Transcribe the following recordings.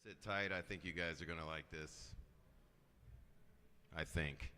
Sit tight. I think you guys are going to like this. I think.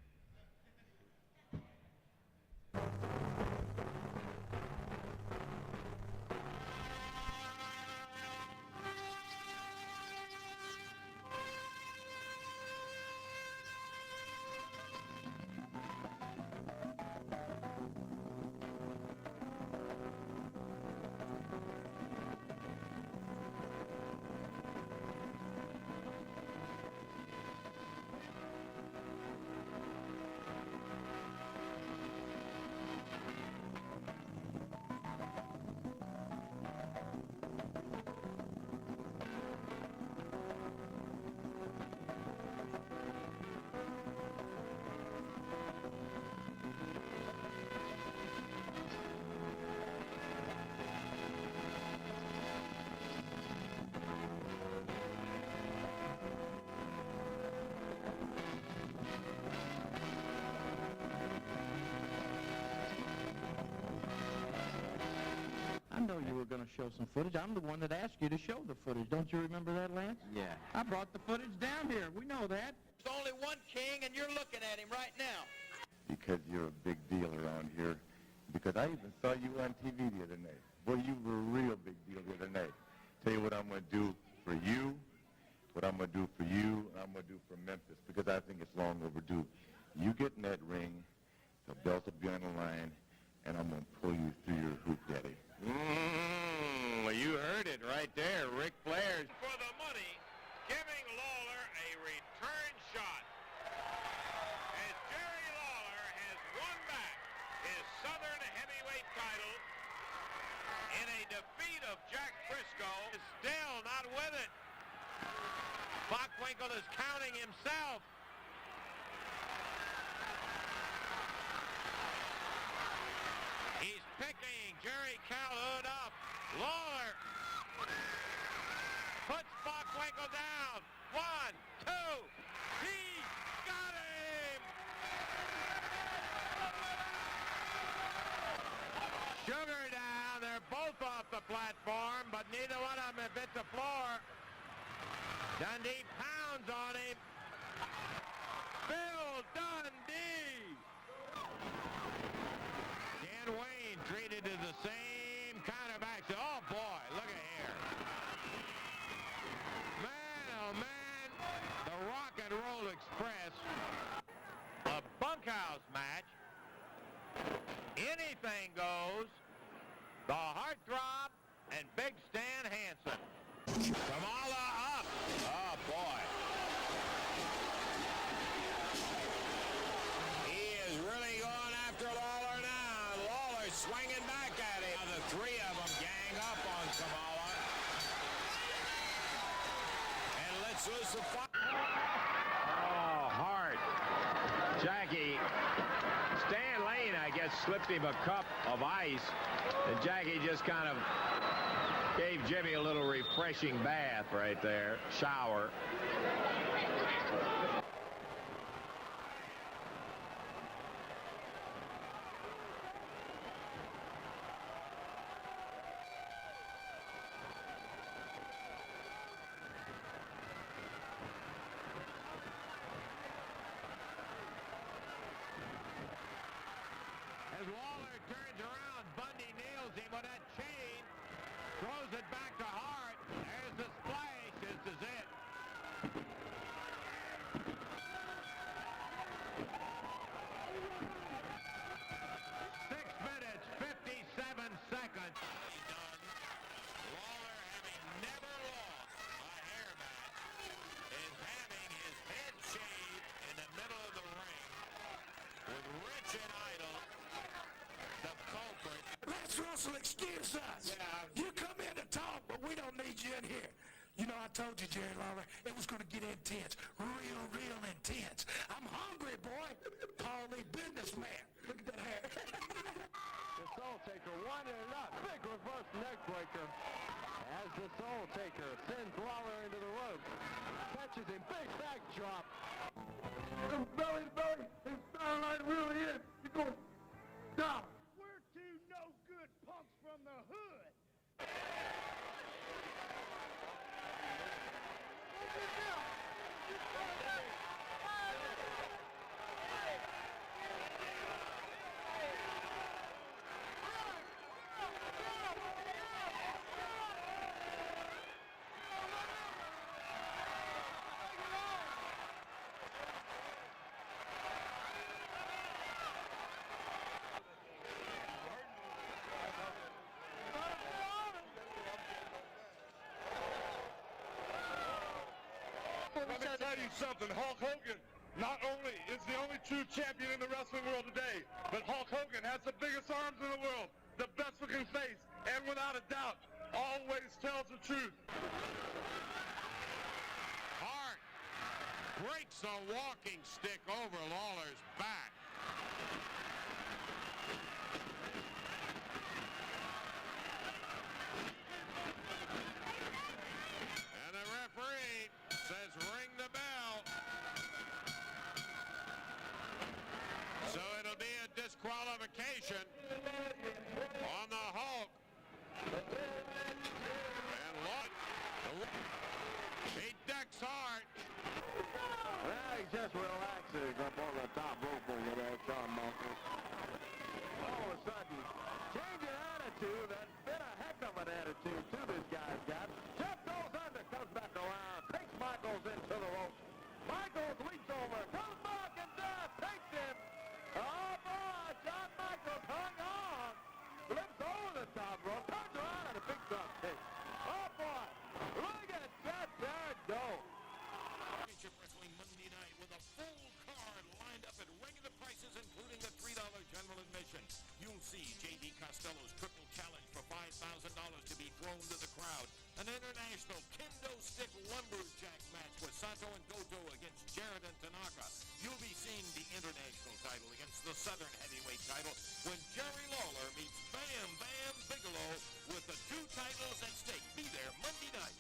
I know you were going to show some footage. I'm the one that asked you to show the footage. Don't you remember that, Lance? Yeah. I brought the footage down here. We know that. There's only one king, and you're looking at him right now. Because you're a big deal around here. Because I even saw you on TV the other night. Boy, you were a real big deal the other night. Tell you what I'm going to do for you, what I'm going to do for you, and I'm going to do for Memphis, because I think it's long overdue. You get in that ring, the belt will be on the line, and I'm going to pull you through your hoop, Daddy. Well, you heard it right there. Ric Flair's for the money, giving Lawler a return shot. As Jerry Lawler has won back his Southern heavyweight title in a defeat of Jack Briscoe, is still not with it. Bockwinkel is counting himself. He's picking Jerry Calhoun up. Lawler puts Bockwinkel down. 1, 2. He got him. Sugar down. They're both off the platform, but neither one of them have hit the floor. Dundee pounds on him. Bill Dundee. Dan Wayne treated to the same kind of action. Oh, boy, look at here. Man, oh, man, the Rock and Roll Express, a bunkhouse match. Anything goes. The Heartthrob and Big Stan Hansen. Kamala up. Oh, boy. He is really going after Lawler now. Lawler swinging back at him. Now the three of them gang up on Kamala. And let's loose the fire. Oh, Hart. Jackie. Stan Lane, I guess, slipped him a cup of ice. And Jackie just kind of gave Jimmy a little refreshing bath right there. Shower. As Lawler turns around, Bundy nails him with that chain, throws it back to Hart. There's the splash. This is it. Six minutes, 57 seconds. Done. Lawler, having never lost a hair match, is having his head shaved in the middle of the ring with Rich and Idol. The culprit. Lance Russell, excuse us. Yeah. You come in to talk, but we don't need you in here. You know, I told you, Jerry Lawler, it was going to get intense. Real intense. I'm hungry, boy. Paul Lee businessman. Look at that hair. The Soul Taker winding it up. Big reverse neck breaker. As the Soul Taker sends Lawler into the ropes. Catches him. Big back drop. Belly to belly. And Starlight really is. You're going down. We're two no-good punks from the hood. me tell you something. Hulk Hogan not only is the only true champion in the wrestling world today, but Hulk Hogan has the biggest arms in the world, the best looking face, and without a doubt, always tells the truth. Hart breaks a walking stick over Lawler's back. And the referee says ring the bell. So it'll be a disqualification on the Hulk. And look, he decks Hart. Well, he's just relaxing up on the top rope over there, Shawn Michaels. All of a sudden, change your attitude. That's been a heck of an attitude, too, this guy's got. Jeff goes under, comes back around, takes Michaels into the rope. Michaels leaps over, comes back and takes him. Oh, boy, Shawn Michaels hung on. Flips over the top rope, turns around and a big drop kick. Oh, boy, look at that, there it goes. Championship Wrestling Monday night with a full card lined up at regular prices, including the $3 general admission. You'll see J.D. Costello's triple challenge for $5,000 to be thrown to the crowd. An international kendo stick lumberjack match with Sato and Goto against Jarrett and Tanaka. You'll be seeing the international title against the Southern heavyweight title when Jerry Lawler meets Bam Bam Bigelow with the two titles at stake. Be there Monday night.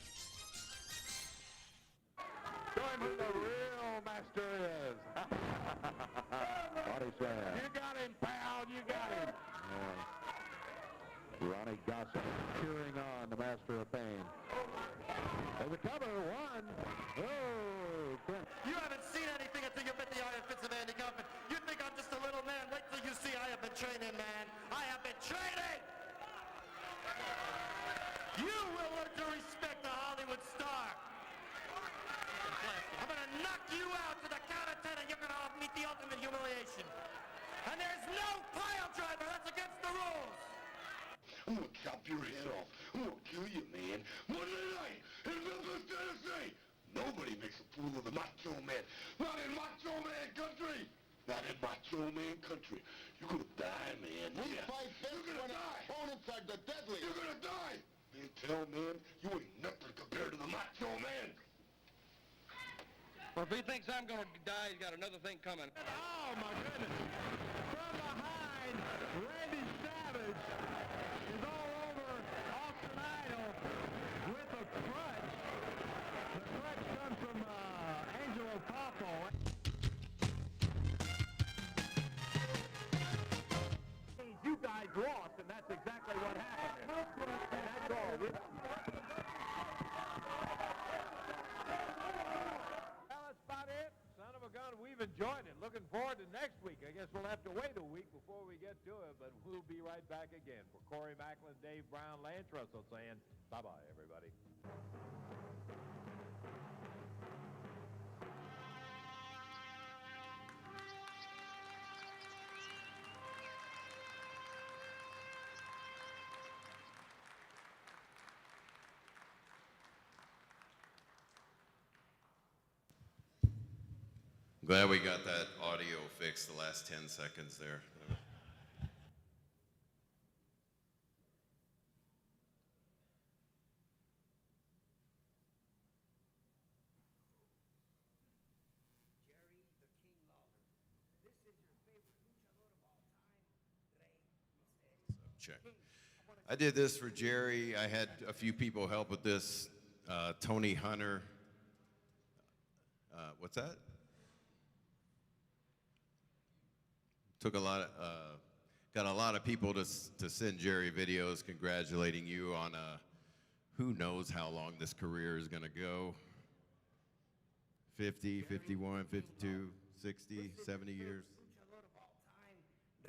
Show him who the real master is. Body slam. You got him, pal. You got him. Ronnie Gossett cheering on the master of pain. They recover one. Oh, you haven't seen anything until you bit the iron fits of Andy Kaufman. You think I'm just a little man. Wait till you see I have been training, man. I have been training. You will learn to respect a Hollywood star. I'm going to knock you out to the count of 10, and you're going to meet the ultimate humiliation. And there's no pile driver. That's against the rules. I'm gonna chop your head off. I'm gonna kill you, man. Monday night in Memphis, Tennessee. Nobody makes a fool of the Macho Man. Not in Macho Man country. Not in Macho Man country. You're gonna die, man. We Yeah. fight best You're when gonna our die. opponents are the deadly. You're gonna die. Man, tell man, you ain't nothing compared to the Macho Man. Well, if he thinks I'm going to die, he's got another thing coming. Oh, my goodness. From behind, Randy Savage is all over Austin Idol with a crutch. The crutch comes from Angelo Popo. You guys lost, and that's exactly what happened. And that's all. Well, that's about it. Son of a gun, we've enjoyed it. Looking forward to next week. I guess we'll have to wait a week before we get to it, but we'll be right back again. For Corey Macklin, Dave Brown, Lance Russell saying bye-bye, everybody. Glad we got that audio fixed the last 10 seconds there. Jerry the King Lawler. This is your favorite luchador of all time, Rey Mysterio. Check. I did this for Jerry. I had a few people help with this. Tony Hunter. What's that? Took a lot of, got a lot of people to send Jerry videos congratulating you on who knows how long this career is going to go. 50, 51, 52, 60, 70 years. Luchador of all time,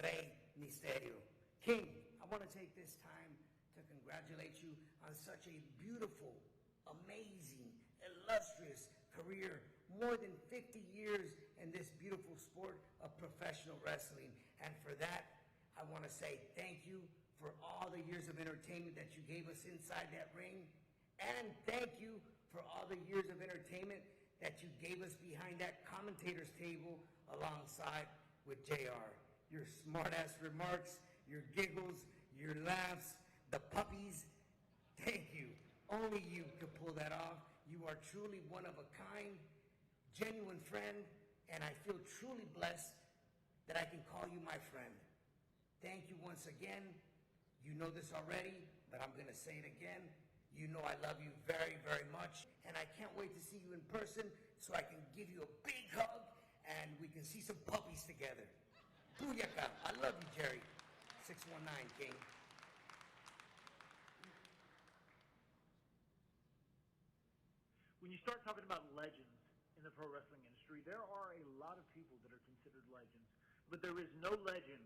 Rey Mysterio. King, I want to take this time to congratulate you on such a beautiful, amazing, illustrious career. More than 50 years in this beautiful sport of professional wrestling. And for that, I want to say thank you for all the years of entertainment that you gave us inside that ring. And thank you for all the years of entertainment that you gave us behind that commentator's table alongside with JR. Your smart-ass remarks, your giggles, your laughs, the puppies. Thank you. Only you could pull that off. You are truly one of a kind, genuine friend, and I feel truly blessed that I can call you my friend. Thank you once again. You know this already, but I'm going to say it again. You know I love you very, very much, and I can't wait to see you in person so I can give you a big hug and we can see some puppies together. Booyaka. I love you, Jerry. 619, King. When you start talking about legends in the pro wrestling industry, there are a lot of people that are considered legends, but there is no legend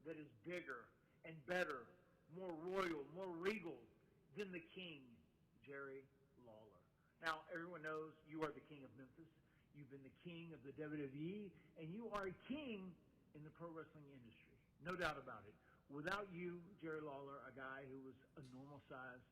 that is bigger and better, more royal, more regal than the King, Jerry Lawler. Now, everyone knows you are the King of Memphis. You've been the King of the WWE, and you are a king in the pro wrestling industry. No doubt about it. Without you, Jerry Lawler, a guy who was a normal size,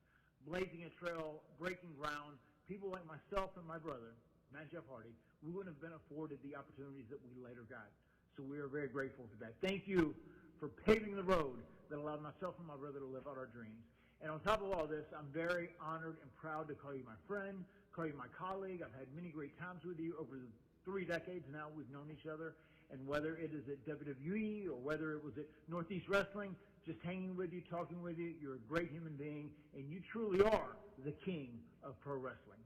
blazing a trail, breaking ground, people like myself and my brother, Matt Jeff Hardy, we wouldn't have been afforded the opportunities that we later got. So we are very grateful for that. Thank you for paving the road that allowed myself and my brother to live out our dreams. And on top of all this, I'm very honored and proud to call you my friend, call you my colleague. I've had many great times with you over the 3 decades now we've known each other. And whether it is at WWE or whether it was at Northeast Wrestling, just hanging with you, talking with you, you're a great human being, and you truly are the king of pro wrestling.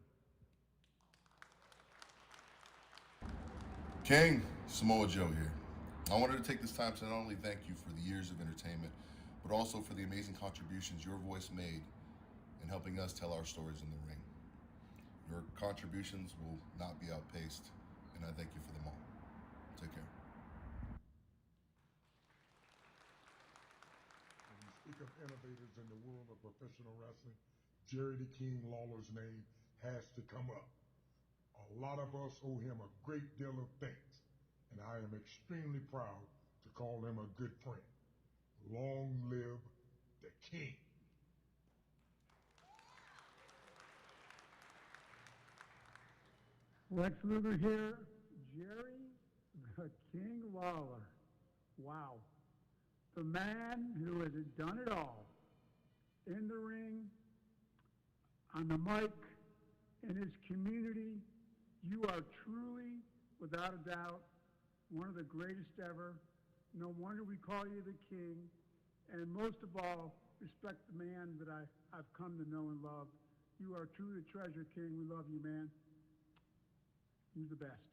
King, Samoa Joe here. I wanted to take this time to not only thank you for the years of entertainment, but also for the amazing contributions your voice made in helping us tell our stories in the ring. Your contributions will not be outpaced, and I thank you for them all. Take care. When you speak of innovators in the world of professional wrestling, Jerry the King Lawler's name has to come up. A lot of us owe him a great deal of thanks, and I am extremely proud to call him a good friend. Long live the King. Lex Luger here, Jerry the King Lawler. Wow. The man who has done it all. In the ring, on the mic, in his community, you are truly, without a doubt, one of the greatest ever. No wonder we call you the King. And most of all, respect the man that I've come to know and love. You are truly a treasure, King. We love you, man. You're the best.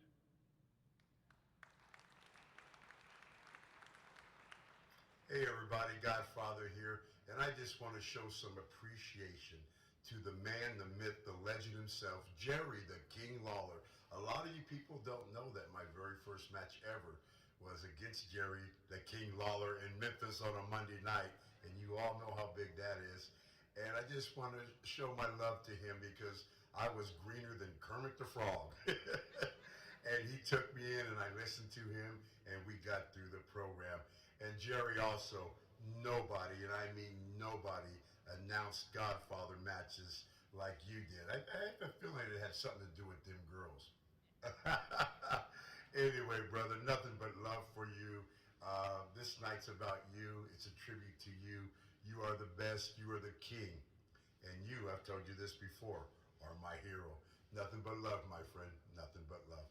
Hey everybody, Godfather here, and I just want to show some appreciation to the man, the myth, the legend himself, Jerry the King Lawler. A lot of you people don't know that my very first match ever was against Jerry the King Lawler in Memphis on a Monday night, and you all know how big that is. And I just want to show my love to him because I was greener than Kermit the Frog. And he took me in and I listened to him and we got through the program. And Jerry also, nobody, and I mean nobody, announced Godfather matches like you did. I have a feeling it had something to do with them girls. Anyway, brother, nothing but love for you. This night's about you. It's a tribute to you. You are the best. You are the king. And you, I've told you this before, are my hero. Nothing but love, my friend. Nothing but love.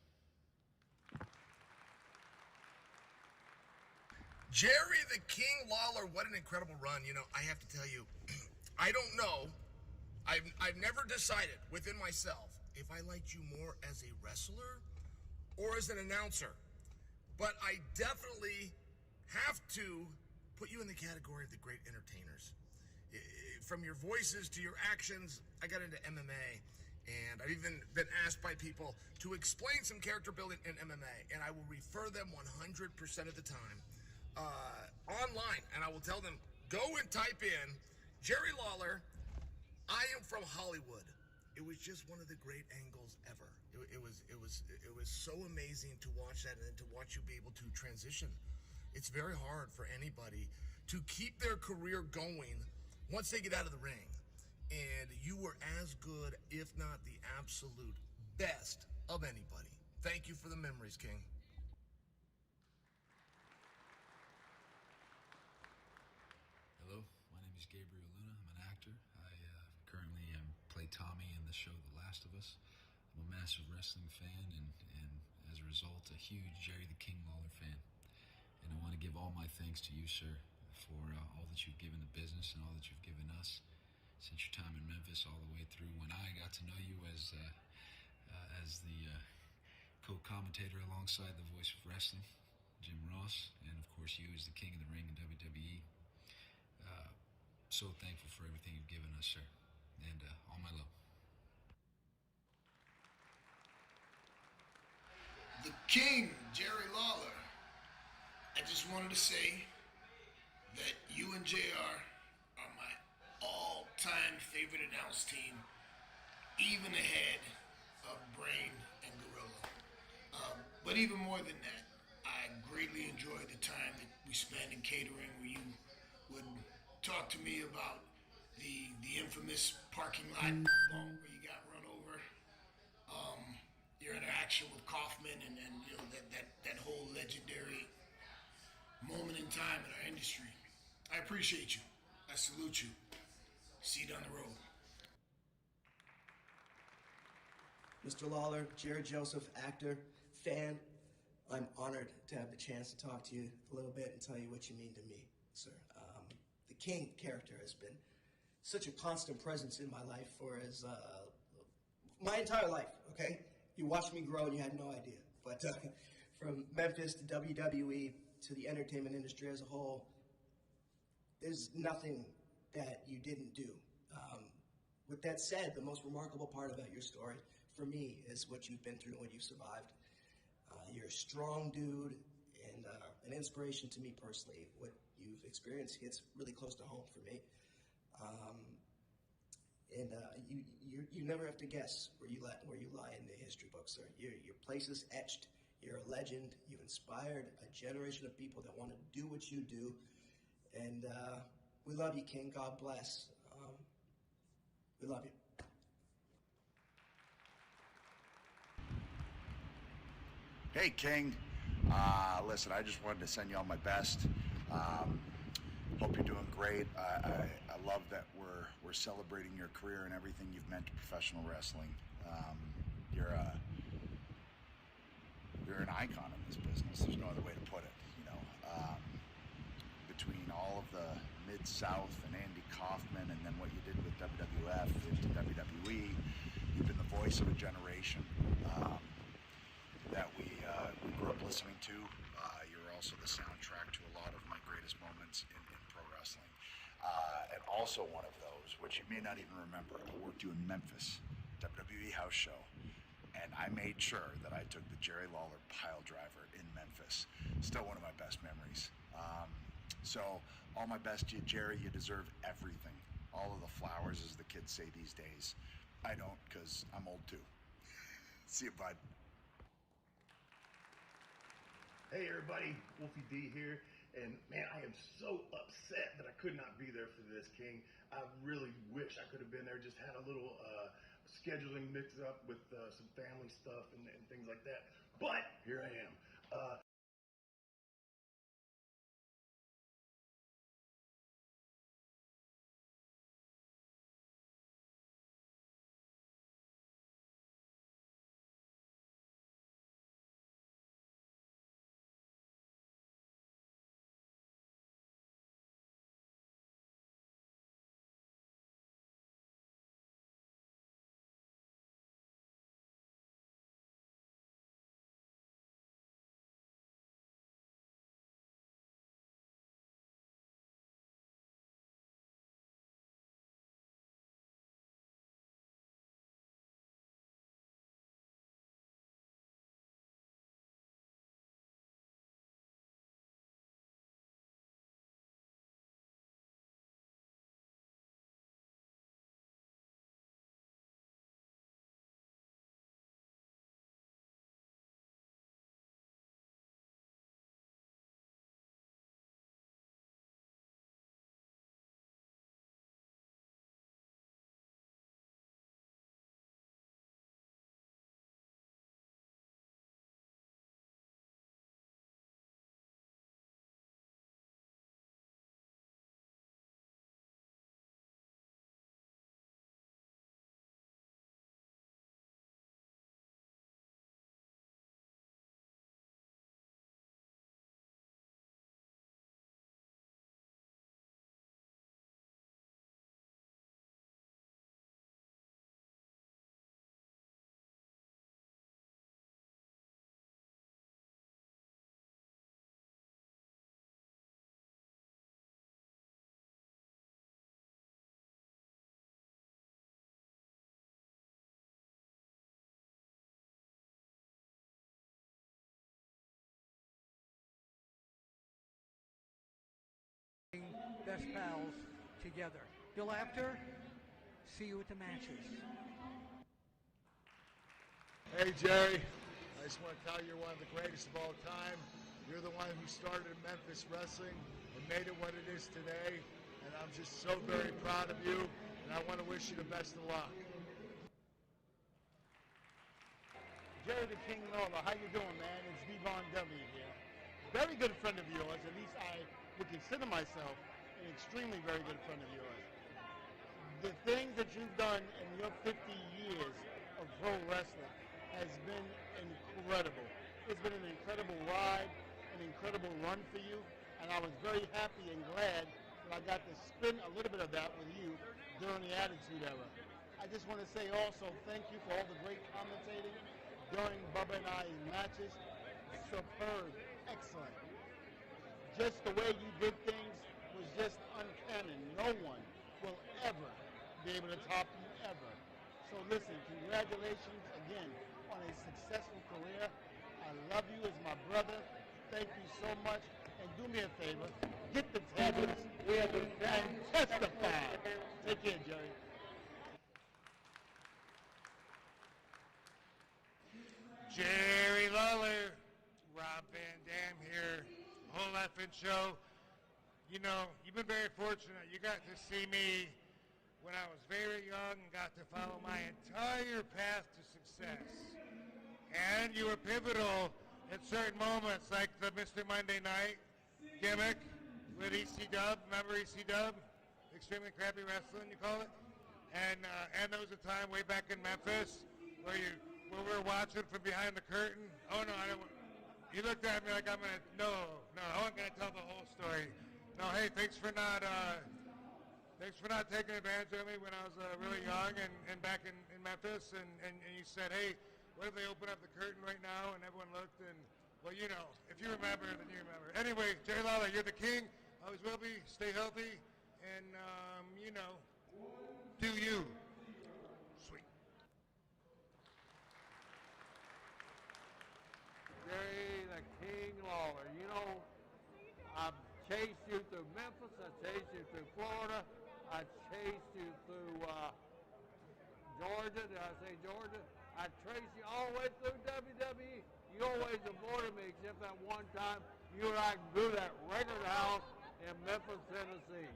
Jerry the King Lawler, what an incredible run. You know, I have to tell you, I don't know. I've never decided within myself if I liked you more as a wrestler or as an announcer. But I definitely have to put you in the category of the great entertainers. From your voices to your actions, I got into MMA. And I've even been asked by people to explain some character building in MMA. And I will refer them 100% of the time online, and I will tell them, go and type in Jerry Lawler, I am from Hollywood. It was just one of the great angles ever. It was so amazing to watch that and then to watch you be able to transition. It's very hard for anybody to keep their career going once they get out of the ring. And you were as good, if not the absolute best of anybody. Thank you for the memories, King. Hello, my name is Gabriel Luna. I'm an actor. I currently play Tommy in the show The Last of Us. I'm a massive wrestling fan and as a result, a huge Jerry the King Lawler fan. And I want to give all my thanks to you, sir, for all that you've given the business and all that you've given us since your time in Memphis all the way through when I got to know you as the co-commentator alongside the voice of wrestling, Jim Ross, and of course you as the king of the ring in WWE. So thankful for everything you've given us, sir, and all my love. The King, Jerry Lawler. I just wanted to say that you and JR are my all-time favorite announce team, even ahead of Brain and Gorilla. But even more than that, I greatly enjoyed the time that we spent in catering where you would talk to me about the infamous parking lot bump where you got run over, your interaction with Kaufman and you know, that whole legendary moment in time in our industry. I appreciate you. I salute you. See you down the road. Mr. Lawler, Jerry Joseph, actor, fan, I'm honored to have the chance to talk to you a little bit and tell you what you mean to me, sir. The King character has been such a constant presence in my life for my entire life, okay? You watched me grow and you had no idea. But from Memphis to WWE to the entertainment industry as a whole, there's nothing that you didn't do. With that said, the most remarkable part about your story, for me, is what you've been through and what you've survived. You're a strong dude and an inspiration to me personally. What you've experienced hits really close to home for me. You never have to guess where you lie in the history books, sir. Your place is etched. You're a legend. You've inspired a generation of people that want to do what you do. And we love you, King. God bless. We love you. Hey, King. Listen, I just wanted to send you all my best. Hope you're doing great. I love that we're celebrating your career and everything you've meant to professional wrestling. You're an icon in this business. There's no other way to put it. You know, between all of the Mid-South and Andy Kaufman, and then what you did with WWF into WWE, you've been the voice of a generation that we grew up listening to. You're also the soundtrack to a lot of my greatest moments in pro wrestling. And also one of those, which you may not even remember, I worked you in Memphis, WWE house show, and I made sure that I took the Jerry Lawler pile driver in Memphis. Still one of my best memories. So all my best to you, Jerry. You deserve everything. All of the flowers, as the kids say these days. I don't, because I'm old too. See you, bud. Hey everybody, Wolfie D here, and man, I am so upset that I could not be there for this, King. I really wish I could have been there, just had a little scheduling mix up with some family stuff and things like that, but here I am. best pals together. Bill Apter, see you at the matches. Hey, Jerry. I just want to tell you you're one of the greatest of all time. You're the one who started Memphis wrestling and made it what it is today. And I'm just so very proud of you. And I want to wish you the best of luck. Jerry the King Lawler, how you doing, man? It's Devon W here. Very good friend of yours. At least I would consider myself an extremely very good friend of yours. The things that you've done in your 50 years of pro wrestling has been incredible. It's been an incredible ride, an incredible run for you, and I was very happy and glad that I got to spend a little bit of that with you during the Attitude Era. I just want to say also thank you for all the great commentating during Bubba and I's matches. Superb, excellent. Just the way you did things was just uncanny. No one will ever be able to top you ever. So listen, congratulations again on a successful career. I love you as my brother. Thank you so much. And do me a favor, get the tablets and testify. Take care, Jerry. Jerry Lawler, Rob Van Dam here, whole effing show. You know, you've been very fortunate. You got to see me when I was very young and got to follow my entire path to success. And you were pivotal at certain moments, like the Mr. Monday Night gimmick with EC Dub. Remember EC Dub? Extremely Crappy Wrestling, you call it? And there was a time way back in Memphis where we were watching from behind the curtain. Oh no, I don't. You looked at me like I'm gonna. No, I wasn't gonna tell the whole story. No, hey, thanks for not taking advantage of me when I was really young and back in Memphis. And you said, hey, what if they open up the curtain right now? And everyone looked and, well, you know, if you remember, then you remember. Anyway, Jerry Lawler, you're the king. Always will be. Stay healthy, and you know, do you. Jerry the King Lawler. You know, I've chased you through Memphis. I chased you through Florida. I chased you through Georgia. Did I say Georgia? I traced you all the way through WWE. You always avoided me except that one time you and I grew that record house in Memphis, Tennessee.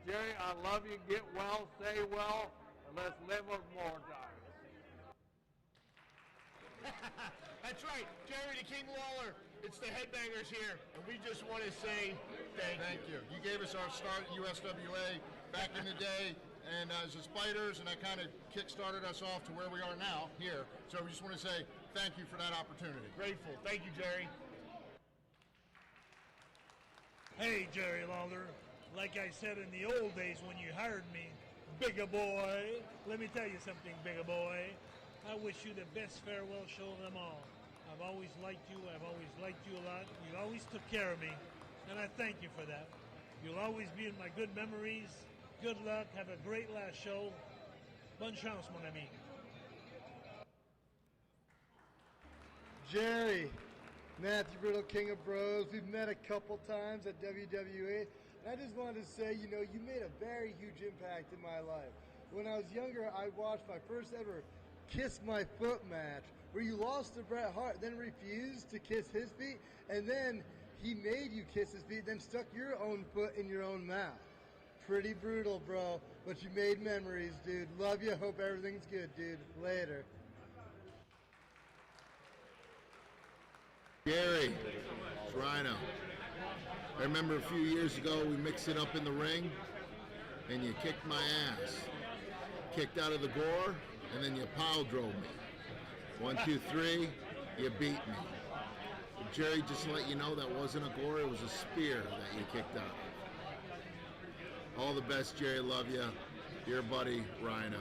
Jerry, I love you. Get well, stay well, and let's live with more time. That's right, Jerry the King Lawler. It's the Headbangers here, and we just want to say thank you. You gave us our start at USWA back in the day, and as the Spiders, and that kind of kick-started us off to where we are now here. So we just want to say thank you for that opportunity. Grateful. Thank you, Jerry. Hey, Jerry Lawler. Like I said in the old days when you hired me, bigger boy, let me tell you something, bigger boy. I wish you the best farewell show of them all. I've always liked you. I've always liked you a lot. You always took care of me, and I thank you for that. You'll always be in my good memories. Good luck. Have a great last show. Bonne chance, mon ami. Jerry, Matthew Riddle, King of Bros. We've met a couple times at WWE. And I just wanted to say, you know, you made a very huge impact in my life. When I was younger, I watched my first ever Kiss My Foot match, where you lost to Bret Hart, then refused to kiss his feet, and then he made you kiss his feet, then stuck your own foot in your own mouth. Pretty brutal, bro, but you made memories, dude. Love you. Hope everything's good, dude. Later. Gary, it's Rhino. I remember a few years ago we mixed it up in the ring, and you kicked my ass. Kicked out of the gore, and then you pile drove me. 1, 2, 3, you beat me. But Jerry, just to let you know, that wasn't a gore, it was a spear that you kicked out. All the best, Jerry. Love you. Your buddy, Rhino.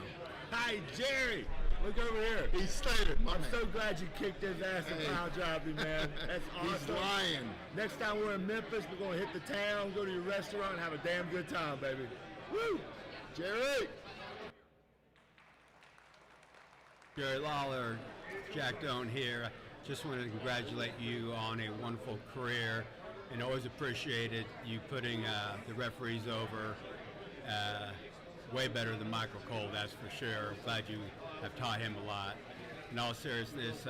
Hi, Jerry. Look over here. He's Slater. I'm so glad you kicked his ass and pile jobbed him, man. That's awesome. He's lying. Next time we're in Memphis, we're going to hit the town, go to your restaurant, and have a damn good time, baby. Woo! Jerry! Jerry Lawler, Jack Doan here. Just wanted to congratulate you on a wonderful career. and always appreciated you putting the referees over way better than Michael Cole, that's for sure. I'm glad you have taught him a lot. In all seriousness,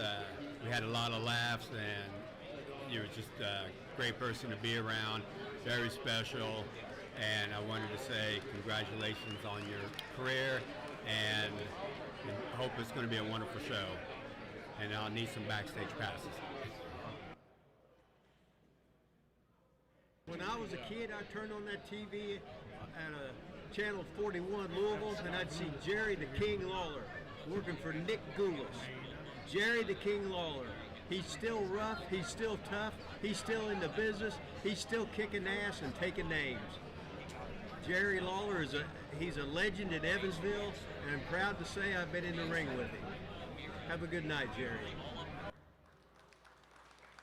we had a lot of laughs, and you were just a great person to be around, very special, and I wanted to say congratulations on your career, and I hope it's going to be a wonderful show, and I'll need some backstage passes. When I was a kid, I turned on that TV at Channel 41 Louisville, and I'd see Jerry the King Lawler working for Nick Goulas. Jerry the King Lawler. He's still rough, he's still tough, he's still in the business, he's still kicking ass and taking names. Jerry Lawler he's a legend in Evansville, and I'm proud to say I've been in the ring with him. Have a good night, Jerry.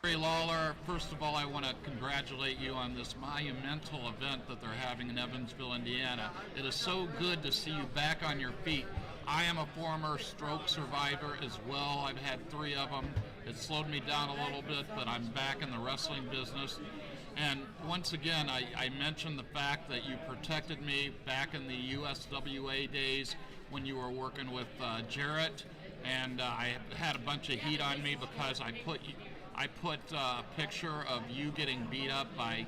Jerry Lawler, first of all, I want to congratulate you on this monumental event that they're having in Evansville, Indiana. It is so good to see you back on your feet. I am a former stroke survivor as well. I've had 3 of them. It slowed me down a little bit, but I'm back in the wrestling business. And once again, I mentioned the fact that you protected me back in the USWA days when you were working with Jarrett, and I had a bunch of heat on me because I put a picture of you getting beat up by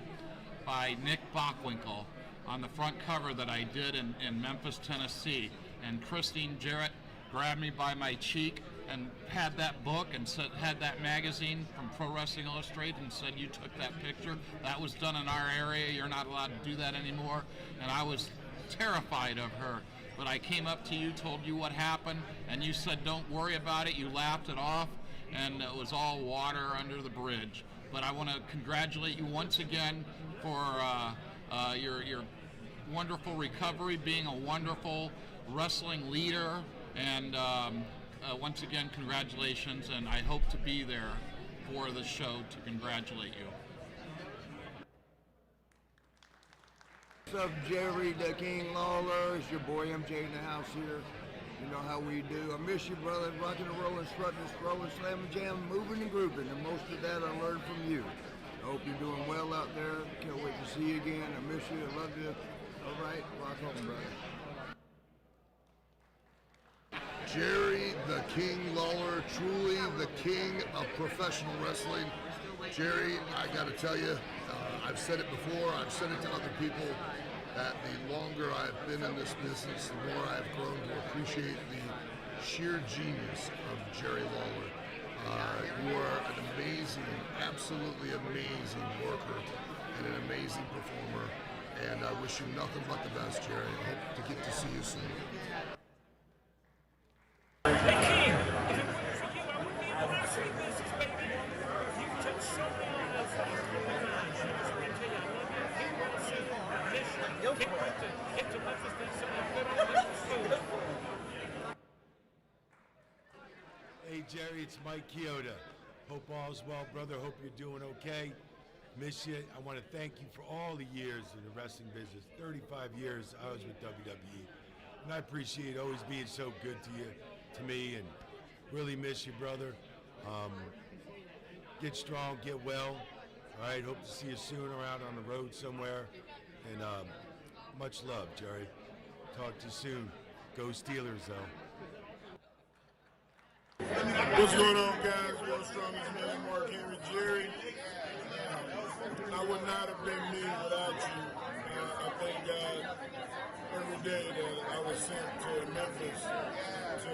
Nick Bockwinkel on the front cover that I did in Memphis, Tennessee. And Christine Jarrett grabbed me by my cheek and had that book and had that magazine from Pro Wrestling Illustrated and said, you took that picture. That was done in our area. You're not allowed to do that anymore. And I was terrified of her. But I came up to you, told you what happened, and you said, don't worry about it. You laughed it off, and it was all water under the bridge. But I want to congratulate you once again for your wonderful recovery, being a wonderful wrestling leader, and once again, congratulations, and I hope to be there for the show to congratulate you. What's up, Jerry the King Lawler? It's your boy MJ in the house here. You know how we do. I miss you, brother. Rocking and rolling, strutting and strolling, slamming, jamming, moving and grooving, and most of that I learned from you. I hope you're doing well out there. Can't wait to see you again. I miss you. I love you. All right, rock on, brother. Jerry the King Lawler, truly the king of professional wrestling. Jerry, I got to tell you, I've said it before, I've said it to other people, that the longer I've been in this business, the more I've grown to appreciate the sheer genius of Jerry Lawler. You are an amazing, absolutely amazing worker and an amazing performer, and I wish you nothing but the best, Jerry. I hope to get to see you soon. Hey Jerry, it's Mike Chioda. Hope all's well, brother. Hope you're doing okay. Miss you. I want to thank you for all the years in the wrestling business. 35 years I was with WWE. And I appreciate always being so good to you, to me, and really miss you, brother. Get strong, get well. All right, hope to see you soon around on the road somewhere. And much love, Jerry. Talk to you soon. Go Steelers, though. What's going on, guys? World's Strongest Man, Mark Henry, Jerry. I would not have been me without you. I thank God every day that I was sent to Memphis to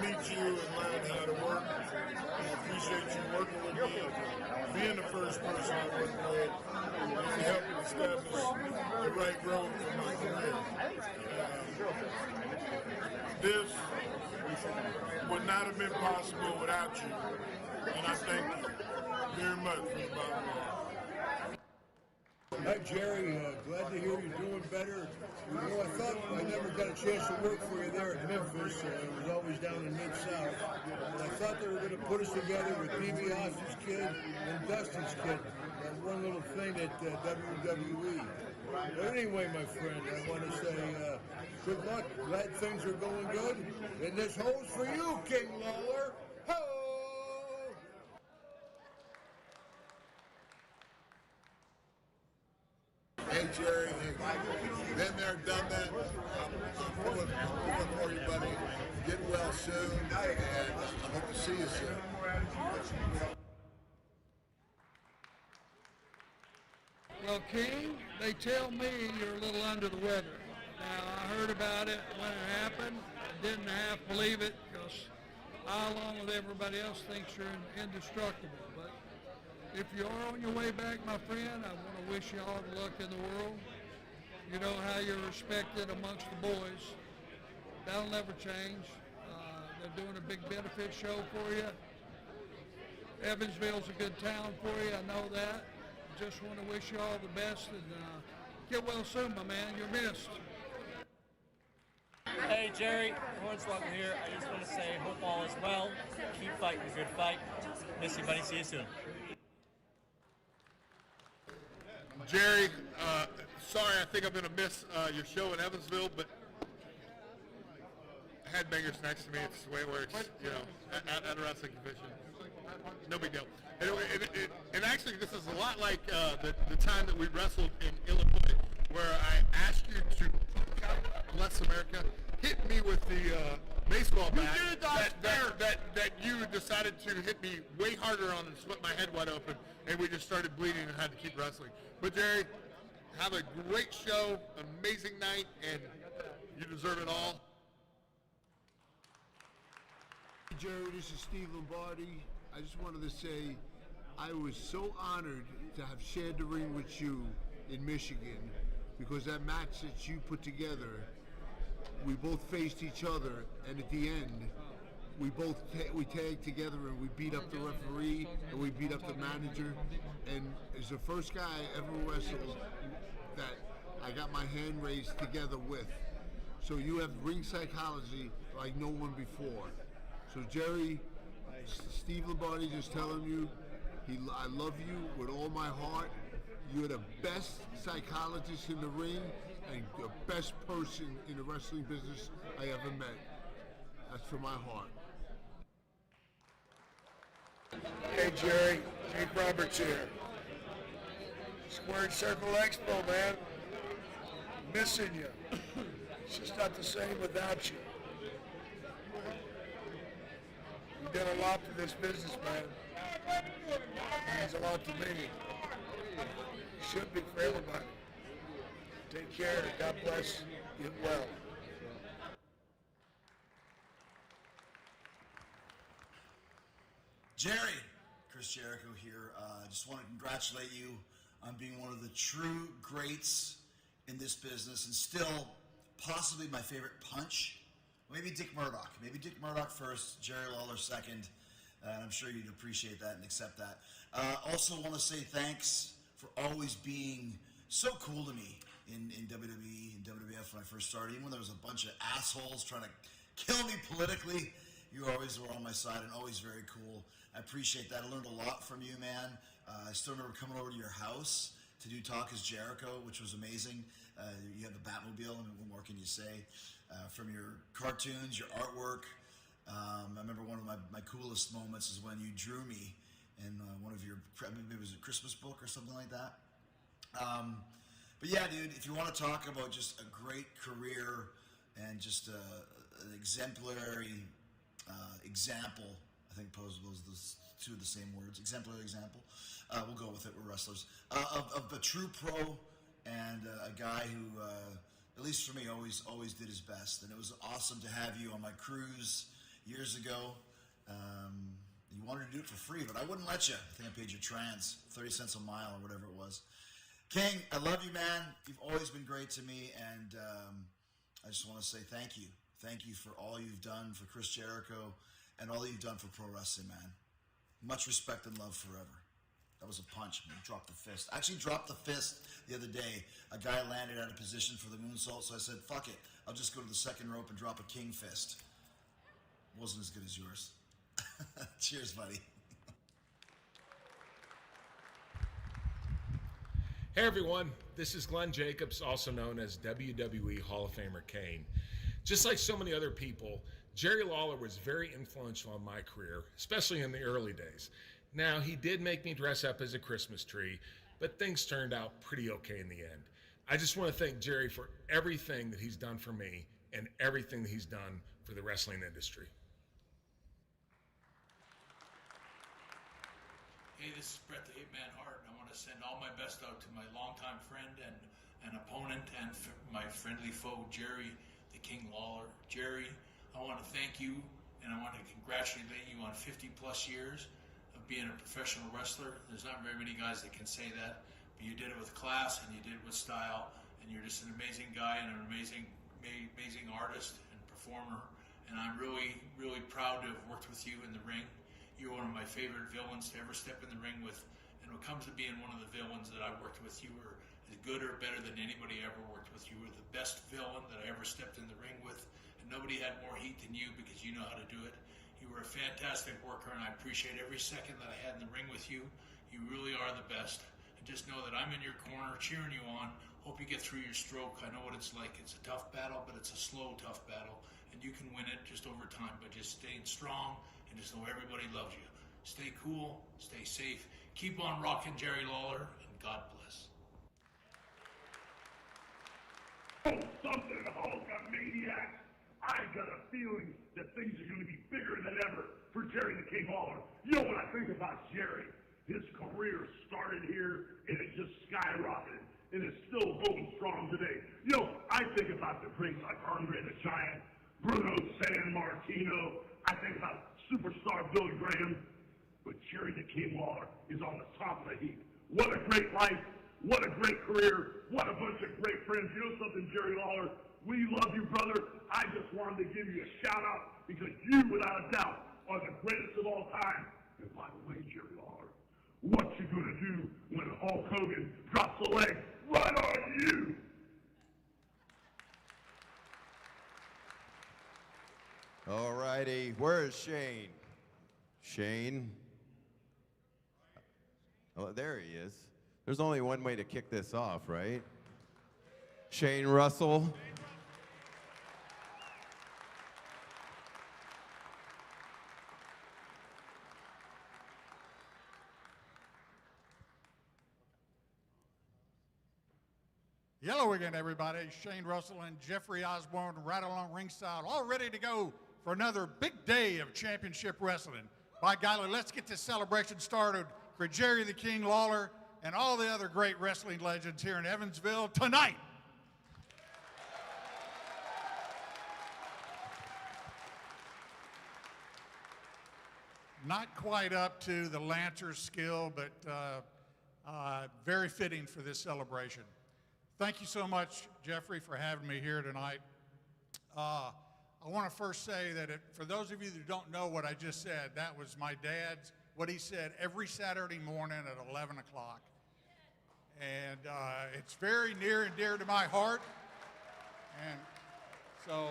meet you and learn how to work. I appreciate you working with me, being the first person I worked with, and helping establish the right road for my career. This would not have been possible without you, and I thank you very much from the bottom of my heart. Hi, Jerry. Glad to hear you're doing better. You know, I thought I never got a chance to work for you there at Memphis. I was always down in Mid-South. And I thought they were going to put us together with DiBiase's kid and Dustin's kid. That one little thing at WWE. But anyway, my friend, I want to say good luck. Glad things are going good. And this hole's for you, King Lawler. Ho! Hey, Jerry, been there, done that. I'm pulling for you, buddy. Get well soon, and I hope to see you soon. Well, King, they tell me you're a little under the weather. Now, I heard about it when it happened. Didn't half believe it because I, along with everybody else, thinks you're indestructible. But if you are on your way back, my friend, I want to wish you all the luck in the world. You know how you're respected amongst the boys. That'll never change. They're doing a big benefit show for you. Evansville's a good town for you, I know that. Just want to wish you all the best and get well soon, my man. You're missed. Hey Jerry, Hornswoggle here. I just want to say, hope all is well. Keep fighting a good fight. Miss you, buddy. See you soon. Jerry, sorry, I think I'm going to miss your show in Evansville, but headbangers next to me. It's the way it works, you know, at a wrestling convention. No big deal. And actually, this is a lot like the time that we wrestled in Illinois, where I asked you to, bless America, hit me with the baseball bat that you decided to hit me way harder on and split my head wide open, and we just started bleeding and had to keep wrestling. But Jerry, have a great show, amazing night, and you deserve it all. Jerry, this is Steve Lombardi. I just wanted to say I was so honored to have shared the ring with you in Michigan, because that match that you put together, we both faced each other, and at the end, we tagged together and we beat up the referee and we beat up the manager, and it's the first guy I ever wrestled that I got my hand raised together with. So you have ring psychology like no one before. So Jerry, Steve Lombardi just telling you, I love you with all my heart. You're the best psychologist in the ring and the best person in the wrestling business I ever met. That's from my heart. Hey Jerry, Jake Roberts here. Squared Circle Expo, man. Missing you. It's just not the same without you. You've done a lot for this business, man. It means a lot to me. It should be for everybody. Take care. God bless. Get well. Jerry, Chris Jericho here. I just want to congratulate you on being one of the true greats in this business, and still possibly my favorite punch. Maybe Dick Murdoch. Maybe Dick Murdoch first, Jerry Lawler second. And I'm sure you'd appreciate that and accept that. Also want to say thanks for always being so cool to me in WWE and WWF when I first started. Even when there was a bunch of assholes trying to kill me politically, you always were on my side and always very cool. I appreciate that. I learned a lot from you, man. I still remember coming over to your house to do Talk as Jericho, which was amazing. You have the Batmobile, and what more can you say? From your cartoons, your artwork. I remember one of my coolest moments is when you drew me in one of your, maybe it was a Christmas book or something like that. But yeah, dude, if you want to talk about just a great career and just an exemplary example, I think those two of the same words, exemplary example, we'll go with it, we're wrestlers, of a true pro and a guy who, at least for me, always did his best. And it was awesome to have you on my cruise years ago. You wanted to do it for free, but I wouldn't let you. I think I paid your trans, 30 cents a mile or whatever it was. King, I love you, man. You've always been great to me, and I just want to say thank you. Thank you for all you've done for Chris Jericho and all you've done for pro wrestling, man. Much respect and love forever. That was a punch. I dropped the fist. I actually dropped the fist the other day. A guy landed out of position for the moonsault, so I said, fuck it. I'll just go to the second rope and drop a king fist. Wasn't as good as yours. Cheers, buddy. Hey everyone, this is Glenn Jacobs, also known as WWE Hall of Famer Kane. Just like so many other people, Jerry Lawler was very influential on my career, especially in the early days. Now, he did make me dress up as a Christmas tree, but things turned out pretty okay in the end. I just want to thank Jerry for everything that he's done for me and everything that he's done for the wrestling industry. Hey, this is Bret the Hitman Hart, and I want to send all my best out to my longtime friend and opponent and my friendly foe, Jerry the King Lawler. Jerry, I want to thank you, and I want to congratulate you on 50-plus years of being a professional wrestler. There's not very many guys that can say that, but you did it with class, and you did it with style, and you're just an amazing guy and an amazing artist and performer, and I'm really, really proud to have worked with you in the ring. You're one of my favorite villains to ever step in the ring with, and when it comes to being one of the villains that I worked with, you were as good or better than anybody ever worked with. You were the best villain that I ever stepped in the ring with, and nobody had more heat than you because you know how to do it. You were a fantastic worker, and I appreciate every second that I had in the ring with you. You really are the best, and just know that I'm in your corner cheering you on. Hope you get through your stroke. I know what it's like. It's a tough battle, but it's a slow, tough battle, and you can win it just over time by just staying strong and just know everybody loves you. Stay cool, stay safe, keep on rocking, Jerry Lawler, and God bless. Oh, something, Hulkamaniac! I got a feeling that things are going to be bigger than ever for Jerry the King Lawler. You know what I think about Jerry? His career started here, and it just skyrocketed, and it's still going strong today. You know, I think about the greats like Andre the Giant, Bruno San Martino. I think about superstar Billy Graham, but Jerry the King Lawler is on the top of the heap. What a great life, what a great career, what a bunch of great friends. You know something, Jerry Lawler? We love you, brother. I just wanted to give you a shout out because you, without a doubt, are the greatest of all time. And by the way, Jerry Lawler, what you gonna do when Hulk Hogan drops the leg right on you? All righty, where is Shane? Shane? Oh, there he is. There's only one way to kick this off, right? Shane Russell. Hello again, everybody. Shane Russell and Jeffrey Osborne right along ringside, all ready to go for another big day of championship wrestling. By golly, let's get this celebration started for Jerry the King Lawler and all the other great wrestling legends here in Evansville tonight. Not quite up to the Lancer's skill, but very fitting for this celebration. Thank you so much, Jeffrey, for having me here tonight. I want to first say that for those of you that don't know what I just said, that was my dad's, what he said every Saturday morning at 11 o'clock. And it's very near and dear to my heart. And so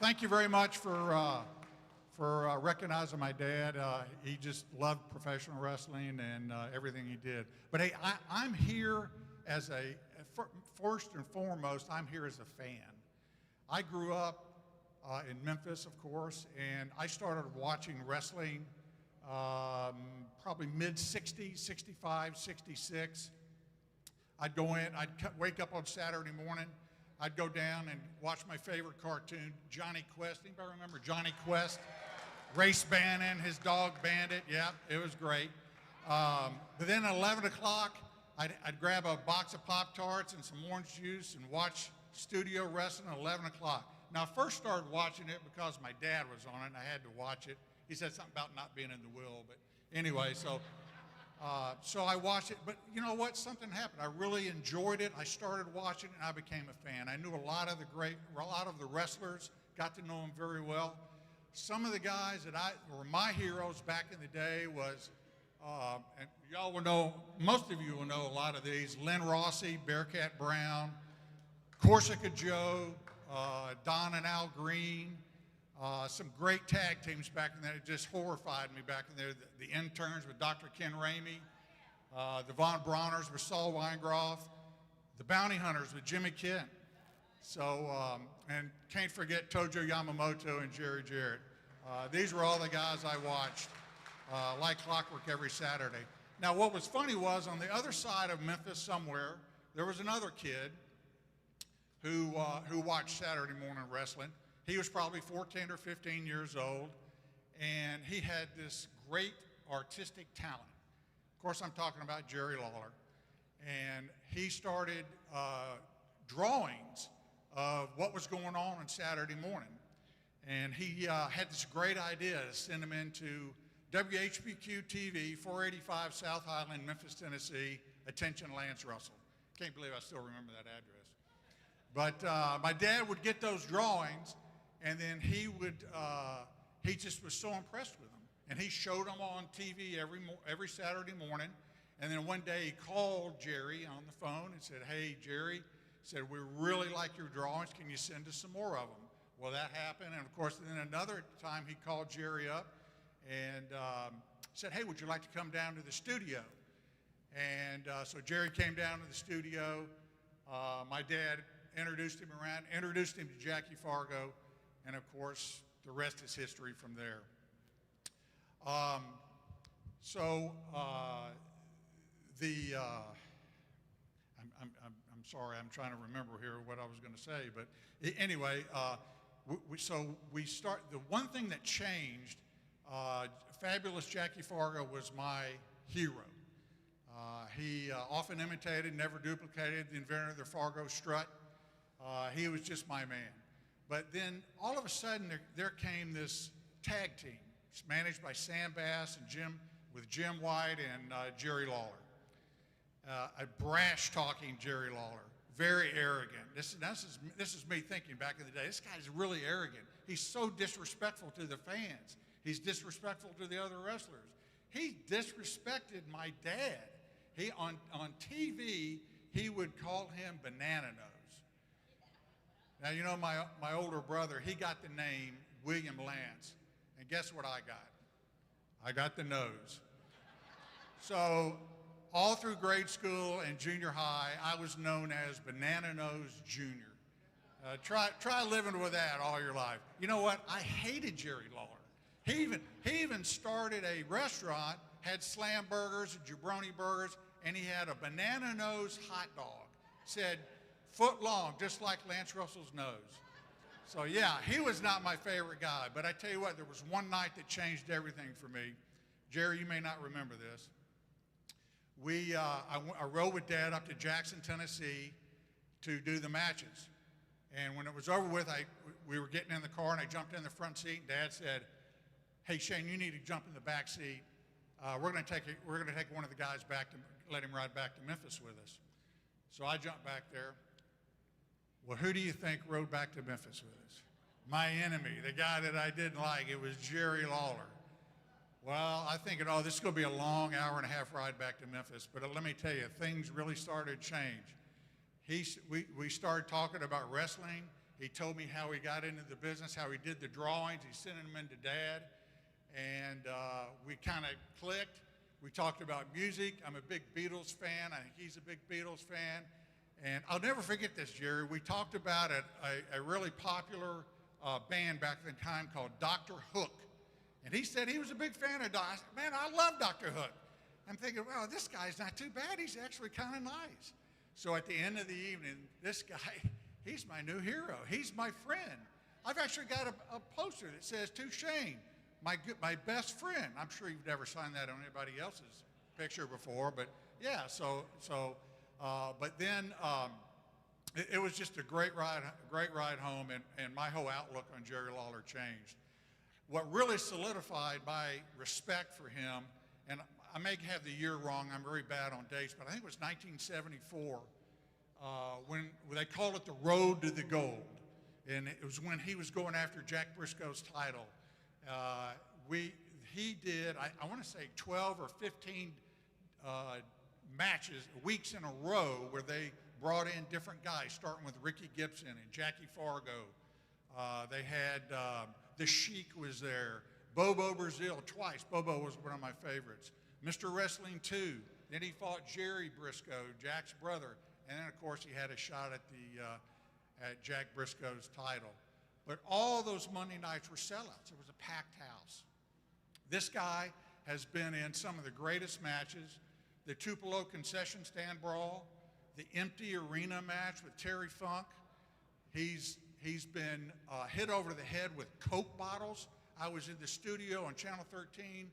thank you very much for recognizing my dad. He just loved professional wrestling and everything he did. But hey, I'm here as first and foremost, I'm here as a fan. I grew up in Memphis, of course, and I started watching wrestling probably mid-60s, 65, 66. I'd go in, wake up on Saturday morning, I'd go down and watch my favorite cartoon, Johnny Quest. Anybody remember Johnny Quest? Race Bannon, his dog Bandit, yeah, it was great. But then at 11 o'clock, I'd grab a box of Pop-Tarts and some orange juice and watch studio wrestling at 11 o'clock. Now, I first started watching it because my dad was on it and I had to watch it. He said something about not being in the will, but anyway, so I watched it. But you know what? Something happened. I really enjoyed it. I started watching it and I became a fan. I knew a lot of the wrestlers, got to know them very well. Some of the guys that were my heroes back in the day was, and y'all will know, most of you will know a lot of these, Lynn Rossi, Bearcat Brown, Corsica Joe, Don and Al Green, some great tag teams back in there. It just horrified me back in there. The interns with Dr. Ken Ramey, the Von Brauners with Saul Weingroff, the Bounty Hunters with Jimmy Kent. So, and can't forget Tojo Yamamoto and Jerry Jarrett. These were all the guys I watched like clockwork every Saturday. Now, what was funny was on the other side of Memphis somewhere, there was another kid who watched Saturday morning wrestling. He was probably 14 or 15 years old, and he had this great artistic talent. Of course, I'm talking about Jerry Lawler. And he started drawings of what was going on Saturday morning. And he had this great idea to send them into WHBQ TV, 485 South Highland, Memphis, Tennessee. Attention, Lance Russell. Can't believe I still remember that address. But my dad would get those drawings, and then he just was so impressed with them. And he showed them on TV every Saturday morning. And then one day he called Jerry on the phone and said, "Hey, Jerry," said, "we really like your drawings. Can you send us some more of them?" Well, that happened. And of course, then another time he called Jerry up and said, "Hey, would you like to come down to the studio?" And so Jerry came down to the studio. My dad introduced him to Jackie Fargo. And of course, the rest is history from there. I'm sorry, I'm trying to remember here what I was going to say, but anyway, the one thing that changed, Fabulous Jackie Fargo was my hero. He often imitated, never duplicated the inventor of the Fargo strut. He was just my man. But then all of a sudden there came this tag team. It's managed by Sam Bass and Jim White and Jerry Lawler. A brash-talking Jerry Lawler, very arrogant. This is me thinking back in the day. This guy's really arrogant. He's so disrespectful to the fans. He's disrespectful to the other wrestlers. He disrespected my dad. He on TV he would call him Banana Nose. Now you know my older brother. He got the name William Lance. And guess what I got? I got the nose. So all through grade school and junior high, I was known as Banana Nose Jr. Try living with that all your life. You know what? I hated Jerry Lawler. He even started a restaurant, had slam burgers and jabroni burgers, and he had a banana nose hot dog. Said foot long, just like Lance Russell's nose. So yeah, he was not my favorite guy, but I tell you what, there was one night that changed everything for me. Jerry, you may not remember this. I rode with Dad up to Jackson, Tennessee to do the matches. And when it was over with, we were getting in the car and I jumped in the front seat and Dad said, "Hey Shane, you need to jump in the back seat. We're gonna take one of the guys back to let him ride back to Memphis with us." So I jumped back there. Well, who do you think rode back to Memphis with us? My enemy, the guy that I didn't like. It was Jerry Lawler. Well, I think, this is going to be a long hour-and-a-half ride back to Memphis, but let me tell you, things really started to change. We started talking about wrestling. He told me how he got into the business, how he did the drawings. He sent them into Dad, and we kind of clicked. We talked about music. I'm a big Beatles fan. I think he's a big Beatles fan. And I'll never forget this, Jerry. We talked about a really popular band back in the time called Dr. Hook. And he said he was a big fan of Dr. Man, I love Dr. Hook. I'm thinking, well, this guy's not too bad. He's actually kind of nice. So at the end of the evening, this guy, he's my new hero. He's my friend. I've actually got a poster that says, "To Shane, my best friend." I'm sure you've never signed that on anybody else's picture before, but yeah, but then it was just a great ride home, and my whole outlook on Jerry Lawler changed. What really solidified my respect for him, and I may have the year wrong, I'm very bad on dates, but I think it was 1974, when they called it the Road to the Gold. And it was when he was going after Jack Briscoe's title. He did, I want to say 12 or 15 matches, weeks in a row, where they brought in different guys, starting with Ricky Gibson and Jackie Fargo. They had The Sheik was there, Bobo Brazil twice. Bobo was one of my favorites. Mr. Wrestling 2. Then he fought Jerry Briscoe, Jack's brother, and then of course he had a shot at Jack Briscoe's title. But all those Monday nights were sellouts. It was a packed house. This guy has been in some of the greatest matches. The Tupelo concession stand brawl the empty arena match with Terry Funk. He's been hit over the head with Coke bottles. I was in the studio on Channel 13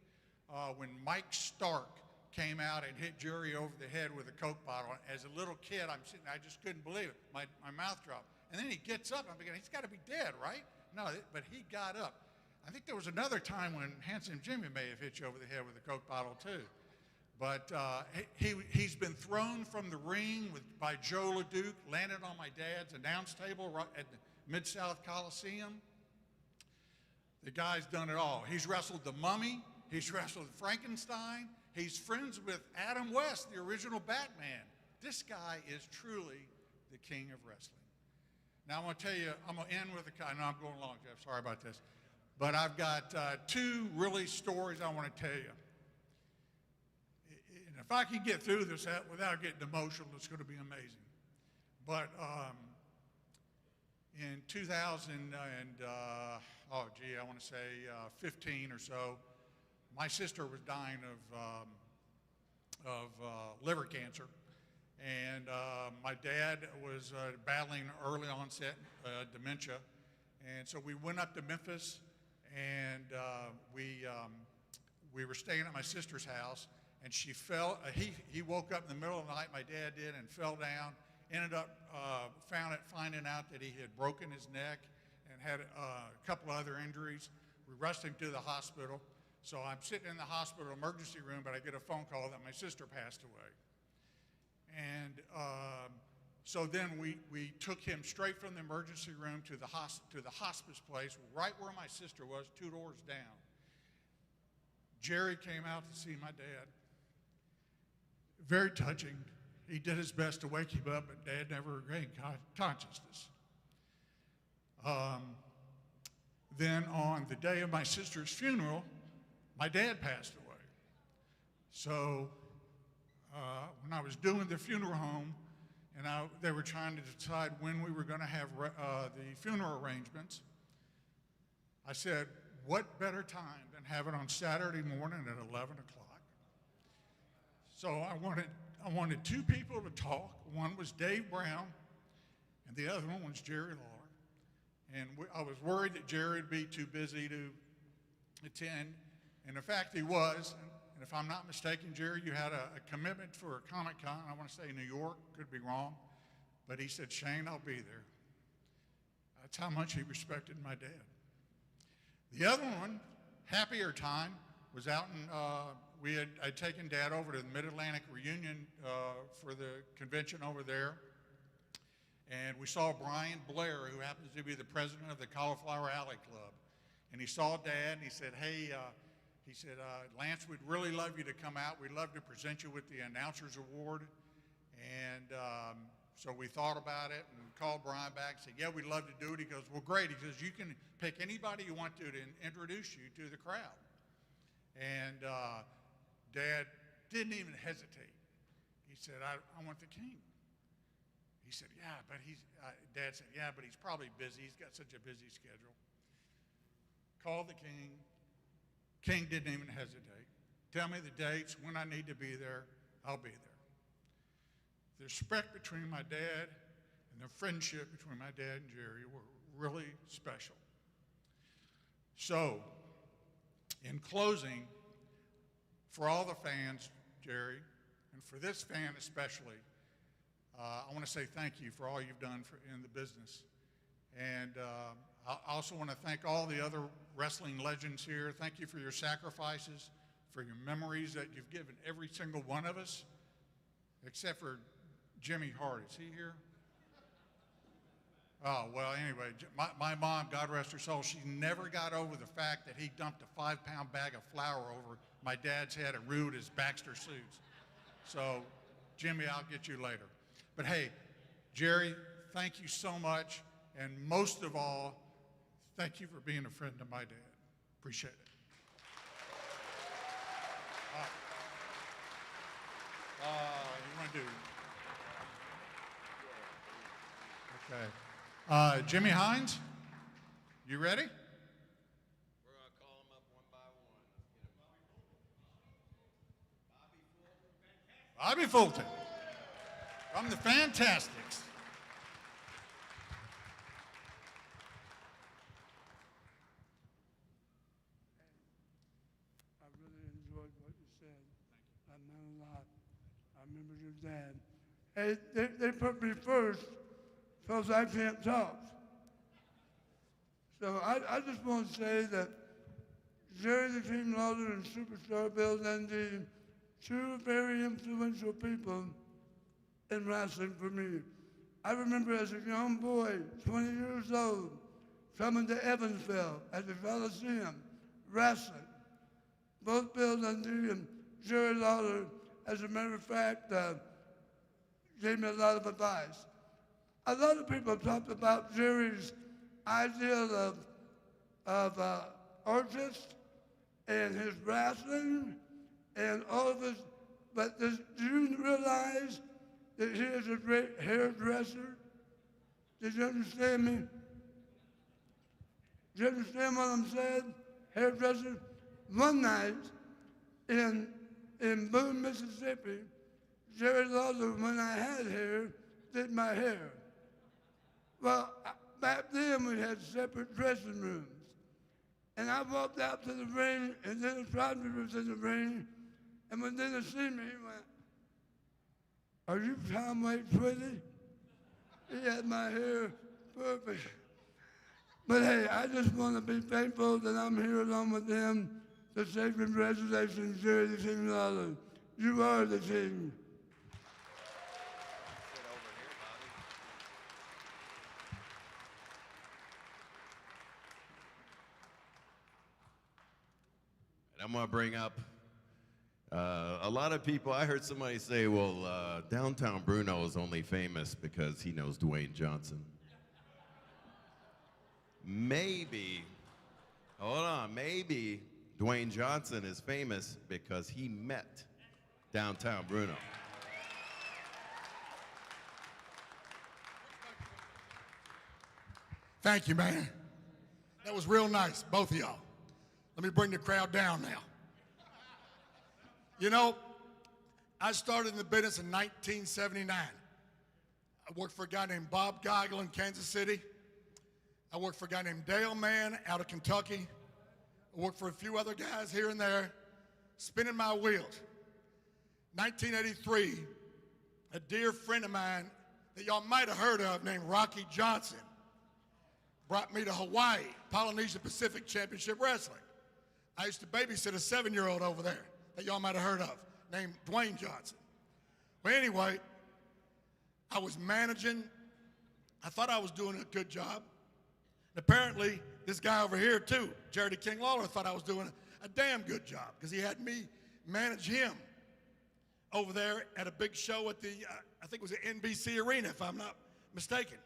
when Mike Stark came out and hit Jerry over the head with a Coke bottle. As a little kid, I'm sitting, I just couldn't believe it. My mouth dropped. And then he gets up, and I'm thinking, he's got to be dead, right? No, but he got up. I think there was another time when Handsome Jimmy may have hit you over the head with a Coke bottle, too. But he's been thrown from the ring by Joe LeDuc, landed on my dad's announce table right at the Mid-South Coliseum. The guy's done it all. He's wrestled the Mummy. He's wrestled Frankenstein. He's friends with Adam West, the original Batman. This guy is truly the king of wrestling. Now, I'm going to tell you, I'm going to end with I know I'm going long, Jeff. Sorry about this. But I've got two really stories I want to tell you. And if I can get through this without getting emotional, it's going to be amazing. But in 2000 I want to say 15 or so, my sister was dying of liver cancer. And my dad was battling early onset dementia. And so we went up to Memphis, and we were staying at my sister's house, and she fell. He woke up in the middle of the night, my dad did, and fell down. Ended up finding out that he had broken his neck and had a couple other injuries. We rushed him to the hospital. So I'm sitting in the hospital emergency room, but I get a phone call that my sister passed away. And so then we took him straight from the emergency room to the hospice place, right where my sister was, 2 doors down. Jerry came out to see my dad. Very touching. He did his best to wake him up, but Dad never regained consciousness. Then on the day of my sister's funeral, my dad passed away. So when I was doing the funeral home, and they were trying to decide when we were going to have the funeral arrangements, I said, what better time than have it on Saturday morning at 11 o'clock? So I wanted two people to talk. One was Dave Brown, and the other one was Jerry Lawler. And I was worried that Jerry would be too busy to attend, and in fact he was. And if I'm not mistaken, Jerry, you had a commitment for a Comic-Con, I want to say New York, could be wrong, but he said, Shane, I'll be there. That's how much he respected my dad. The other one, happier time, was out in, I'd taken Dad over to the Mid-Atlantic reunion for the convention over there, and we saw Brian Blair, who happens to be the president of the Cauliflower Alley Club. And he saw Dad, and he said, hey, Lance, we'd really love you to come out. We'd love to present you with the Announcer's Award. And so we thought about it and called Brian back and said, yeah, we'd love to do it. He goes, well, great. He says, you can pick anybody you want to introduce you to the crowd. And Dad didn't even hesitate. He said, I want the King. He said, yeah, but Dad said, yeah, but he's probably busy. He's got such a busy schedule. Called the King. King didn't even hesitate. Tell me the dates, when I need to be there, I'll be there. The respect between my dad and the friendship between my dad and Jerry were really special. So, in closing, for all the fans, Jerry, and for this fan especially, I want to say thank you for all you've done in the business. And I also want to thank all the other wrestling legends here. Thank you for your sacrifices, for your memories that you've given every single one of us, except for Jimmy Hart. Is he here? Oh, well, anyway, my mom, God rest her soul, she never got over the fact that he dumped a 5-pound bag of flour over my dad's head and ruined his Baxter suits. So, Jimmy, I'll get you later. But hey, Jerry, thank you so much. And most of all, thank you for being a friend of my dad. Appreciate it. You want to do? Okay. Jimmy Hines, you ready? We're going to call them up one by one. Bobby Fulton. From the Fantastics. I really enjoyed what you said. I meant a lot. I remember your dad. Hey, they put me first because I can't talk. So I just want to say that Jerry the King Lawler and Superstar Bill Dundee, two very influential people in wrestling for me. I remember as a young boy, 20 years old, coming to Evansville at the Coliseum, wrestling. Both Bill Dundee and Jerry Lawler, as a matter of fact, gave me a lot of advice. A lot of people talked about Jerry's ideal of artist and his wrestling and all of his, but do you realize that he is a great hairdresser? Did you understand me? Do you understand what I'm saying? Hairdresser. One night in Boone, Mississippi, Jerry Lawler, when I had hair, did my hair. Well, back then we had separate dressing rooms. And I walked out to the ring, and then the private was in the ring, and when Dennis see me, he went, "Are you Conway Twitty?" He had my hair perfect. But hey, I just want to be thankful that I'm here along with him to say congratulations, Jerry the King Lawler. You are the king. I'm going to bring up a lot of people. I heard somebody say, well, Downtown Bruno is only famous because he knows Dwayne Johnson. Maybe, hold on, maybe Dwayne Johnson is famous because he met Downtown Bruno. Thank you, man. That was real nice, both of y'all. Let me bring the crowd down now. You know, I started in the business in 1979. I worked for a guy named Bob Geigel in Kansas City. I worked for a guy named Dale Mann out of Kentucky. I worked for a few other guys here and there, spinning my wheels. 1983, a dear friend of mine that y'all might have heard of named Rocky Johnson brought me to Hawaii, Polynesian Pacific Championship Wrestling. I used to babysit a 7-year-old over there that y'all might have heard of, named Dwayne Johnson. Well, anyway, I was managing. I thought I was doing a good job. And apparently, this guy over here, too, Jerry the King Lawler, thought I was doing a damn good job because he had me manage him over there at a big show at the, I think it was the NBC Arena, if I'm not mistaken.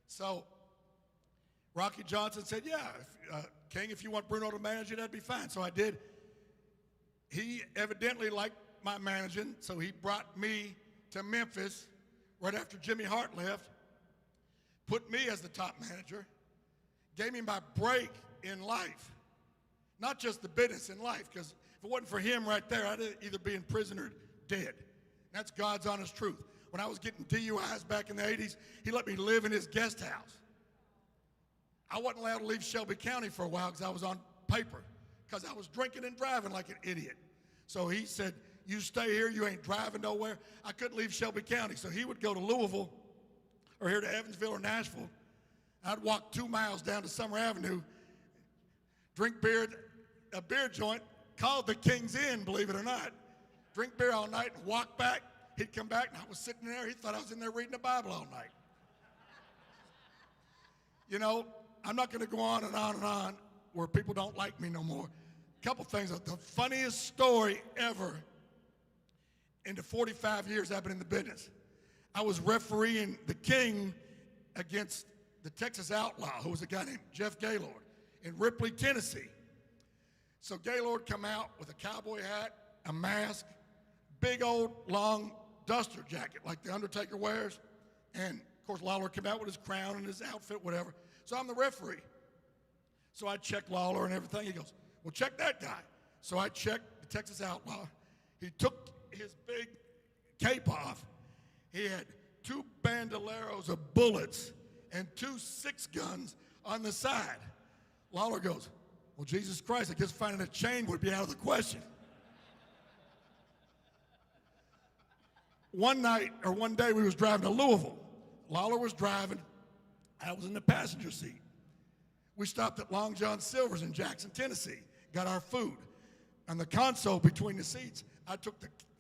So Rocky Johnson said, yeah, King, if you want Bruno to manage you, that'd be fine. So I did. He evidently liked my managing, so he brought me to Memphis right after Jimmy Hart left, put me as the top manager, gave me my break in life, not just the business in life, because if it wasn't for him right there, I'd either be in prison or dead. That's God's honest truth. When I was getting DUIs back in the 80s, he let me live in his guest house. I wasn't allowed to leave Shelby County for a while because I was on paper, because I was drinking and driving like an idiot. So he said, you stay here, you ain't driving nowhere. I couldn't leave Shelby County. So he would go to Louisville or here to Evansville or Nashville. I'd walk 2 miles down to Summer Avenue, drink beer, a beer joint called the King's Inn, believe it or not. Drink beer all night and walk back. He'd come back and I was sitting there. He thought I was in there reading the Bible all night. You know, I'm not going to go on and on and on where people don't like me no more. A couple things. The funniest story ever in the 45 years I've been in the business. I was refereeing the King against the Texas Outlaw, who was a guy named Jeff Gaylord in Ripley, Tennessee. So Gaylord come out with a cowboy hat, a mask, big old long duster jacket like the Undertaker wears. And, of course, Lawler came out with his crown and his outfit, whatever. So I'm the referee. So I checked Lawler and everything. He goes, well, check that guy. So I checked the Texas Outlaw. He took his big cape off. he had 2 bandoleros of bullets and 2 6-guns on the side. Lawler goes, well, Jesus Christ, I guess finding a chain would be out of the question. One day we was driving to Louisville. Lawler was driving. I was in the passenger seat. We stopped at Long John Silver's in Jackson, Tennessee, got our food. On the console between the seats, I took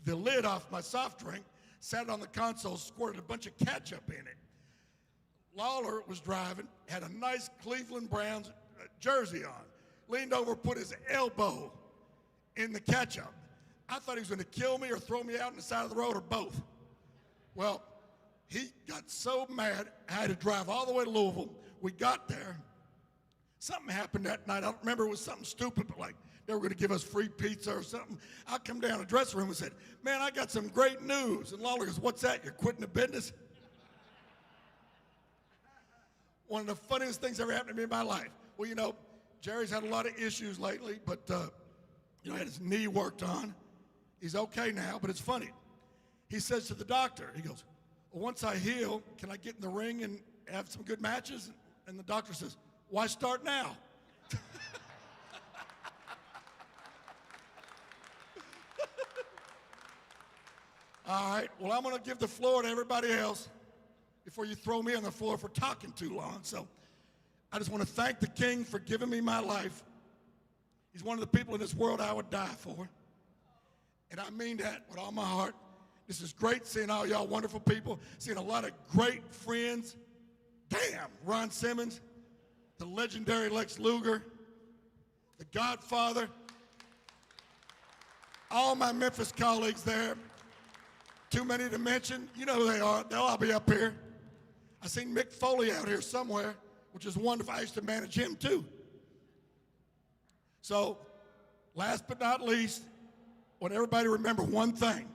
the lid off my soft drink, sat it on the console, squirted a bunch of ketchup in it. Lawler was driving, had a nice Cleveland Browns jersey on, leaned over, put his elbow in the ketchup. I thought he was going to kill me or throw me out on the side of the road or both. Well, he got so mad, I had to drive all the way to Louisville. We got there. Something happened that night. I don't remember. It was something stupid, but like they were going to give us free pizza or something. I come down to the dressing room and said, man, I got some great news. And Lawler goes, what's that? You're quitting the business? One of the funniest things ever happened to me in my life. Well, you know, Jerry's had a lot of issues lately, but, you know, had his knee worked on. He's okay now, but it's funny. He says to the doctor, he goes, well, once I heal, can I get in the ring and have some good matches? And the doctor says, why start now? All right, well, I'm going to give the floor to everybody else before you throw me on the floor for talking too long. So I just want to thank the King for giving me my life. He's one of the people in this world I would die for. And I mean that with all my heart. This is great seeing all y'all wonderful people, seeing a lot of great friends. Damn, Ron Simmons, the legendary Lex Luger, the Godfather, all my Memphis colleagues there. Too many to mention. You know who they are. They'll all be up here. I seen Mick Foley out here somewhere, which is wonderful. I used to manage him too. So, last but not least, I want everybody to remember one thing.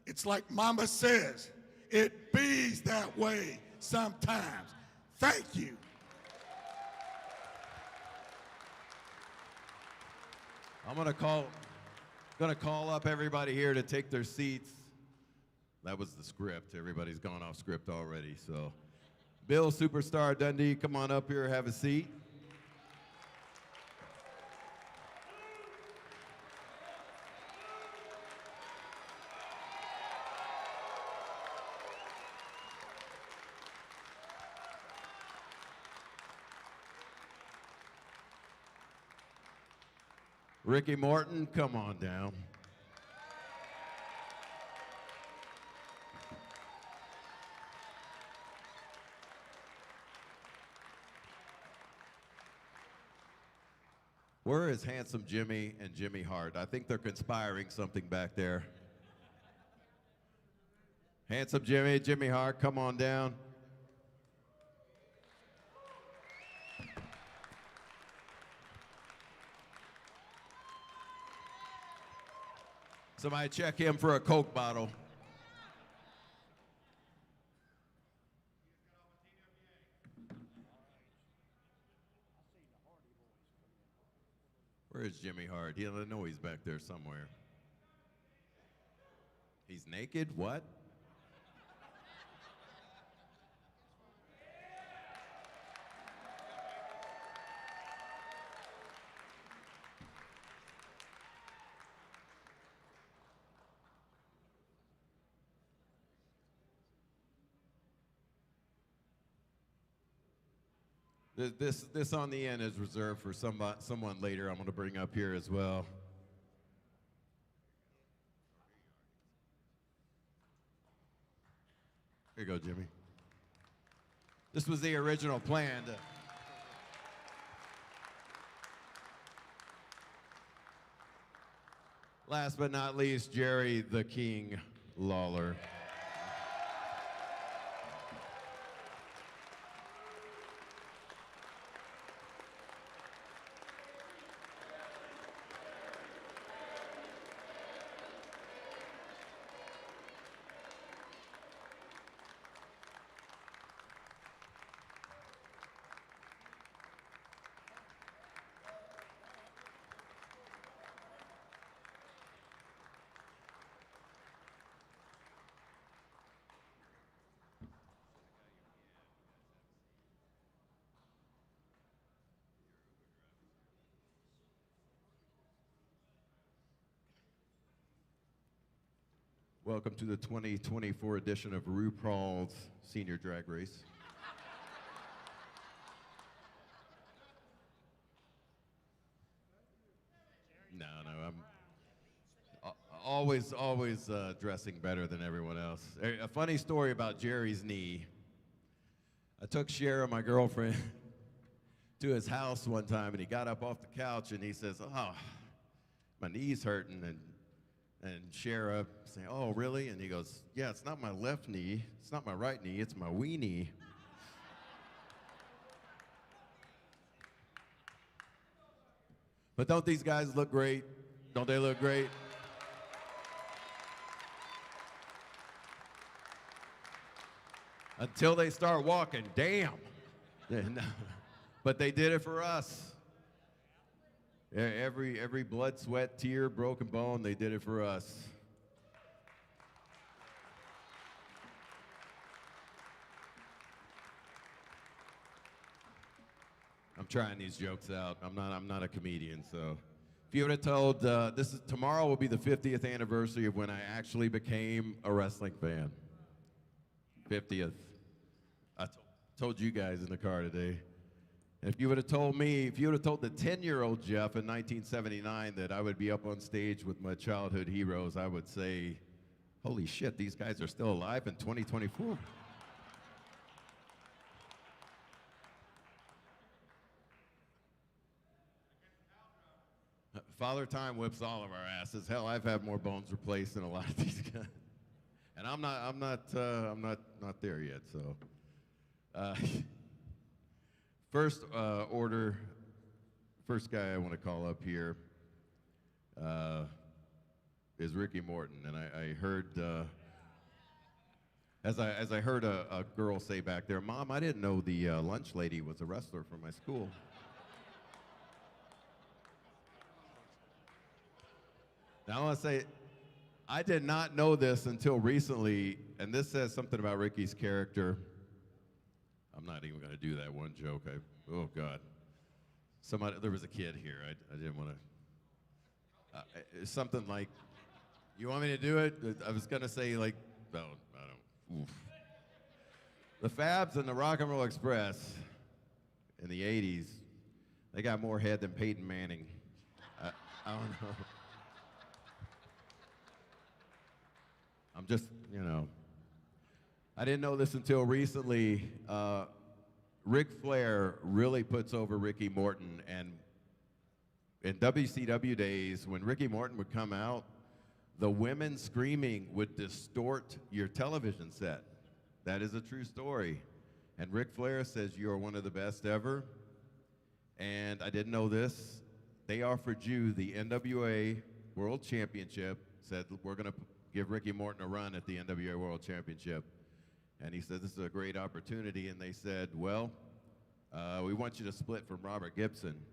It's like Mama says, it bees that way sometimes. Thank you. I'm gonna call up everybody here to take their seats. That was the script. Everybody's gone off script already. So, Bill, Superstar Dundee, come on up here, have a seat. Ricky Morton, come on down. Where is Handsome Jimmy and Jimmy Hart? I think they're conspiring something back there. Handsome Jimmy, Jimmy Hart, come on down. Somebody check him for a Coke bottle. Where is Jimmy Hart? I know he's back there somewhere. He's naked? What? This on the end is reserved for someone later I'm going to bring up here as well. Here you go, Jimmy. This was the original plan. Last but not least, Jerry the King Lawler. welcome to the 2024 edition of RuPaul's Senior Drag Race. No, I'm always dressing better than everyone else. A funny story about Jerry's knee. I took Shara, my girlfriend, to his house one time, and he got up off the couch and he says, "Oh, my knee's hurting." And Shara saying, "Oh, really?" And he goes, "Yeah, it's not my left knee, it's not my right knee, it's my wee knee." But don't these guys look great? Don't they look great? Until they start walking, damn. But they did it for us. Every blood, sweat, tear, broken bone, they did it for us. I'm trying these jokes out. I'm not a comedian, so. If you would have told, tomorrow will be the 50th anniversary of when I actually became a wrestling fan. 50th. I told you guys in the car today. If you would have told me, if you would have told the 10-year-old Jeff in 1979 that I would be up on stage with my childhood heroes, I would say, holy shit, these guys are still alive in 2024. Father Time whips all of our asses. Hell, I've had more bones replaced than a lot of these guys. And I'm not there yet, so. First guy I want to call up here is Ricky Morton, and I heard, as I heard a girl say back there, "Mom, I didn't know the lunch lady was a wrestler from my school." Now I want to say, I did not know this until recently, and this says something about Ricky's character. I'm not even going to do that one joke. Oh God, there was a kid here. I didn't want to. Something like, you want me to do it? I was going to say like, no, I don't. Oof. The Fabs and the Rock and Roll Express in the '80s, they got more head than Peyton Manning. I don't know. I'm just, I didn't know this until recently. Ric Flair really puts over Ricky Morton, and in WCW days, when Ricky Morton would come out, the women screaming would distort your television set. That is a true story. And Ric Flair says, "You are one of the best ever." And I didn't know this. They offered you the NWA World Championship, said, "We're going to give Ricky Morton a run at the NWA World Championship." And he said, "This is a great opportunity." And they said, "Well, we want you to split from Robert Gibson."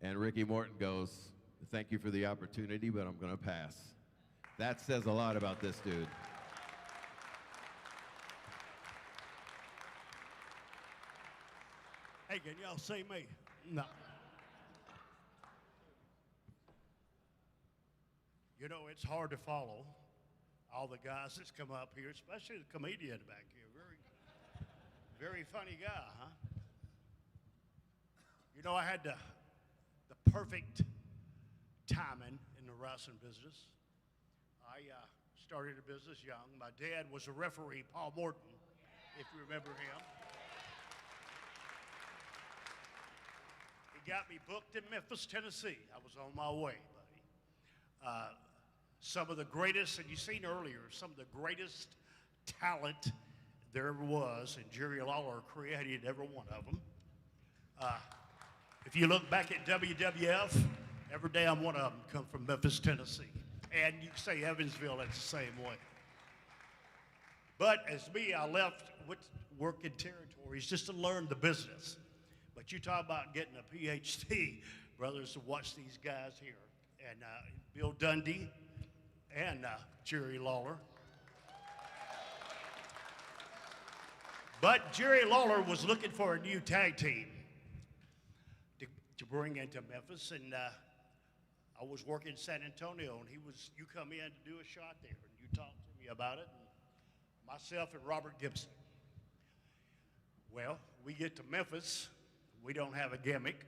And Ricky Morton goes, "Thank you for the opportunity, but I'm going to pass." That says a lot about this dude. Hey, can y'all see me? No. It's hard to follow all the guys that's come up here, especially the comedian back here. Very funny guy, huh? I had the perfect timing in the wrestling business. I started a business young. My dad was a referee, Paul Morton, if you remember him. He got me booked in Memphis, Tennessee. I was on my way, buddy. Some of the greatest, and you've seen earlier, some of the greatest talent there ever was, and Jerry Lawler created every one of them. If you look back at WWF, every damn one of them come from Memphis, Tennessee. And you can say Evansville, that's the same way. But as me, I left working territories just to learn the business. But you talk about getting a PhD, brothers, to watch these guys here. And Bill Dundee and Jerry Lawler. But Jerry Lawler was looking for a new tag team to bring into Memphis, and I was working in San Antonio, and you come in to do a shot there, and you talked to me about it. Myself and Robert Gibson. Well, we get to Memphis. We don't have a gimmick.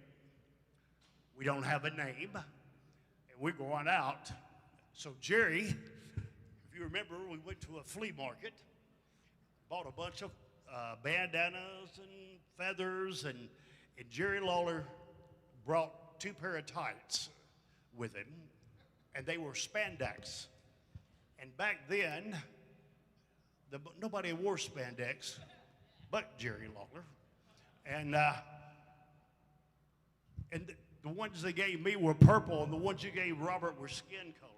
We don't have a name. And we're going out. So Jerry, if you remember, we went to a flea market, bought a bunch of bandanas and feathers, and Jerry Lawler brought 2 pair of tights with him, and they were spandex. And back then, nobody wore spandex but Jerry Lawler. And the ones they gave me were purple, and the ones you gave Robert were skin colored.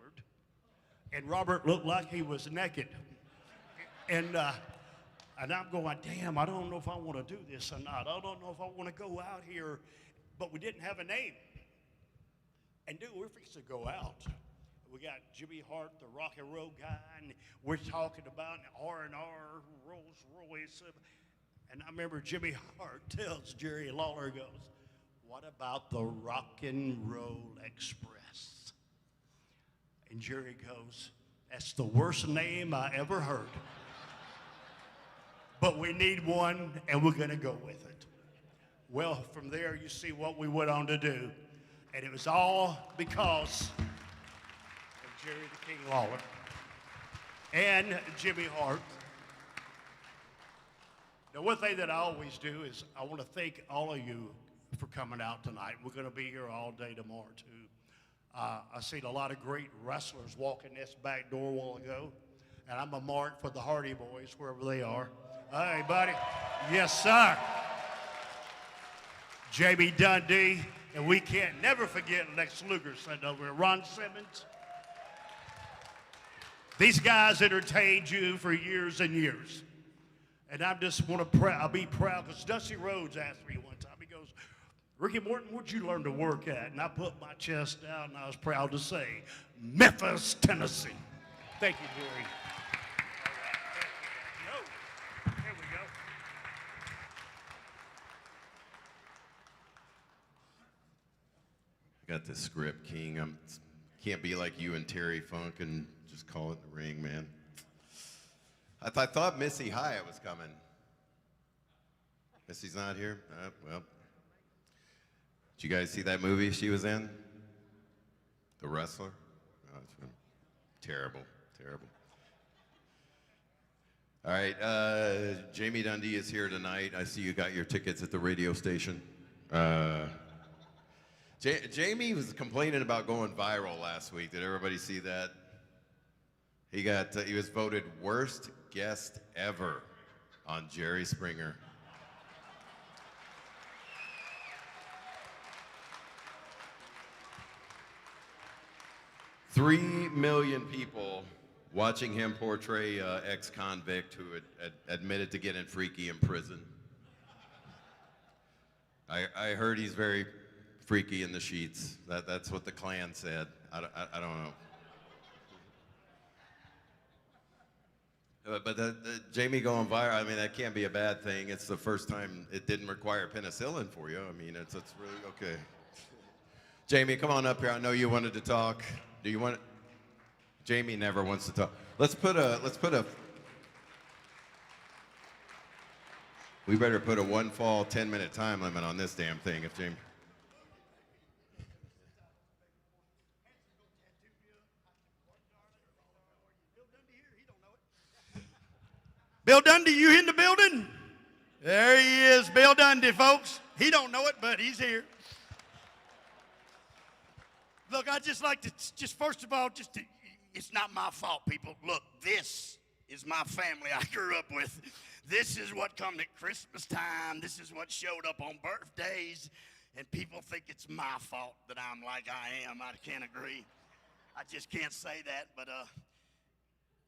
And Robert looked like he was naked. And I'm going, damn, I don't know if I want to do this or not. I don't know if I want to go out here. But we didn't have a name. And dude, we're fixing to go out. We got Jimmy Hart, the rock and roll guy, and we're talking about an R&R, Rolls Royce. And I remember Jimmy Hart tells Jerry Lawler, goes, what about the Rock and Roll Express? And Jerry goes, that's the worst name I ever heard. But we need one, and we're going to go with it. Well, from there, you see what we went on to do. And it was all because of Jerry the King Lawler and Jimmy Hart. Now, one thing that I always do is I want to thank all of you for coming out tonight. We're going to be here all day tomorrow, too. I seen a lot of great wrestlers walk in this back door a while ago, and I'm a mark for the Hardy Boys, wherever they are. Hey, buddy. Yes, sir. Jamie Dundee, and we can't never forget Lex Luger sitting over here. Ron Simmons. These guys entertained you for years and years. And I just want to I'll be proud, because Dusty Rhodes asked me one time, he goes, Ricky Morton, where'd you learn to work at? And I put my chest down, and I was proud to say, Memphis, Tennessee. Thank you, Jerry. All right. There we go. I got this script, King. Can't be like you and Terry Funk and just call it the ring, man. I thought Missy Hyatt was coming. Missy's not here? Well. Did you guys see that movie she was in? The Wrestler? Oh, it's been terrible, terrible. All right, Jamie Dundee is here tonight. I see you got your tickets at the radio station. Jamie was complaining about going viral last week. Did everybody see that? He was voted worst guest ever on Jerry Springer. $3 million people watching him portray ex-convict who had admitted to getting freaky in prison. I heard he's very freaky in the sheets. That's what the Klan said. I don't know. But Jamie going viral, I mean, that can't be a bad thing. It's the first time it didn't require penicillin for you. I mean, it's really okay. Jamie, come on up here. I know you wanted to talk. Do you want? Jamie never wants to talk. We better put a 1 fall 10-minute time limit on this damn thing if Jamie. Bill Dundee, you in the building? There he is, Bill Dundee, folks. He don't know it, but he's here. Look, I'd just like to, first of all, it's not my fault, people. Look, this is my family I grew up with. This is what come at Christmas time. This is what showed up on birthdays. And people think it's my fault that I'm like I am. I can't agree. I just can't say that, but,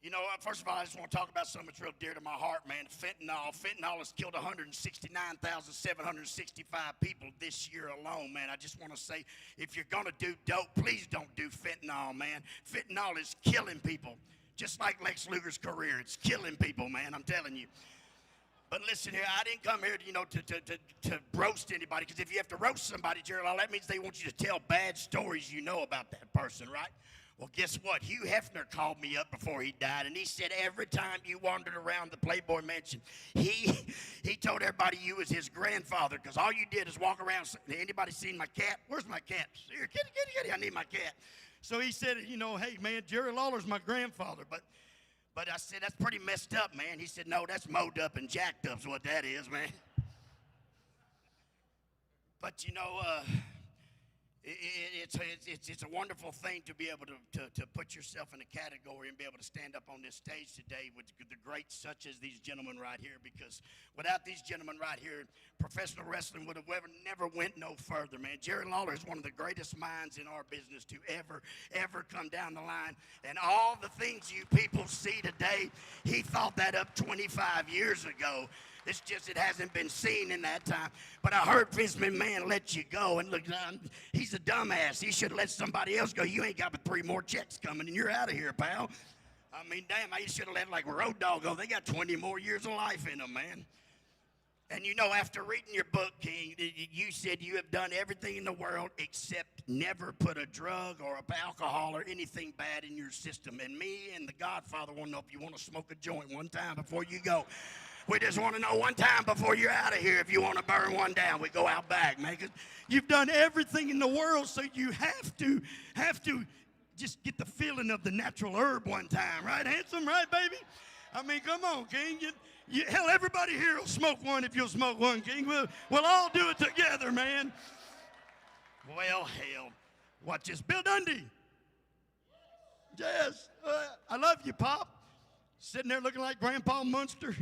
you know, first of all, I just want to talk about something that's real dear to my heart, man. Fentanyl. Fentanyl has killed 169,765 people this year alone, man. I just want to say, if you're going to do dope, please don't do fentanyl, man. Fentanyl is killing people, just like Lex Luger's career. It's killing people, man, I'm telling you. But listen here, I didn't come here, to roast anybody, because if you have to roast somebody, Gerald, that means they want you to tell bad stories you know about that person, right? Well, guess what? Hugh Hefner called me up before he died, and he said every time you wandered around the Playboy Mansion, he told everybody you was his grandfather, because all you did is walk around. Anybody seen my cat? Where's my cat? Here, kitty, kitty, kitty. I need my cat. So he said, you know, hey, man, Jerry Lawler's my grandfather. But I said, that's pretty messed up, man. He said, no, that's mowed up and jacked up's what that is, man. But, you know, it's a wonderful thing to be able to put yourself in a category and be able to stand up on this stage today with the greats such as these gentlemen right here, because without these gentlemen right here, professional wrestling would have never went no further, man. Jerry Lawler is one of the greatest minds in our business to ever come down the line. And all the things you people see today, he thought that up 25 years ago. It's just it hasn't been seen in that time. But I heard Vince McMahon let you go, and look, he's a dumbass. He should have let somebody else go. You ain't got but 3 more checks coming, and you're out of here, pal. I mean, damn, I should have let like Road Dogg go. They got 20 more years of life in them, man. And you know, after reading your book, King, you said you have done everything in the world except never put a drug or alcohol or anything bad in your system. And me and the Godfather want to know if you want to smoke a joint one time before you go. We just want to know one time before you're out of here if you want to burn one down. We go out back, man. 'Cause you've done everything in the world, so you have to just get the feeling of the natural herb one time. Right, handsome? Right, baby? I mean, come on, King. Hell, everybody here will smoke one if you'll smoke one, King. We'll all do it together, man. Well, hell. Watch this. Bill Dundee. Yes. I love you, Pop. Sitting there looking like Grandpa Munster.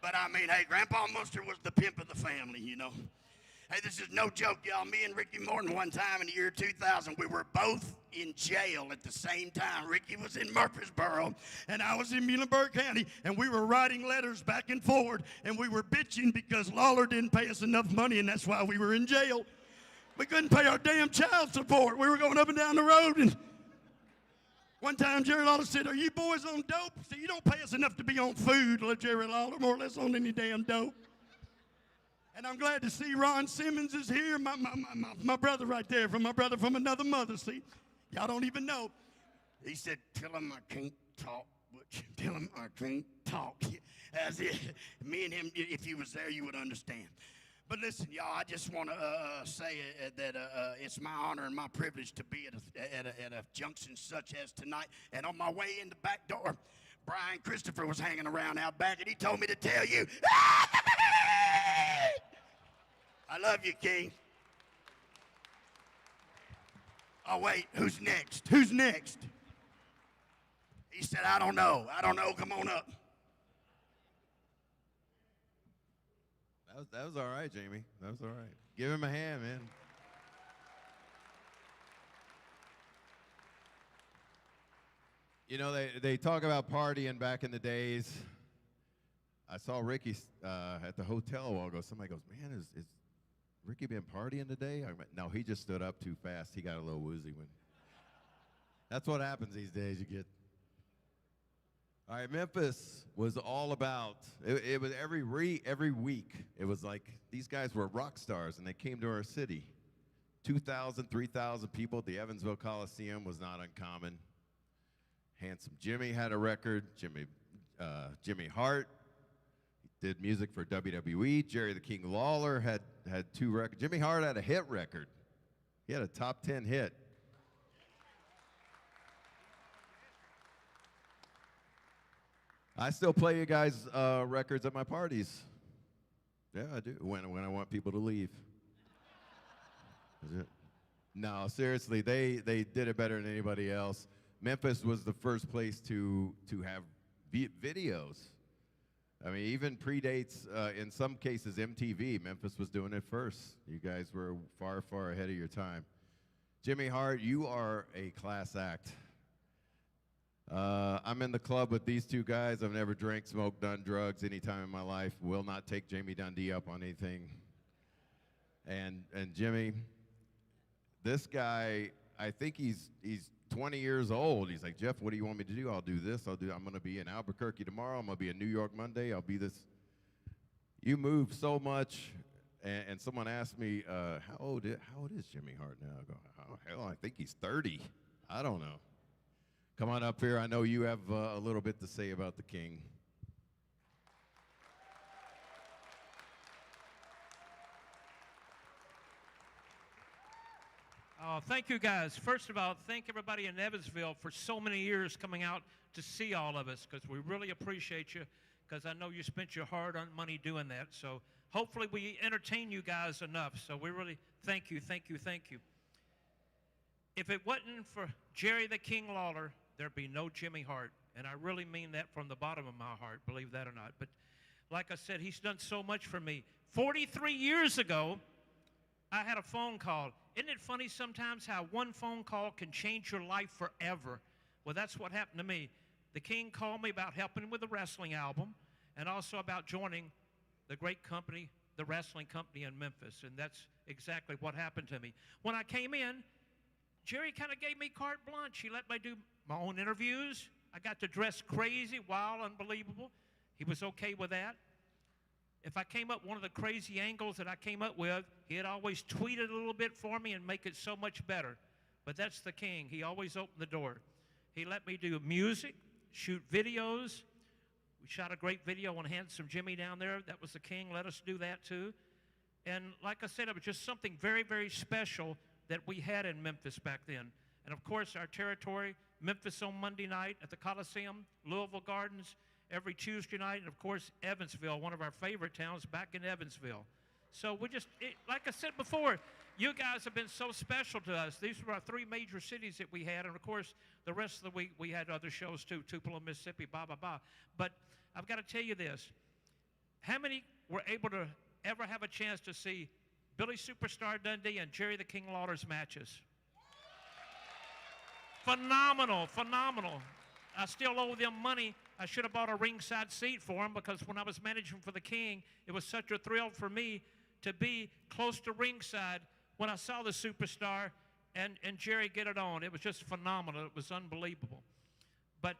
But I mean, hey, Grandpa Munster was the pimp of the family, you know. Hey, this is no joke, y'all. Me and Ricky Morton one time in the year 2000, we were both in jail at the same time. Ricky was in Murfreesboro, and I was in Muhlenberg County, and we were writing letters back and forward, and we were bitching because Lawler didn't pay us enough money, and that's why we were in jail. We couldn't pay our damn child support. We were going up and down the road, and one time Jerry Lawler said, are you boys on dope? So you don't pay us enough to be on food, Jerry Lawler, more or less on any damn dope. And I'm glad to see Ron Simmons is here, my brother right there, my brother from another mother, see? Y'all don't even know. He said, tell him I can't talk. Tell him I can't talk. As if me and him, if he was there, you would understand. But listen, y'all, I just want to say that it's my honor and my privilege to be at a junction such as tonight. And on my way in the back door, Brian Christopher was hanging around out back, and he told me to tell you, I love you, King. Oh, wait, who's next? Who's next? He said, I don't know. I don't know. Come on up. That was all right, Jamie. That was all right. Give him a hand, man. You know, they talk about partying back in the days. I saw Ricky at the hotel a while ago. Somebody goes, man, is Ricky been partying today? No, he just stood up too fast. He got a little woozy. That's what happens these days. You get. All right, Memphis was all about, it was every week, it was like these guys were rock stars and they came to our city. 2,000, 3,000 people at the Evansville Coliseum was not uncommon. Handsome Jimmy had a record. Jimmy Hart did music for WWE. Jerry the King Lawler had 2 records. Jimmy Hart had a hit record. He had a top 10 hit. I still play you guys' records at my parties. Yeah, I do, when I want people to leave. No, seriously, they did it better than anybody else. Memphis was the first place to have videos. I mean, even predates, in some cases, MTV. Memphis was doing it first. You guys were far, far ahead of your time. Jimmy Hart, you are a class act. I'm in the club with these 2 guys. I've never drank, smoked, done drugs any time in my life. Will not take Jamie Dundee up on anything. And Jimmy, this guy, I think he's 20 years old. He's like, Jeff, what do you want me to do? I'll do this. I'm going to be in Albuquerque tomorrow. I'm going to be in New York Monday. I'll be this. You move so much, and someone asked me, how old is Jimmy Hart now? I go, oh, hell, I think he's 30. I don't know. Come on up here. I know you have a little bit to say about the King. Thank you, guys. First of all, thank everybody in Evansville for so many years coming out to see all of us, because we really appreciate you, because I know you spent your hard-earned money doing that. So hopefully we entertain you guys enough. So we really thank you, thank you, thank you. If it wasn't for Jerry the King Lawler, there'd be no Jimmy Hart. And I really mean that from the bottom of my heart, believe that or not. But like I said, he's done so much for me. 43 years ago, I had a phone call. Isn't it funny sometimes how one phone call can change your life forever? Well, that's what happened to me. The King called me about helping with the wrestling album and also about joining the great company, the wrestling company in Memphis. And that's exactly what happened to me. When I came in, Jerry kind of gave me carte blanche. He let me do my own interviews. I got to dress crazy, wild, unbelievable. He was okay with that. If I came up one of the crazy angles that I came up with, he'd always tweet it a little bit for me and make it so much better. But that's the King. He always opened the door. He let me do music, shoot videos. We shot a great video on Handsome Jimmy down there. That was the King. Let us do that too. And like I said, it was just something very, very special that we had in Memphis back then. And of course, our territory, Memphis on Monday night at the Coliseum, Louisville Gardens every Tuesday night, and of course, Evansville, one of our favorite towns back in Evansville. So we just, like I said before, you guys have been so special to us. These were our three major cities that we had, and of course, the rest of the week we had other shows too, Tupelo, Mississippi, blah, blah, blah. But I've got to tell you this. How many were able to ever have a chance to see Billy Superstar Dundee and Jerry the King Lawler's matches? Phenomenal, phenomenal. I still owe them money. I should have bought a ringside seat for them, because when I was managing for the King, it was such a thrill for me to be close to ringside when I saw the Superstar and Jerry get it on. It was just phenomenal. It was unbelievable. But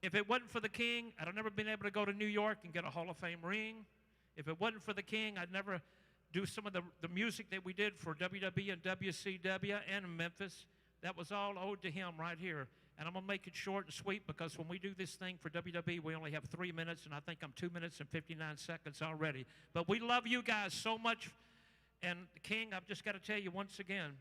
if it wasn't for the King, I'd have never been able to go to New York and get a Hall of Fame ring. If it wasn't for the King, I'd never do some of the music that we did for WWE and WCW and Memphis. That was all owed to him right here. And I'm going to make it short and sweet, because when we do this thing for WWE, we only have 3 minutes, and I think I'm 2 minutes and 59 seconds already. But we love you guys so much. And the King, I've just got to tell you once again,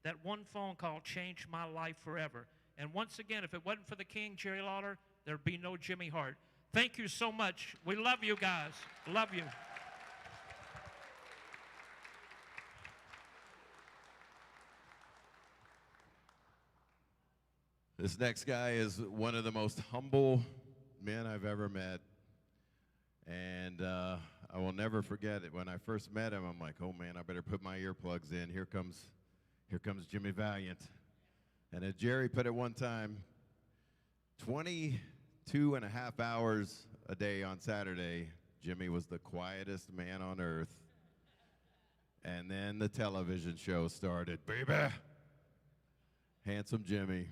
that one phone call changed my life forever. And once again, if it wasn't for the King, Jerry Lawler, there'd be no Jimmy Hart. Thank you so much. We love you guys. Love you. This next guy is one of the most humble men I've ever met. And I will never forget it. When I first met him, I'm like, oh man, I better put my earplugs in. Here comes Jimmy Valiant. And as Jerry put it one time, 22 and a half hours a day on Saturday, Jimmy was the quietest man on earth. And then the television show started. Baby! Handsome Jimmy.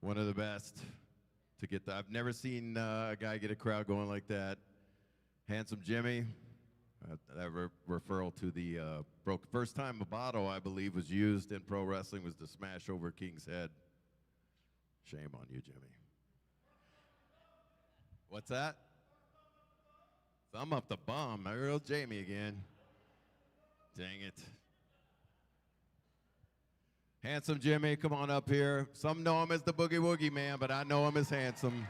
One of the best to get that. I've never seen a guy get a crowd going like that. Handsome Jimmy. That referral to the first time a bottle, I believe, was used in pro wrestling was to smash over King's head. Shame on you, Jimmy. What's that? Thumb up the bum. My real Jamie again. Dang it. Handsome Jimmy, come on up here. Some know him as the Boogie Woogie Man, but I know him as Handsome.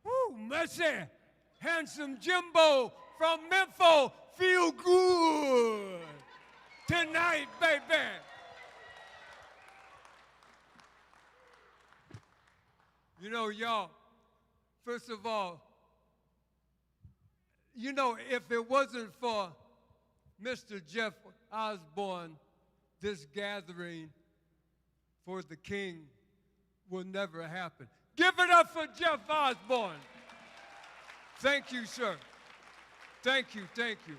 Woo, mercy. Handsome Jimbo from Memphis, feel good tonight, baby. You know, y'all, first of all, you know, if it wasn't for Mr. Jeff Osborne, this gathering for the King will never happen. Give it up for Jeff Osborne. Thank you, sir. Thank you, thank you.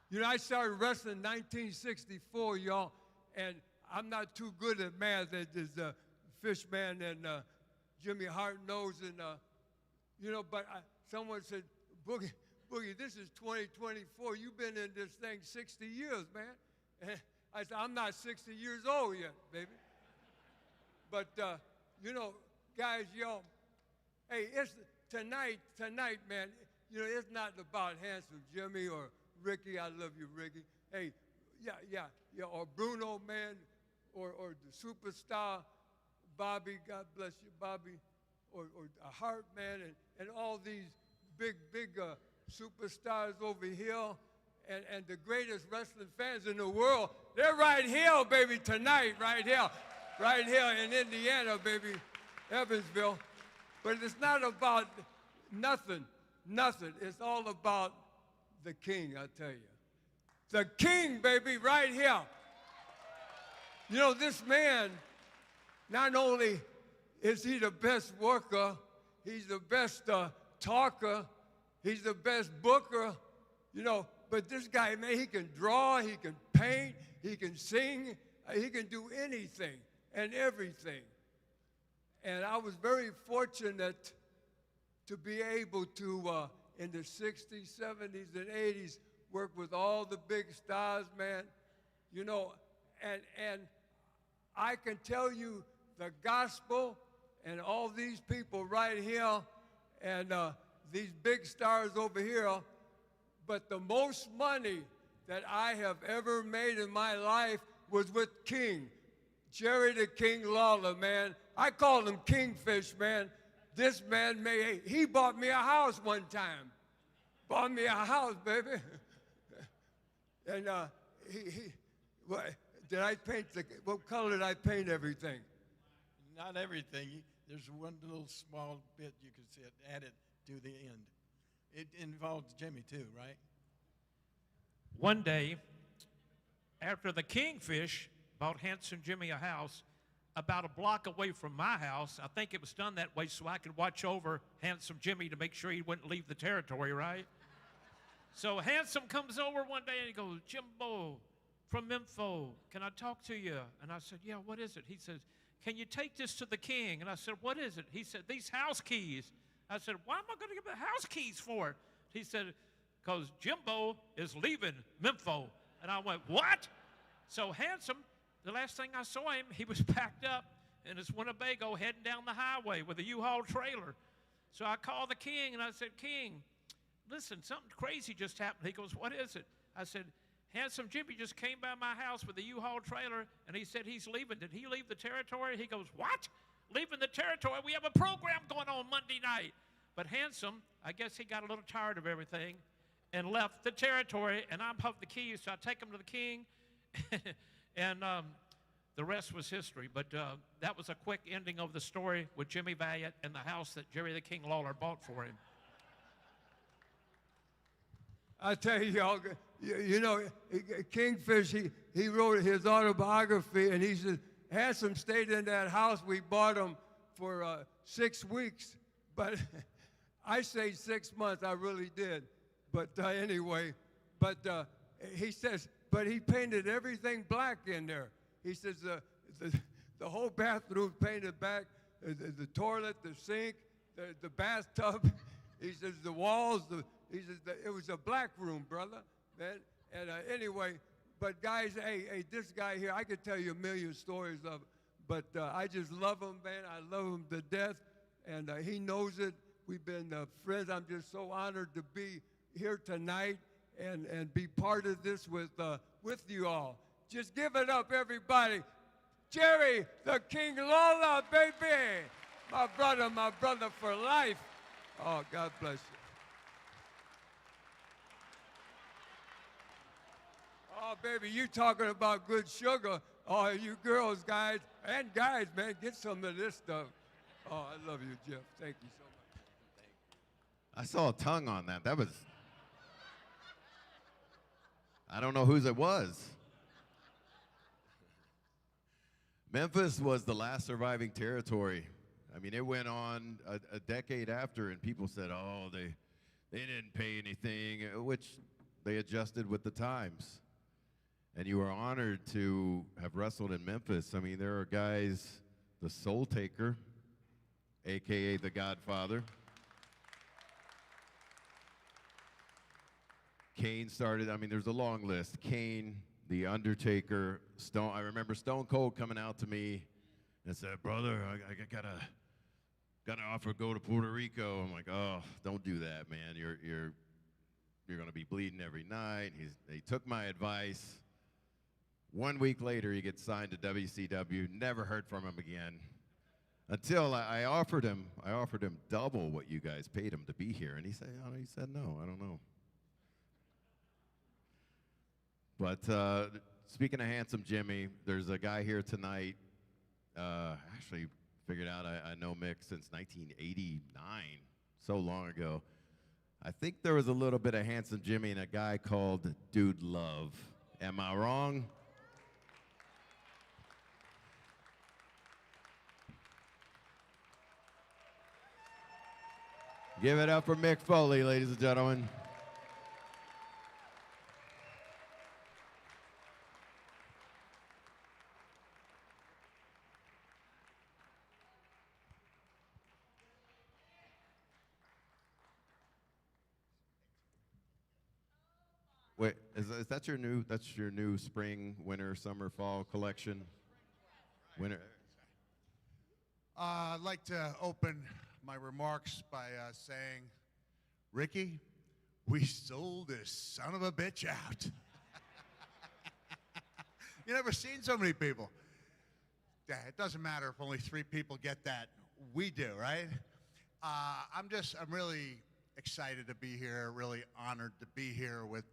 You know, I started wrestling in 1964, y'all, and I'm not too good at math, as Fishman and Jimmy Hart knows, and you know, but someone said, Boogie, this is 2024. You've been in this thing 60 years, man. And I said, I'm not 60 years old yet, baby. But, you know, guys, y'all, hey, it's tonight, man, you know, it's not about Handsome Jimmy or Ricky. I love you, Ricky. Hey, yeah, or Bruno, man, or the superstar, Bobby, God bless you, Bobby, or Hart, man, and all these big superstars over here, and the greatest wrestling fans in the world. They're right here, baby, tonight, right here in Indiana, baby, Evansville. But it's not about nothing. It's all about the king, I tell you. The king, baby, right here. You know, this man, not only is he the best worker, he's the best talker, he's the best booker, you know, but this guy, man, he can draw, he can paint, he can sing, he can do anything and everything. And I was very fortunate to be able to, in the 60s, 70s, and 80s, work with all the big stars, man, you know, and I can tell you the gospel and all these people right here and these big stars over here, but the most money that I have ever made in my life was with King, Jerry the King Lawler, man. I call him Kingfish, man. This man he bought me a house one time. Bought me a house, baby. And did I paint what color did I paint everything? Not everything. There's one little small bit you could see it added to the end. It involves Jimmy too, right? One day, after the Kingfish bought Handsome Jimmy a house, about a block away from my house, I think it was done that way so I could watch over Handsome Jimmy to make sure he wouldn't leave the territory, right? So Handsome comes over one day and he goes, Jimbo from Memphis, can I talk to you? And I said, yeah, what is it? He says, can you take this to the king? And I said, what is it? He said, these house keys. I said, why am I going to give the house keys for? He said, because Jimbo is leaving Memphis. And I went, what? So Handsome, the last thing I saw him, he was packed up in his Winnebago heading down the highway with a U-Haul trailer. So I called the king and I said, King, listen, something crazy just happened. He goes, what is it? I said, Handsome Jimmy just came by my house with a U-Haul trailer and he said he's leaving. Did he leave the territory? He goes, what? Leaving the territory? We have a program going on Monday night. But Handsome, I guess he got a little tired of everything and left the territory, and I'm of the keys, so I take him to the king, and the rest was history. But that was a quick ending of the story with Jimmy Valiant and the house that Jerry the King Lawler bought for him. I tell you, y'all, you know, Kingfish, he wrote his autobiography, and he said, Handsome stayed in that house. We bought him for 6 weeks, but I say 6 months. I really did. But anyway, but he says, but he painted everything black in there. He says the whole bathroom painted black, the toilet, the sink, the bathtub. He says the walls, he says it was a black room, brother, man. And anyway, but guys, hey, this guy here, I could tell you a million stories of it, but I just love him, man. I love him to death, and he knows it. We've been friends. I'm just so honored to be here tonight and be part of this with you all. Just give it up, everybody. Jerry, the King Lawler, baby. My brother for life. Oh, God bless you. Oh, baby, you talking about good sugar. Oh, you girls, guys, and guys, man, get some of this stuff. Oh, I love you, Jeff. Thank you so much. I saw a tongue on that. That was, I don't know whose it was. Memphis was the last surviving territory. I mean, it went on a decade after, and people said, oh, they didn't pay anything, which they adjusted with the times. And you were honored to have wrestled in Memphis. I mean, there are guys, the Soul Taker, AKA the Godfather. Kane started, I mean, there's a long list. Kane, The Undertaker, Stone. I remember Stone Cold coming out to me and said, brother, I gotta offer to go to Puerto Rico. I'm like, oh, don't do that, man. You're gonna be bleeding every night. He took my advice. 1 week later, he gets signed to WCW. Never heard from him again. Until I offered him double what you guys paid him to be here, and he said no. I don't know. But speaking of Handsome Jimmy, there's a guy here tonight. Actually, figured out I know Mick since 1989, so long ago. I think there was a little bit of Handsome Jimmy and a guy called Dude Love. Am I wrong? Give it up for Mick Foley, ladies and gentlemen. Wait, is that your new? That's your new spring, winter, summer, fall collection. Winter. I'd like to open my remarks by saying, Ricky, we sold this son of a bitch out. You never seen so many people. Yeah, it doesn't matter if only 3 people get that. We do, right? I'm really excited to be here, really honored to be here with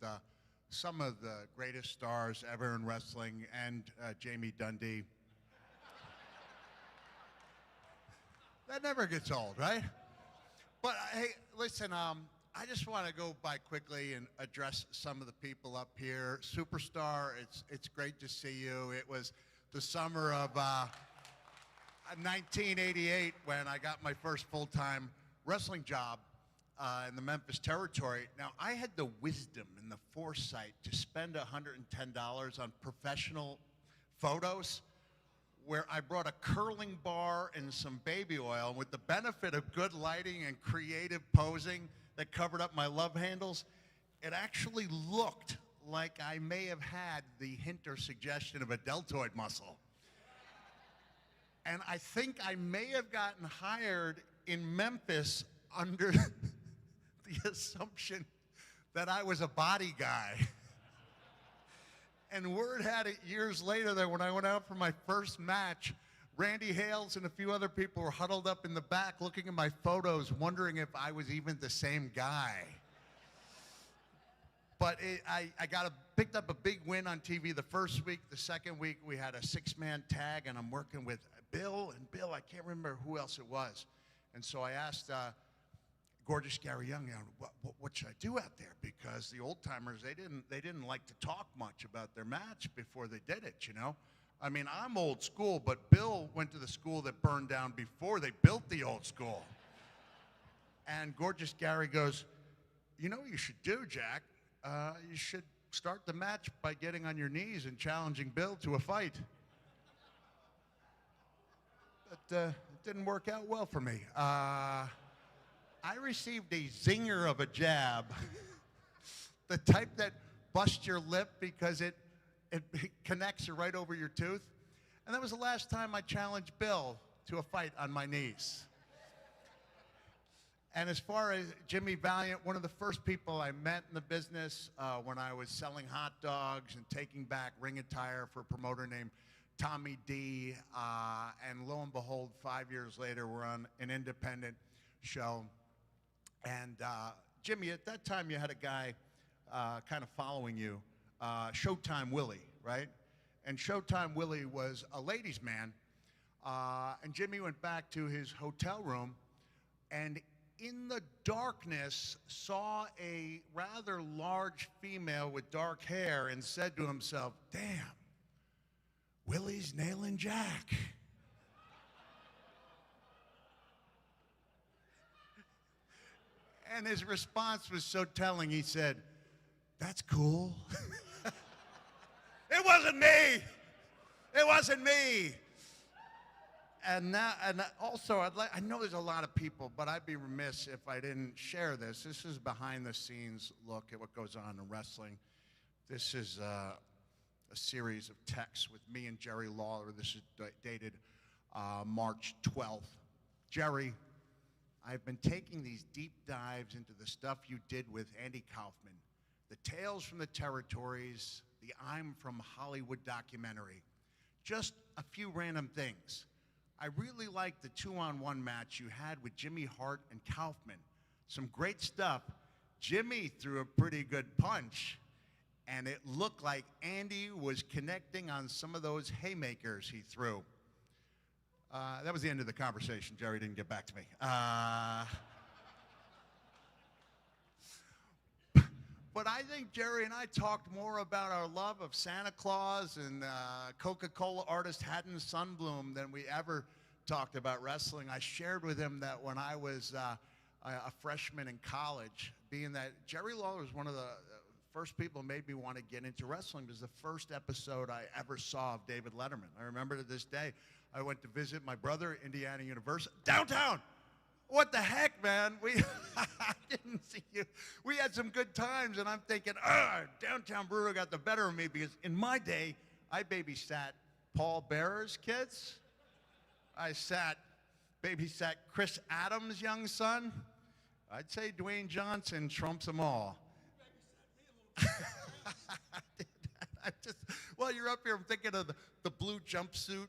some of the greatest stars ever in wrestling and Jamie Dundee. That never gets old, right? But hey, listen, I just want to go by quickly and address some of the people up here. Superstar, it's great to see you. It was the summer of 1988 when I got my first full-time wrestling job in the Memphis territory. Now, I had the wisdom and the foresight to spend $110 on professional photos, where I brought a curling bar and some baby oil. And with the benefit of good lighting and creative posing that covered up my love handles, it actually looked like I may have had the hint or suggestion of a deltoid muscle. And I think I may have gotten hired in Memphis under the assumption that I was a body guy. And word had it years later that when I went out for my first match, Randy Hales and a few other people were huddled up in the back looking at my photos, wondering if I was even the same guy. But I picked up a big win on TV the first week. The second week, we had a 6-man tag, and I'm working with Bill, I can't remember who else it was. And so I asked Gorgeous Gary Young, what should I do out there? Because the old timers, they didn't like to talk much about their match before they did it, you know? I mean, I'm old school, but Bill went to the school that burned down before they built the old school. And Gorgeous Gary goes, you know what you should do, Jack? You should start the match by getting on your knees and challenging Bill to a fight. But it didn't work out well for me. I received a zinger of a jab, the type that busts your lip because it connects right over your tooth. And that was the last time I challenged Bill to a fight on my knees. And as far as Jimmy Valiant, one of the first people I met in the business when I was selling hot dogs and taking back ring attire for a promoter named Tommy D. And lo and behold, 5 years later, we're on an independent show. And Jimmy, at that time, you had a guy kind of following you, Showtime Willie, right? And Showtime Willie was a ladies' man. And Jimmy went back to his hotel room and in the darkness saw a rather large female with dark hair and said to himself, damn, Willie's nailing Jack. And his response was so telling. He said, "That's cool." It wasn't me. It wasn't me. And also, I know there's a lot of people, but I'd be remiss if I didn't share this. This is behind-the-scenes look at what goes on in wrestling. This is a series of texts with me and Jerry Lawler. This is dated March 12th. Jerry, I've been taking these deep dives into the stuff you did with Andy Kaufman, the Tales from the Territories, the I'm from Hollywood documentary. Just a few random things. I really liked the 2-on-1 match you had with Jimmy Hart and Kaufman. Some great stuff. Jimmy threw a pretty good punch, and it looked like Andy was connecting on some of those haymakers he threw. That was the end of the conversation. Jerry didn't get back to me. But I think Jerry and I talked more about our love of Santa Claus and Coca-Cola artist Haddon Sundblom than we ever talked about wrestling. I shared with him that when I was a freshman in college, being that Jerry Lawler was one of the first people who made me want to get into wrestling. It was the first episode I ever saw of David Letterman. I remember to this day, I went to visit my brother at Indiana University, downtown. What the heck, man? I didn't see you. We had some good times, and I'm thinking, downtown Bruno got the better of me because in my day, I babysat Paul Bearer's kids. I babysat Chris Adams' young son. I'd say Dwayne Johnson trumps them all. While you're up here, I'm thinking of the blue jumpsuit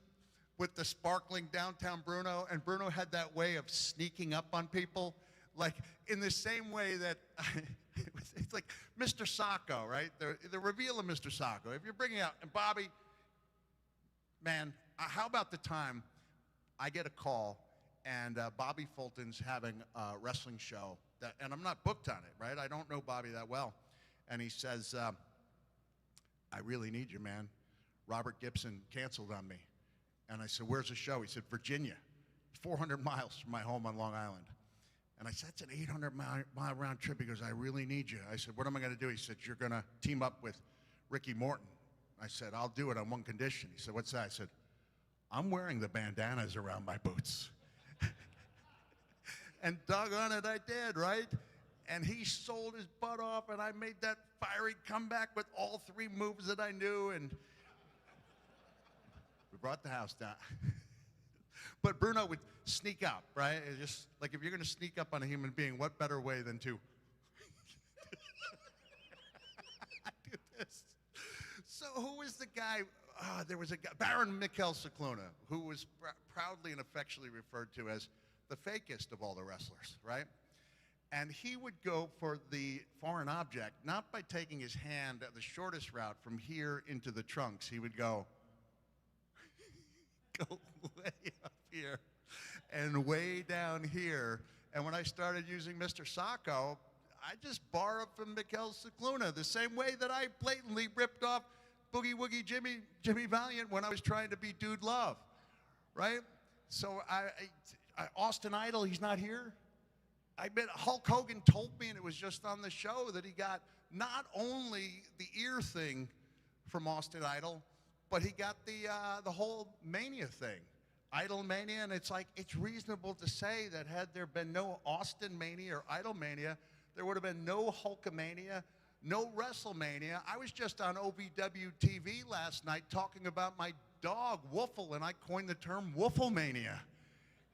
with the sparkling downtown Bruno, and Bruno had that way of sneaking up on people, like in the same way that it's like Mr. Sacco, right? The reveal of Mr. Sacco. If you're bringing out, and Bobby, man, how about the time I get a call and Bobby Fulton's having a wrestling show, and I'm not booked on it, right? I don't know Bobby that well. And he says, I really need you, man. Robert Gibson canceled on me. And I said, where's the show? He said, Virginia, 400 miles from my home on Long Island. And I said, that's an 800-mile round trip. He goes, I really need you. I said, what am I going to do? He said, you're going to team up with Ricky Morton. I said, I'll do it on one condition. He said, what's that? I said, I'm wearing the bandanas around my boots. And doggone it, I did, right? And he sold his butt off, and I made that fiery comeback with all three moves that I knew, and we brought the house down. But Bruno would sneak up, right? It's just like if you're going to sneak up on a human being, what better way than to do this? So who was the guy? There was a guy, Baron Mikkel Cicluna, who was proudly and affectionately referred to as the fakest of all the wrestlers, right? And he would go for the foreign object, not by taking his hand at the shortest route from here into the trunks. He would go way up here and way down here. And when I started using Mr. Sacco, I just borrowed from Mikkel Cicluna the same way that I blatantly ripped off Boogie Woogie Jimmy Valiant when I was trying to be Dude Love, right? So Austin Idol, he's not here. I bet Hulk Hogan told me, and it was just on the show, that he got not only the ear thing from Austin Idol, but he got the whole Mania thing, Idol Mania, and it's like, it's reasonable to say that had there been no Austin Mania or Idol Mania, there would have been no Hulkamania, no WrestleMania. I was just on OVW TV last night talking about my dog, Woofle, and I coined the term Wooflemania.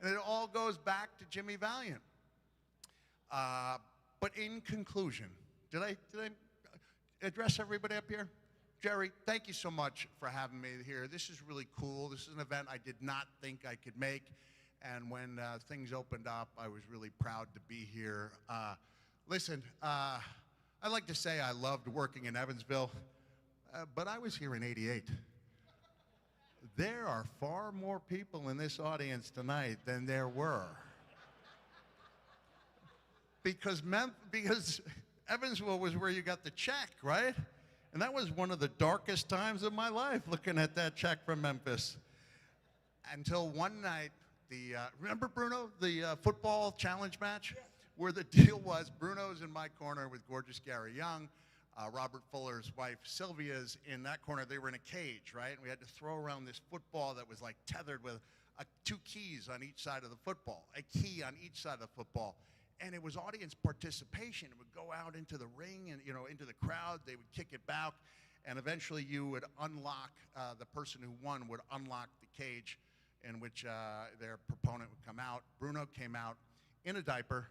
And it all goes back to Jimmy Valiant. But in conclusion, did I address everybody up here? Jerry, thank you so much for having me here. This is really cool. This is an event I did not think I could make. And when things opened up, I was really proud to be here. Listen, I like to say I loved working in Evansville, but I was here in '88. There are far more people in this audience tonight than there were. Because Evansville was where you got the check, right? And that was one of the darkest times of my life, looking at that check from Memphis. Until one night, remember, Bruno, the football challenge match? where the deal was Bruno's in my corner with gorgeous Gary Young. Robert Fuller's wife Sylvia's in that corner. They were in a cage, right? And we had to throw around this football that was like tethered with 2 keys on each side of the football, a key on each side of the football. And it was audience participation. It would go out into the ring and, into the crowd. They would kick it back. And eventually you would unlock, the person who won would unlock the cage in which their proponent would come out. Bruno came out in a diaper,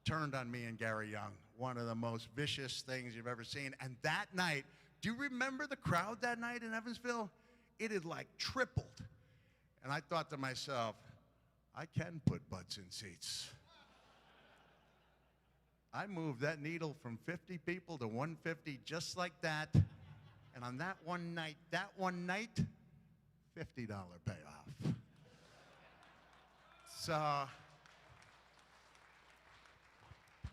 turned on me and Gary Young. One of the most vicious things you've ever seen. And that night, do you remember the crowd that night in Evansville? It had like tripled. And I thought to myself, I can put butts in seats. I moved that needle from 50 people to 150 just like that. And on that one night, $50 payoff. So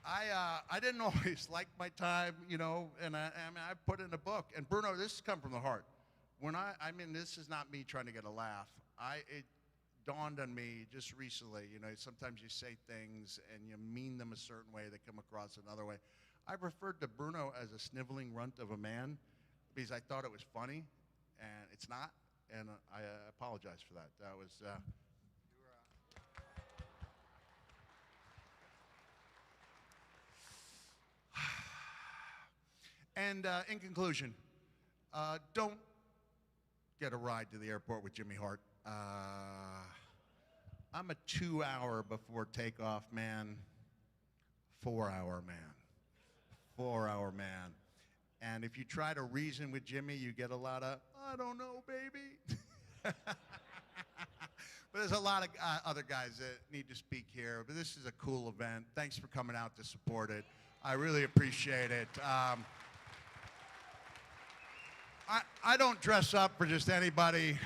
I didn't always like my time, and I put in a book. And Bruno, this has come from the heart. This is not me trying to get a laugh. It dawned on me just recently, sometimes you say things and you mean them a certain way, they come across another way. I referred to Bruno as a sniveling runt of a man because I thought it was funny, and it's not, and I apologize for that. That was... And in conclusion, don't get a ride to the airport with Jimmy Hart. I'm a 2-hour before takeoff man, 4-hour man, 4-hour man. And if you try to reason with Jimmy, you get a lot of, I don't know, baby. But there's a lot of other guys that need to speak here. But this is a cool event. Thanks for coming out to support it. I really appreciate it. I don't dress up for just anybody,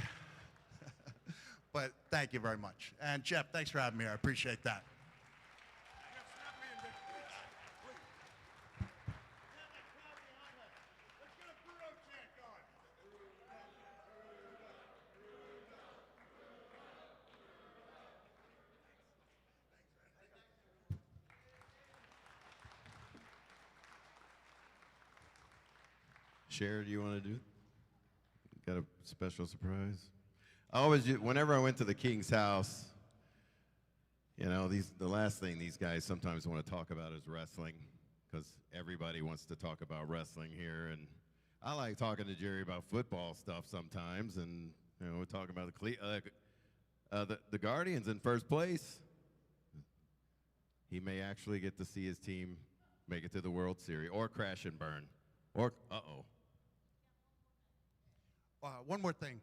but thank you very much. And Jeff, thanks for having me here. I appreciate that. Cher, do you want to do it? Got a special surprise? Whenever I went to the King's house, the last thing these guys sometimes want to talk about is wrestling, because everybody wants to talk about wrestling here, and I like talking to Jerry about football stuff sometimes, and we're talking about the Guardians in first place. He may actually get to see his team make it to the World Series, or crash and burn, or uh-oh. One more thing.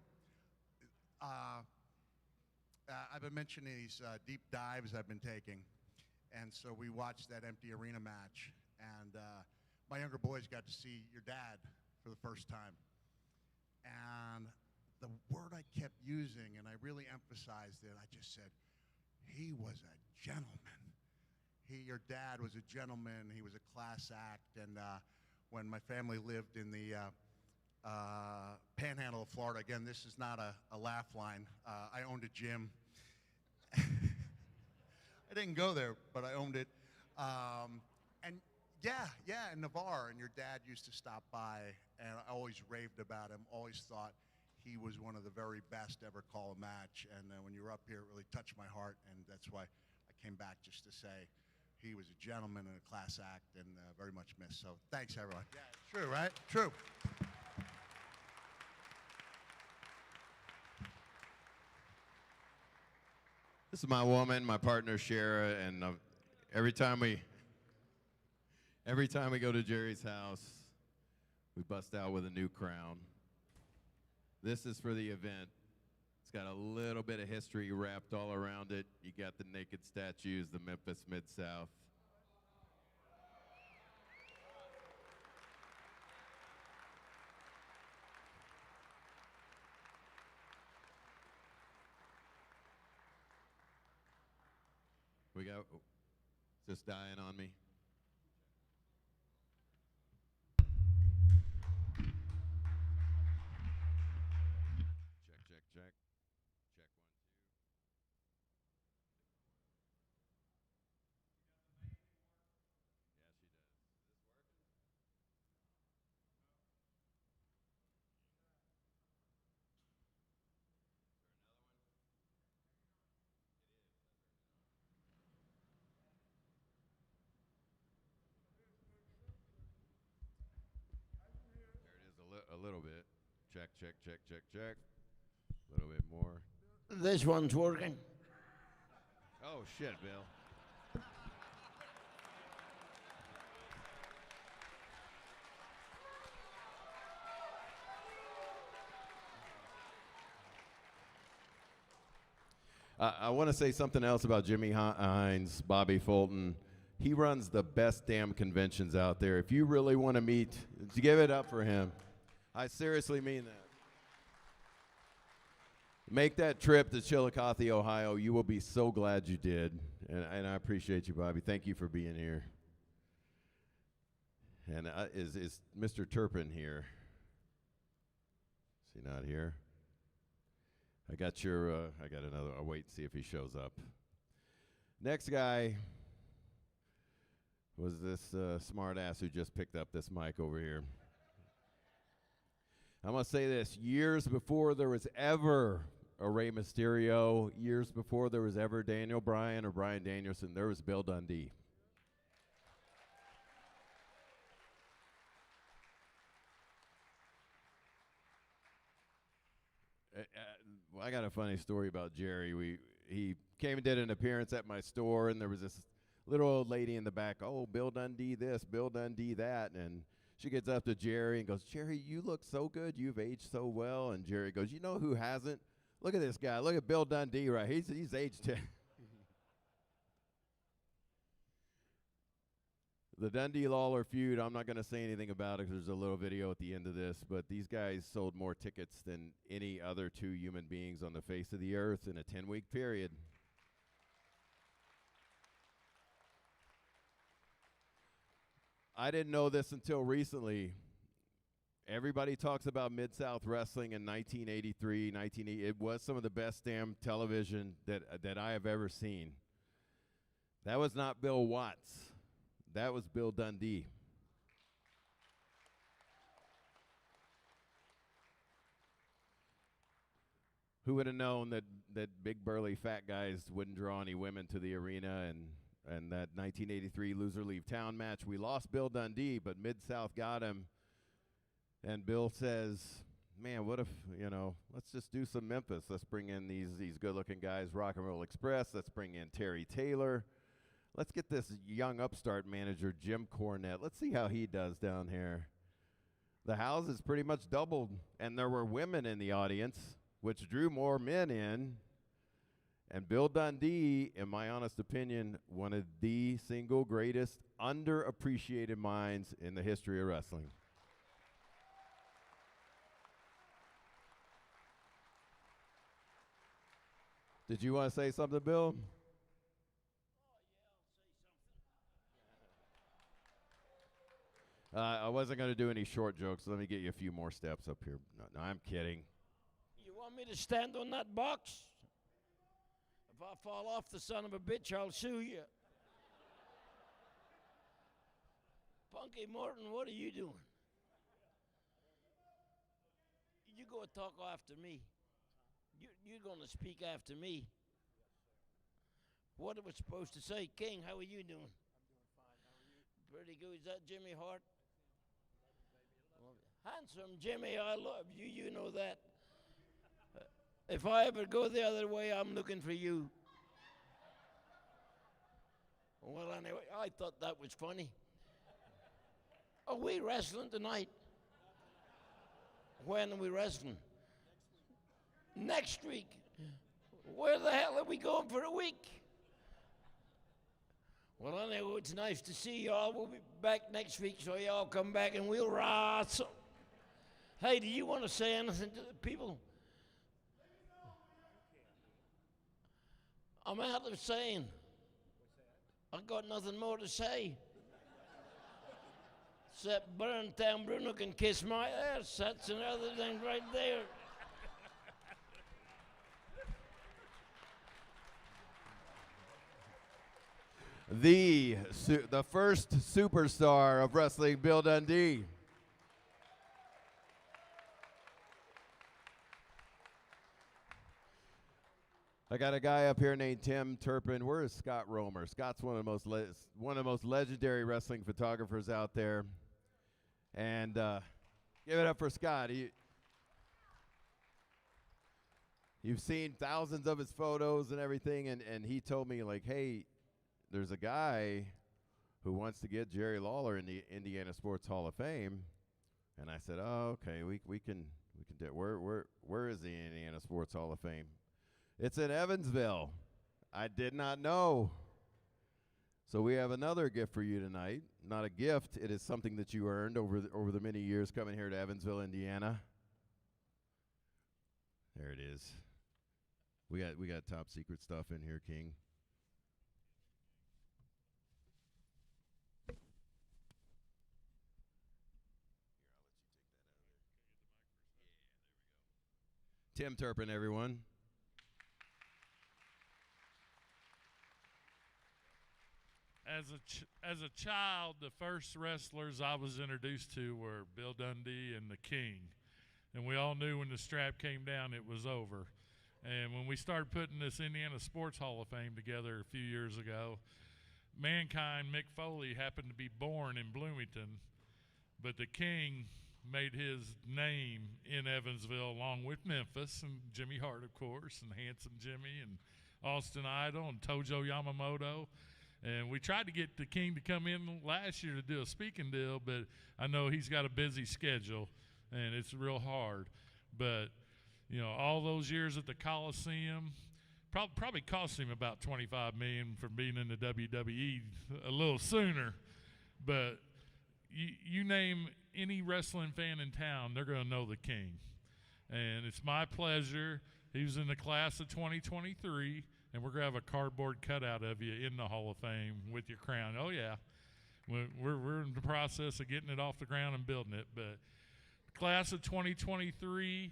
I've been mentioning these deep dives I've been taking. And so we watched that empty arena match. And my younger boys got to see your dad for the first time. And the word I kept using, and I really emphasized it, I just said, he was a gentleman. Your dad was a gentleman. He was a class act. And when my family lived in the panhandle of Florida. Again, this is not a laugh line. I owned a gym. I didn't go there, but I owned it. And in Navarre, and your dad used to stop by, and I always raved about him, always thought he was one of the very best to ever call a match. And when you were up here, it really touched my heart, and that's why I came back just to say he was a gentleman and a class act, and very much missed. So thanks, everyone. Yeah, it's true, right? True. This is my woman, my partner, Shara, and every time we go to Jerry's house, we bust out with a new crown. This is for the event. It's got a little bit of history wrapped all around it. You got the naked statues, the Memphis Mid-South. We got, just dying on me. Check. Check 1, 2. A little bit. Check, check, check, check, check. A little bit more. This one's working. Oh, shit, Bill. I want to say something else about Jimmy Hines, Bobby Fulton. He runs the best damn conventions out there. If you really want to meet, give it up for him. I seriously mean that. Make that trip to Chillicothe, Ohio. You will be so glad you did. And I appreciate you, Bobby. Thank you for being here. And is Mr. Turpin here? Is he not here? I got another. I'll wait and see if he shows up. Next guy was this smart ass who just picked up this mic over here. I'm going to say this. Years before there was ever a Rey Mysterio, years before there was ever Daniel Bryan or Bryan Danielson, there was Bill Dundee. I got a funny story about Jerry. He came and did an appearance at my store, and there was this little old lady in the back. Oh, Bill Dundee this, Bill Dundee that, and she gets up to Jerry and goes, Jerry, you look so good. You've aged so well. And Jerry goes, you know who hasn't? Look at this guy. Look at Bill Dundee, right? He's aged 10. The Dundee Lawler feud, I'm not going to say anything about it because there's a little video at the end of this, but these guys sold more tickets than any other two human beings on the face of the earth in a 10-week period. I didn't know this until recently. Everybody talks about Mid-South Wrestling in 1983, 1980. It was some of the best damn television that I have ever seen. That was not Bill Watts. That was Bill Dundee. Who would have known that big burly fat guys wouldn't draw any women to the arena, and that 1983 loser leave town match, we lost Bill Dundee, but Mid-South got him. And Bill says, man, what if, let's just do some Memphis. Let's bring in these good-looking guys, Rock and Roll Express. Let's bring in Terry Taylor. Let's get this young upstart manager, Jim Cornette. Let's see how he does down here. The houses pretty much doubled, and there were women in the audience, which drew more men in. And Bill Dundee, in my honest opinion, one of the single greatest underappreciated minds in the history of wrestling. Did you want to say something, Bill? I wasn't going to do any short jokes. Let me get you a few more steps up here. No, I'm kidding. You want me to stand on that box? If I fall off, the son of a bitch, I'll sue you. Punky Morton, what are you doing? You go and talk after me. You're going to speak after me. What are we supposed to say? King, how are you doing? I'm doing fine. How are you? Pretty good. Is that Jimmy Hart? Handsome Jimmy, I love you. You know that. If I ever go the other way, I'm looking for you. Well, anyway, I thought that was funny. Are we wrestling tonight? When are we wrestling? Next week. Where the hell are we going for a week? Well, anyway, it's nice to see y'all. We'll be back next week, so y'all come back and we'll wrestle. Hey, do you want to say anything to the people? I'm out of saying. I've got nothing more to say. Except Burntown Bruno can kiss my ass. That's another thing right there. The first superstar of wrestling, Bill Dundee. I got a guy up here named Tim Turpin. Where is Scott Romer? Scott's one of the most legendary wrestling photographers out there. And Give it up for Scott. You've seen thousands of his photos and everything, and he told me, like, hey, there's a guy who wants to get Jerry Lawler in the Indiana Sports Hall of Fame. And I said, oh, okay, we can do it. Where is the Indiana Sports Hall of Fame? It's in Evansville. I did not know. So we have another gift for you tonight. Not a gift, it is something that you earned over the many years coming here to Evansville, Indiana. There it is. We got top secret stuff in here, King. Tim Turpin, everyone. As a child, the first wrestlers I was introduced to were Bill Dundee and the King. And we all knew when the strap came down, it was over. And when we started putting this Indiana Sports Hall of Fame together a few years ago, Mankind, Mick Foley, happened to be born in Bloomington, but the King made his name in Evansville along with Memphis and Jimmy Hart, of course, and Handsome Jimmy and Austin Idol and Tojo Yamamoto. And we tried to get the King to come in last year to do a speaking deal, but I know he's got a busy schedule, and it's real hard. But, you know, all those years at the Coliseum probably cost him about $25 million for being in the WWE a little sooner. But you name any wrestling fan in town, they're going to know the King. And it's my pleasure. He was in the class of 2023. And we're going to have a cardboard cutout of you in the Hall of Fame with your crown. Oh, yeah. We're in the process of getting it off the ground and building it. But class of 2023,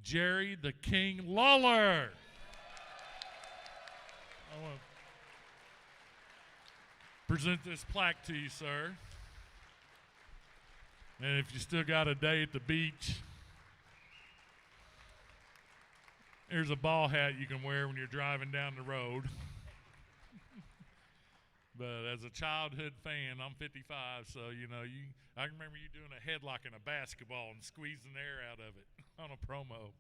Jerry the King Lawler. I want to present this plaque to you, sir. And if you still got a day at the beach, here's a ball hat you can wear when you're driving down the road. But as a childhood fan, I'm 55, so, you know, I remember you doing a headlock in a basketball and squeezing the air out of it on a promo.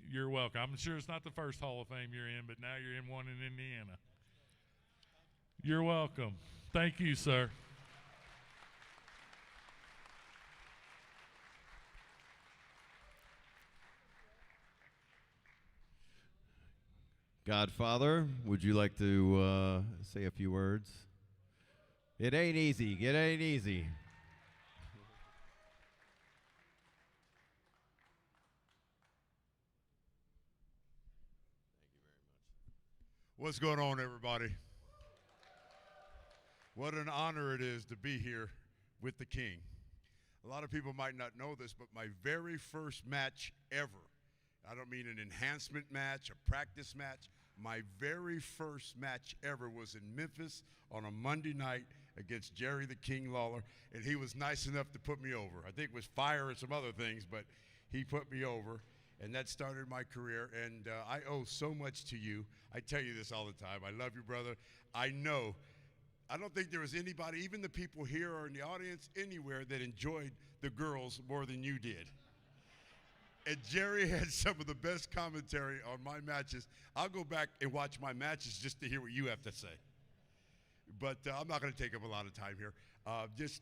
You're welcome. I'm sure it's not the first Hall of Fame you're in, but now you're in one in Indiana. You're welcome. Thank you, sir. Godfather, would you like to say a few words? It ain't easy. It ain't easy. What's going on, everybody? What an honor it is to be here with the King. A lot of people might not know this, but my very first match ever, I don't mean an enhancement match, a practice match. My very first match ever was in Memphis on a Monday night against Jerry the King Lawler, and he was nice enough to put me over. I think it was fire and some other things, but he put me over, and that started my career, and I owe so much to you. I tell you this all the time. I love you, brother. I don't think there was anybody, even the people here or in the audience anywhere, that enjoyed the girls more than you did. And Jerry had some of the best commentary on my matches. I'll go back and watch my matches just to hear what you have to say. But I'm not going to take up a lot of time here. Just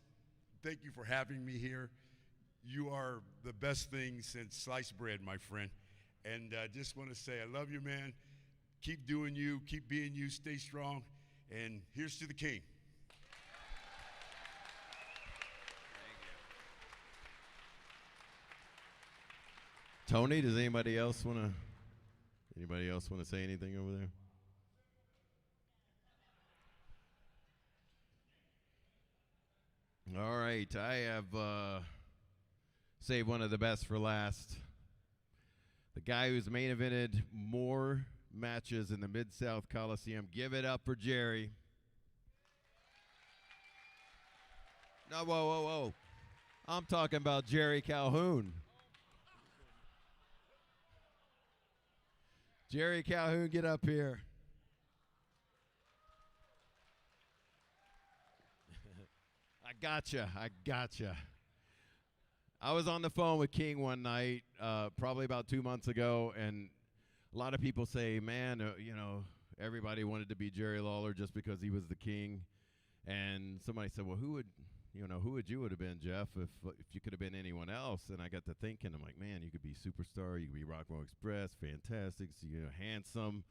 thank you for having me here. You are the best thing since sliced bread, my friend. And just want to say I love you, man. Keep doing you. Keep being you. Stay strong. And here's to the King. Tony, does anybody else want to say anything over there? All right, I have saved one of the best for last. The guy who's main evented more matches in the Mid-South Coliseum. Give it up for Jerry. No, whoa. I'm talking about Jerry Calhoun. Jerry Calhoun, get up here. I gotcha. I was on the phone with King one night, probably about 2 months ago, and a lot of people say, man, you know, everybody wanted to be Jerry Lawler just because he was the King. And somebody said, well, who would you have been, Jeff, if you could have been anyone else? And I got to thinking, I'm like, man, you could be Superstar, you could be Rock and Roll Express, Fantastic, you know, Handsome,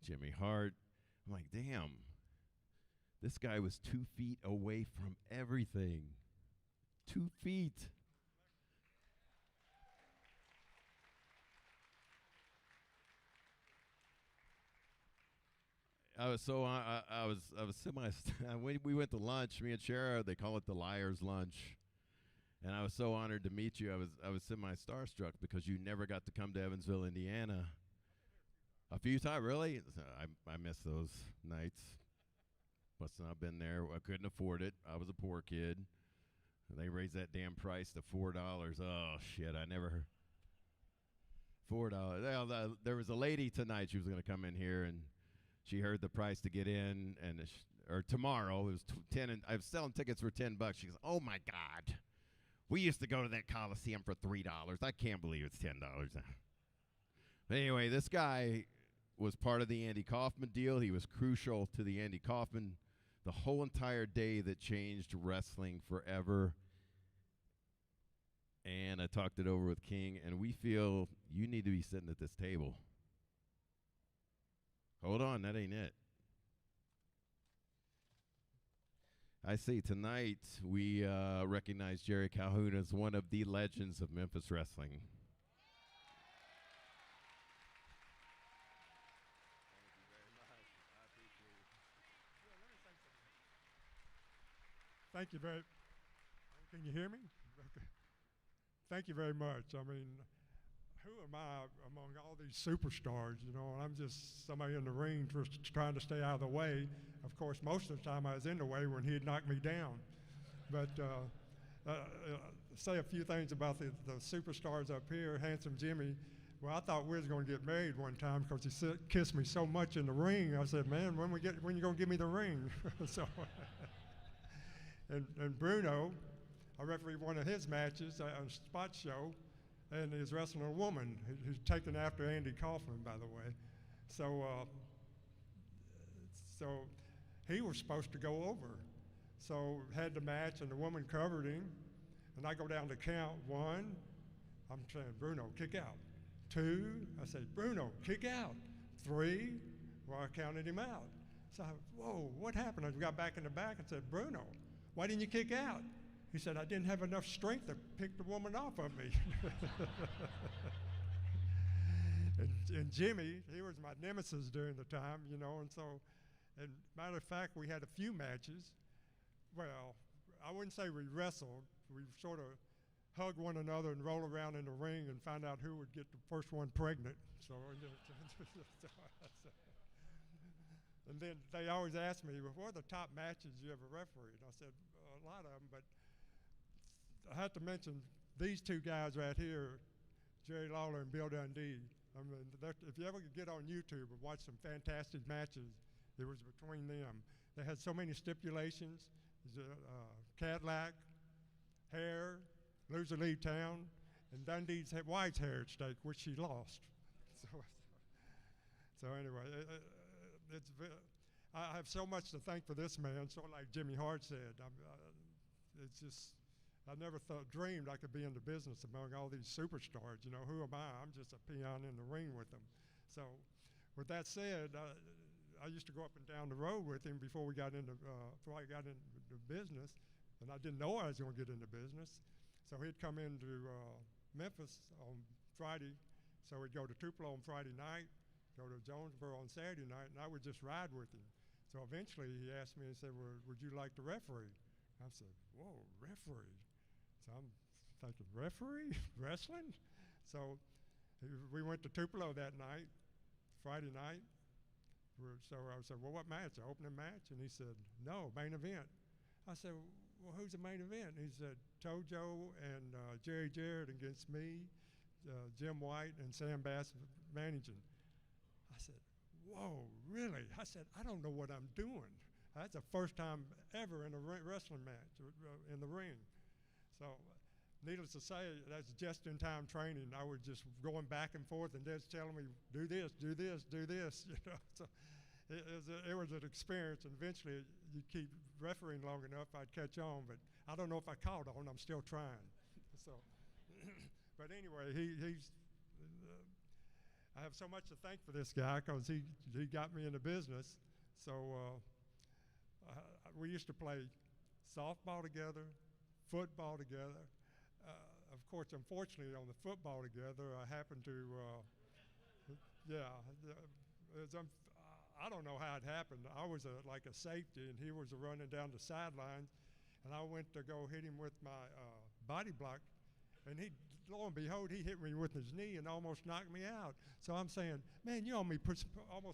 Jimmy Hart. I'm like, damn, this guy was 2 feet away from everything. 2 feet. I was so I was semi. We went to lunch. Me and Shara, they call it the Liars Lunch, and I was so honored to meet you. I was semi starstruck because you never got to come to Evansville, Indiana. A few times, really. I miss those nights. Must not have been there. I couldn't afford it. I was a poor kid. They raised that damn price to $4. Oh shit! I never heard. $4. There was a lady tonight. She was going to come in here and. She heard the price to get in, or tomorrow it was 10, and I was selling tickets for $10. She goes, "Oh my God, we used to go to that Coliseum for $3. I can't believe it's $10 now." But anyway, this guy was part of the Andy Kaufman deal. He was crucial to the Andy Kaufman, the whole entire day that changed wrestling forever. And I talked it over with King, and we feel you need to be sitting at this table. Hold on, that ain't it. I say tonight we recognize Jerry Calhoun as one of the legends of Memphis wrestling. Thank you very. Can you hear me? Okay. Thank you very much. I mean, who am I among all these superstars, you know? I'm just somebody in the ring just trying to stay out of the way. Of course, most of the time I was in the way when he'd knock me down. But say a few things about the superstars up here. Handsome Jimmy. Well, I thought we was going to get married one time because he kissed me so much in the ring. I said, man, when you going to give me the ring? So, and Bruno, I refereed one of his matches on a spot show. And he's wrestling a woman who's taken after Andy Kaufman, by the way. So he was supposed to go over. So had the match, and the woman covered him. And I go down to count 1. I'm saying, Bruno, kick out. 2, I said, Bruno, kick out. 3, well, I counted him out. So whoa, what happened? I got back in the back and said, Bruno, why didn't you kick out? He said, I didn't have enough strength to pick the woman off of me. and Jimmy, he was my nemesis during the time, you know, and so, and matter of fact, we had a few matches. Well, I wouldn't say we wrestled. We sort of hug one another and roll around in the ring and find out who would get the first one pregnant. So, and then they always ask me, well, what are the top matches you ever refereed? I said, a lot of them, but I have to mention these 2 guys right here, Jerry Lawler and Bill Dundee. I mean, if you ever could get on YouTube and watch some fantastic matches, it was between them. They had so many stipulations, Cadillac, hair, loser leave town, and Dundee's wife's hair at stake, which she lost. So anyway, I have so much to thank for this man, sort of like Jimmy Hart said. It's just, I never dreamed I could be in the business among all these superstars. You know, who am I? I'm just a peon in the ring with them. So with that said, I used to go up and down the road with him before I got into business, and I didn't know I was going to get into business. So he'd come into Memphis on Friday, so we'd go to Tupelo on Friday night, go to Jonesboro on Saturday night, and I would just ride with him. So eventually he asked me and said, well, would you like to referee? I said, whoa, referee. So I'm thinking, referee? Wrestling? So we went to Tupelo that night, Friday night. So I said, well, what match? The opening match? And he said, no, main event. I said, well, who's the main event? He said, Tojo and Jerry Jarrett against me, Jim White, and Sam Bass managing. I said, whoa, really? I said, I don't know what I'm doing. That's the first time ever in a wrestling match in the ring. So needless to say, that's just-in-time training. I was just going back and forth, and Dad's telling me, do this, do this, do this, you know. So it was an experience, and eventually you keep refereeing long enough, I'd catch on, but I don't know if I caught on. I'm still trying. So, but anyway, he's I have so much to thank for this guy because he got me into business. So we used to play softball together, football together. Of course, unfortunately, on the football together, I happened to, I don't know how it happened. I was like a safety, and he was running down the sideline, and I went to go hit him with my body block, and lo and behold, he hit me with his knee and almost knocked me out. So I'm saying, man, you almost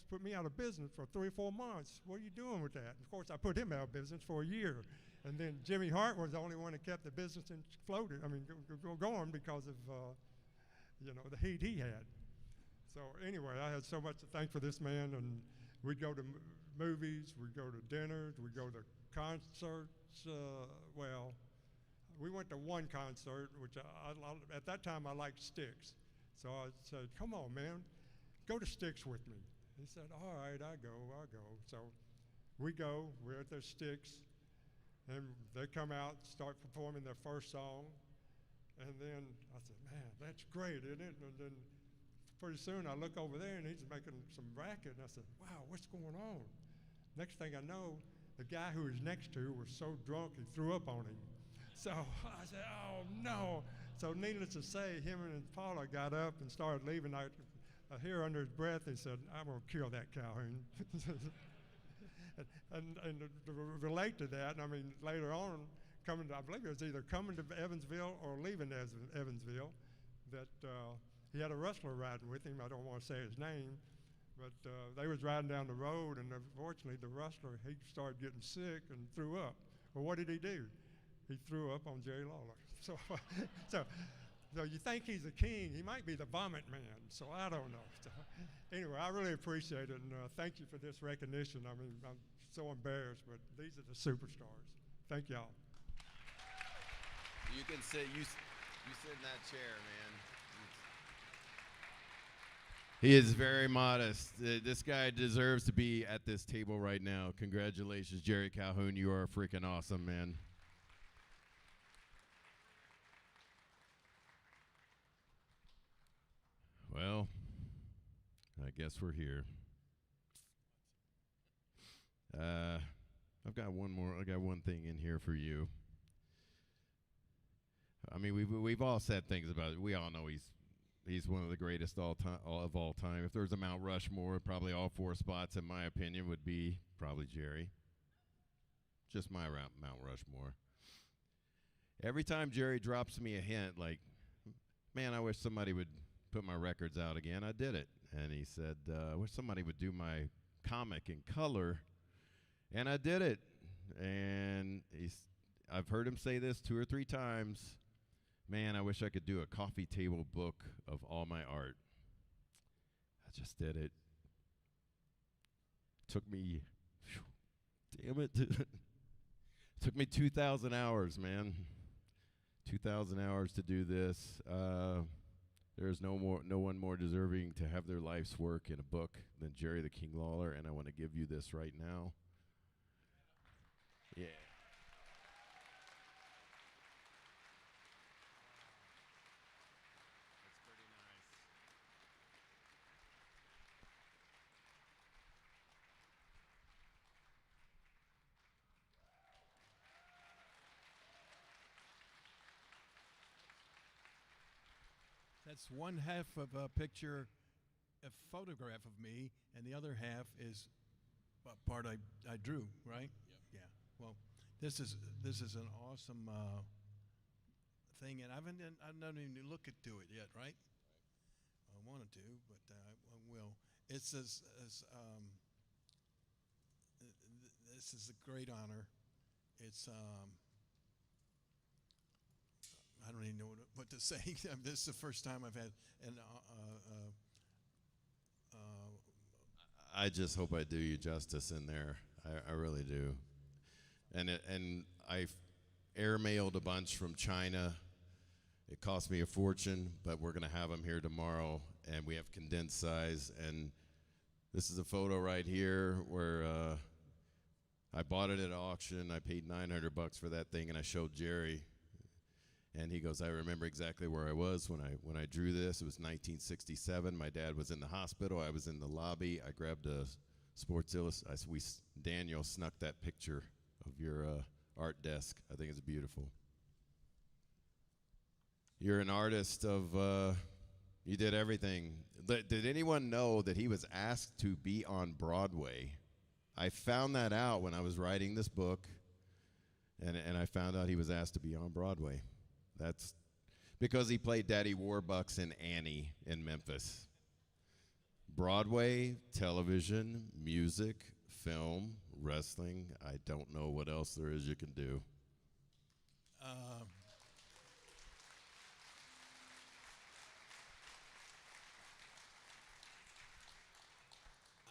put me out of business for 3 or 4 months. What are you doing with that? And of course, I put him out of business for a year. And then Jimmy Hart was the only one that kept the business going because of, the heat he had. So anyway, I had so much to thank for this man, and we'd go to movies, we'd go to dinners, we'd go to concerts. We went to one concert, which at that time I liked Styx. So I said, come on, man, go to Styx with me. He said, all right, I'll go. So we go, we're at their Styx, and they come out, start performing their first song, and then I said, man, that's great, isn't it? And then pretty soon I look over there, and he's making some racket, and I said, wow, what's going on? Next thing I know, the guy who was next to was so drunk he threw up on him. So I said, oh, no. So needless to say, him and Paula got up and started leaving. I hear under his breath, he said, I'm going to kill that Calhoun. and to relate to that, I mean, later on, I believe it was either coming to Evansville or leaving Evansville, that he had a wrestler riding with him. I don't want to say his name, but they was riding down the road, and unfortunately, the wrestler, he started getting sick and threw up. Well, what did he do? He threw up on Jerry Lawler. So you think he's a king, he might be the vomit man, so I don't know. So, anyway, I really appreciate it, and thank you for this recognition. I mean, I'm so embarrassed, but these are the superstars. Thank y'all. You can sit, you sit in that chair, man. He is very modest. This guy deserves to be at this table right now. Congratulations, Jerry Calhoun. You are freaking awesome, man. Well, I guess we're here. I've got one more. I got one thing in here for you. I mean, we've all said things about it. We all know he's one of the greatest of all time. If there's a Mount Rushmore, probably all 4 spots, in my opinion, would be probably Jerry. Just my Mount Rushmore. Every time Jerry drops me a hint, like, man, I wish somebody would put my records out again, I did it. And he said, I wish somebody would do my comic in color, and I did it. And I've heard him say this 2 or 3 times, man, I wish I could do a coffee table book of all my art. I just did it. Took me, damn it, took me 2,000 hours, man. 2,000 hours to do this. There's no one more deserving to have their life's work in a book than Jerry the King Lawler, and I want to give you this right now. Yeah. That's pretty nice. That's one half of a picture, a photograph of me, and the other half is a part I drew, right? Yep. Yeah. Well, this is an awesome thing, and I haven't even looked into it yet, right? I wanted to, but I will. It's this is a great honor. It's I don't even know what to say. This is the first time I've had an. I just hope I do you justice in there. I really do. And I airmailed a bunch from China. It cost me a fortune, but we're going to have them here tomorrow, and we have condensed size. And this is a photo right here where I bought it at auction. I paid $900 for that thing, and I showed Jerry. And he goes, I remember exactly where I was when I drew this. It was 1967. My dad was in the hospital. I was in the lobby. I grabbed a Sports Illustrated. Daniel snuck that picture of your art desk. I think it's beautiful. You're an artist of, you did everything. Did anyone know that he was asked to be on Broadway? I found that out when I was writing this book, and I found out he was asked to be on Broadway. That's because he played Daddy Warbucks in Annie in Memphis. Broadway, television, music, film, wrestling. I don't know what else there is you can do.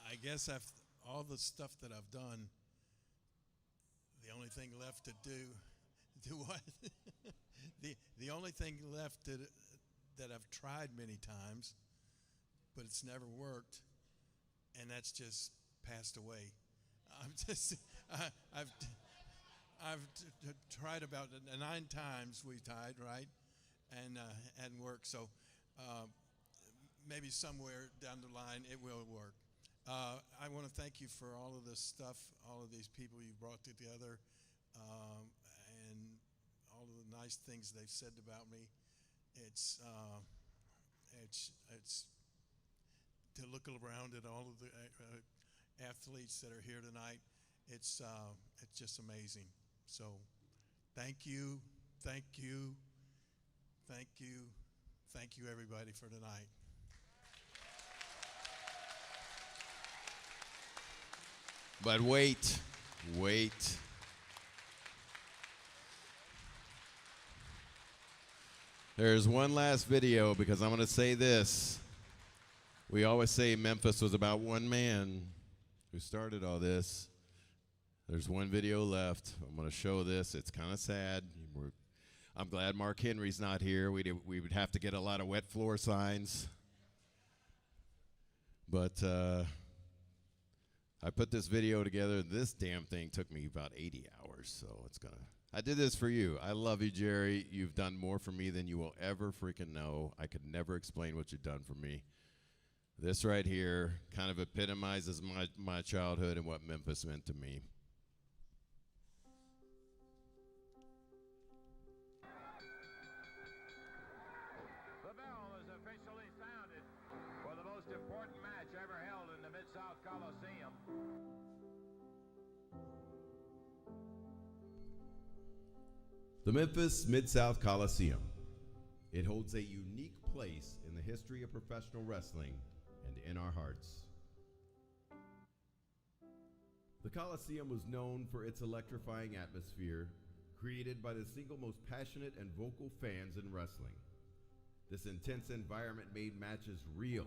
I guess after all the stuff that I've done, the only thing left to do what? The only thing left that I've tried many times, but it's never worked, and that's just passed away. I've tried about 9 times. We tied, right, and hadn't worked. So maybe somewhere down the line it will work. I want to thank you for all of this stuff, all of these people you brought together, and all of the nice things they've said about me. It's to look around at all of the athletes that are here tonight. It's just amazing. So, thank you, everybody, for tonight. But wait. There's one last video, because I'm going to say this. We always say Memphis was about one man who started all this. There's one video left. I'm going to show this. It's kind of sad. I'm glad Mark Henry's not here. We would have to get a lot of wet floor signs. But I put this video together. This damn thing took me about 80 hours, so it's going to... I did this for you. I love you, Jerry. You've done more for me than you will ever freaking know. I could never explain what you've done for me. This right here kind of epitomizes my childhood and what Memphis meant to me. The bell is officially sounded for the most important match ever held in the Mid-South Coliseum. The Memphis Mid-South Coliseum. It holds a unique place in the history of professional wrestling and in our hearts. The Coliseum was known for its electrifying atmosphere, created by the single most passionate and vocal fans in wrestling. This intense environment made matches real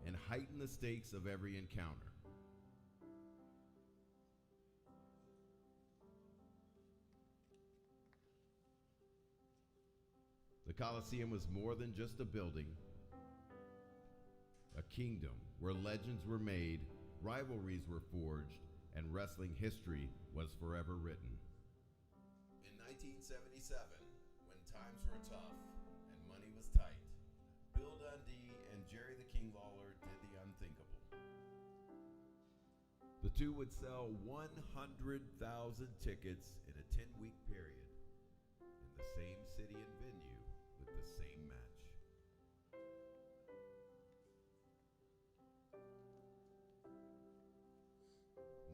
and heightened the stakes of every encounter. The Coliseum was more than just a building, a kingdom where legends were made, rivalries were forged, and wrestling history was forever written. In 1977, when times were tough and money was tight, Bill Dundee and Jerry the King Lawler did the unthinkable. The two would sell 100,000 tickets in a 10-week period in the same city and venue with the same match.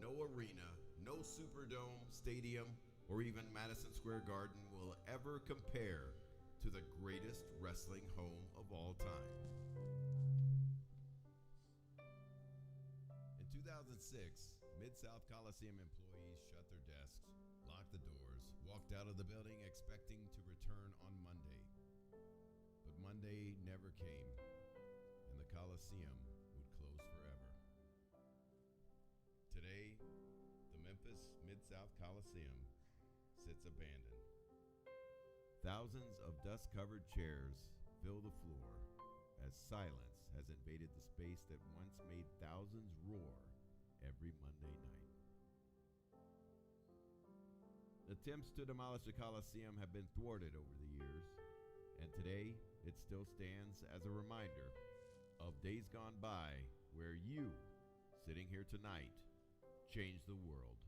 No arena, no Superdome, stadium, or even Madison Square Garden will ever compare to the greatest wrestling home of all time. In 2006, Mid-South Coliseum employees shut their desks, locked the doors, walked out of the building expecting to return on Monday. But Monday never came, and the Coliseum would close forever. Today, the Memphis Mid-South Coliseum sits abandoned. Thousands of dust-covered chairs fill the floor as silence has invaded the space that once made thousands roar every Monday night. Attempts to demolish the Coliseum have been thwarted over the years, and today it still stands as a reminder of days gone by where you, sitting here tonight, changed the world.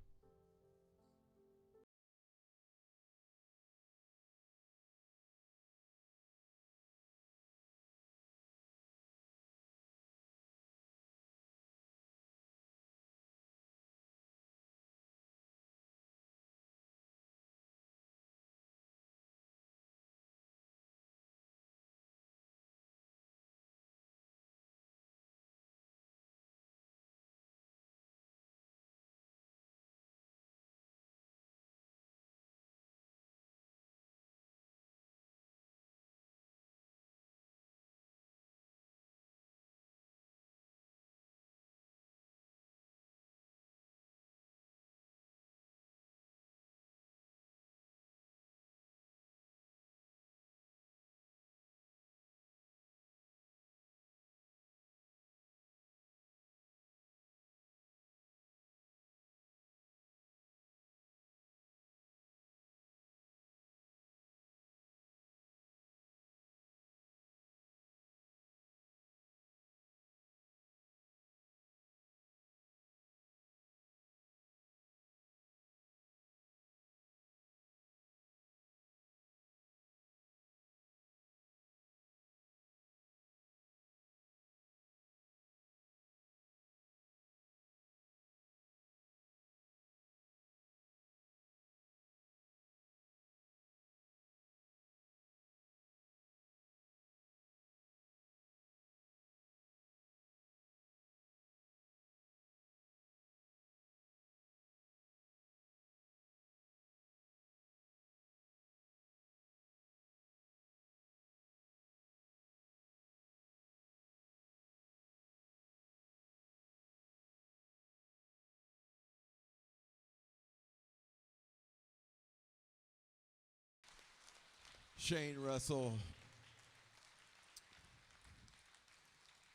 Shane Russell,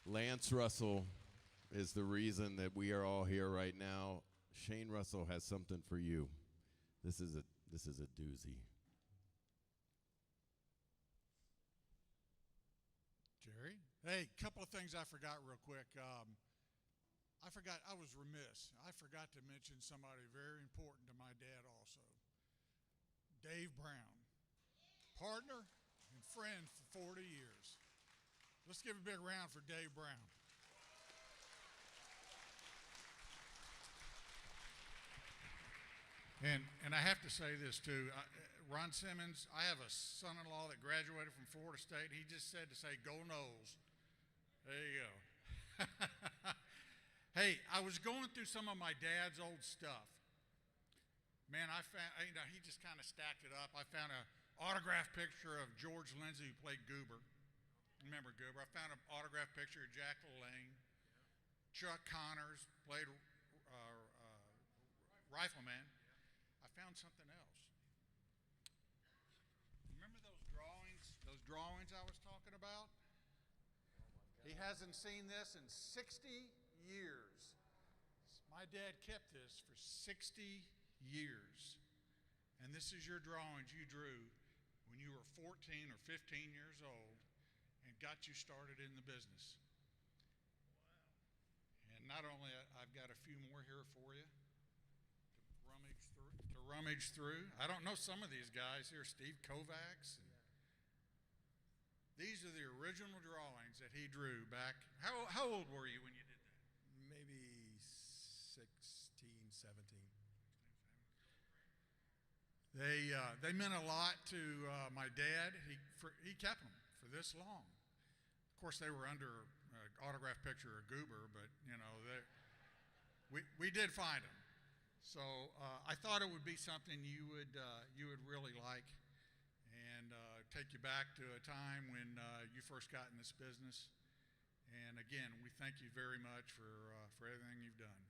Lance Russell is the reason that we are all here right now. Shane Russell has something for you. This is a doozy. Jerry? Hey, a couple of things I forgot real quick. I was remiss. I forgot to mention somebody very important to my dad also. Dave Brown. Partner and friend for 40 years. Let's give a big round for Dave Brown. And I have to say this too. Ron Simmons, I have a son-in-law that graduated from Florida State. He just said to say, "Go Noles." There you go. Hey, I was going through some of my dad's old stuff. Man, I found, he just kind of stacked it up. I found an autographed picture of George Lindsay, who played Goober. Remember Goober? I found an autographed picture of Jack LaLanne. Chuck Connors played Rifleman. I found something else. Remember those drawings? Those drawings I was talking about? He hasn't seen this in 60 years. My dad kept this for 60 years. And this is your drawings you drew when you were 14 or 15 years old and got you started in the business. Wow. And not only, I've got a few more here for you to rummage through. I don't know some of these guys here, Steve Kovacs. These are the original drawings that he drew back. How old were you when you did that? Maybe 16, 17. They meant a lot to my dad. He kept them for this long. Of course, they were under an autographed picture of Goober, but we did find them. So I thought it would be something you would really like, and take you back to a time when you first got in this business. And again, we thank you very much for everything you've done.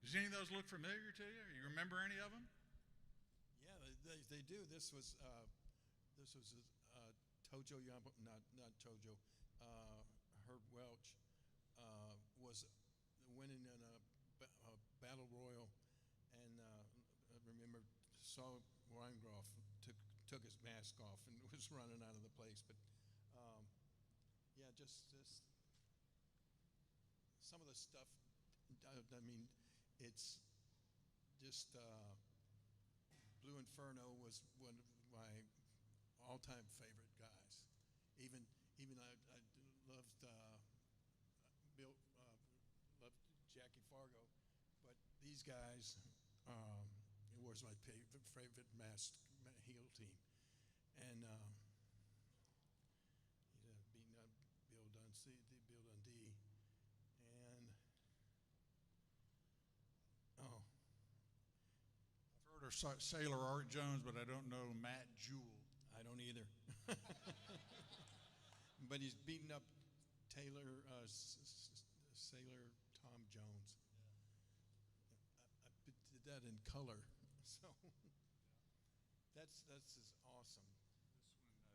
Does any of those look familiar to you? You remember any of them? Yeah, they do. This this was Tojo Yama, not Tojo, Herb Welch was winning in a battle royal, and I remember saw Weingroff took his mask off and was running out of the place. But yeah, just some of the stuff. I mean, it's just Blue Inferno was one of my all-time favorite guys. Even I loved Bill, loved Jackie Fargo, but these guys, it was my favorite heel team. And beating up Bill Dundee, and I've heard of Sailor Art Jones, but I don't know Matt Jewell. I don't either. But he's beating up Sailor Tom Jones. I did that in color, so that's just awesome.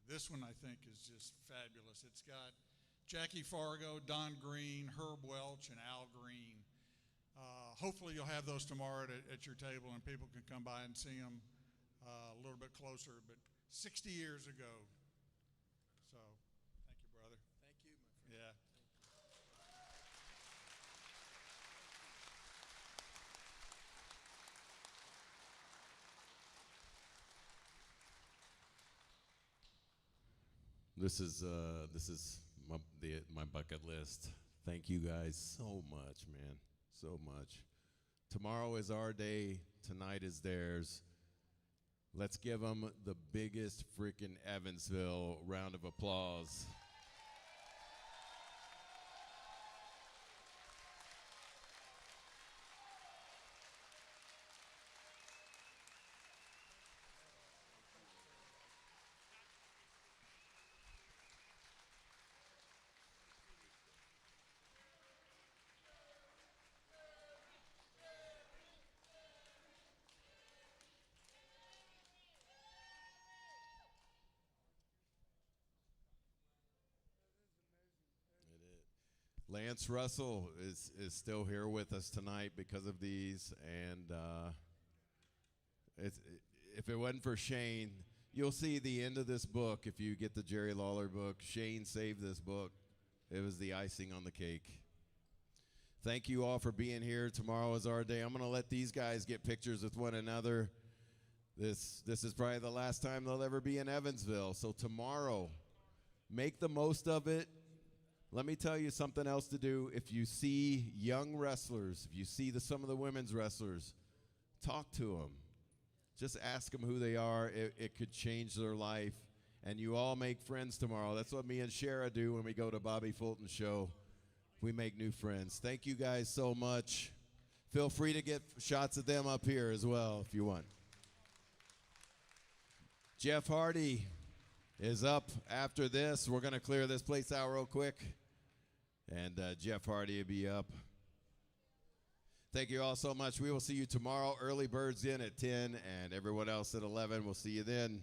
This one I think is just fabulous. It's got Jackie Fargo, Don Green, Herb Welch, and Al Green. Hopefully you'll have those tomorrow at your table and people can come by and see them a little bit closer. But 60 years ago. So, thank you, brother. Thank you, my friend. Yeah. This is my bucket list. Thank you guys so much, man, so much. Tomorrow is our day. Tonight is theirs. Let's give them the biggest freaking Evansville round of applause. Lance Russell is still here with us tonight because of these, and if it wasn't for Shane, you'll see the end of this book. If you get the Jerry Lawler book, Shane saved this book. It was the icing on the cake. Thank you all for being here. Tomorrow is our day. I'm going to let these guys get pictures with one another. This is probably the last time they'll ever be in Evansville. So tomorrow, make the most of it. Let me tell you something else to do. If you see young wrestlers, if you see some of the women's wrestlers, talk to them. Just ask them who they are. It could change their life. And you all make friends tomorrow. That's what me and Shara do when we go to Bobby Fulton's show. We make new friends. Thank you guys so much. Feel free to get shots of them up here as well if you want. Jeff Hardy is up after this. We're going to clear this place out real quick. And Jeff Hardy will be up. Thank you all so much. We will see you tomorrow. Early birds in at 10 and everyone else at 11. We'll see you then.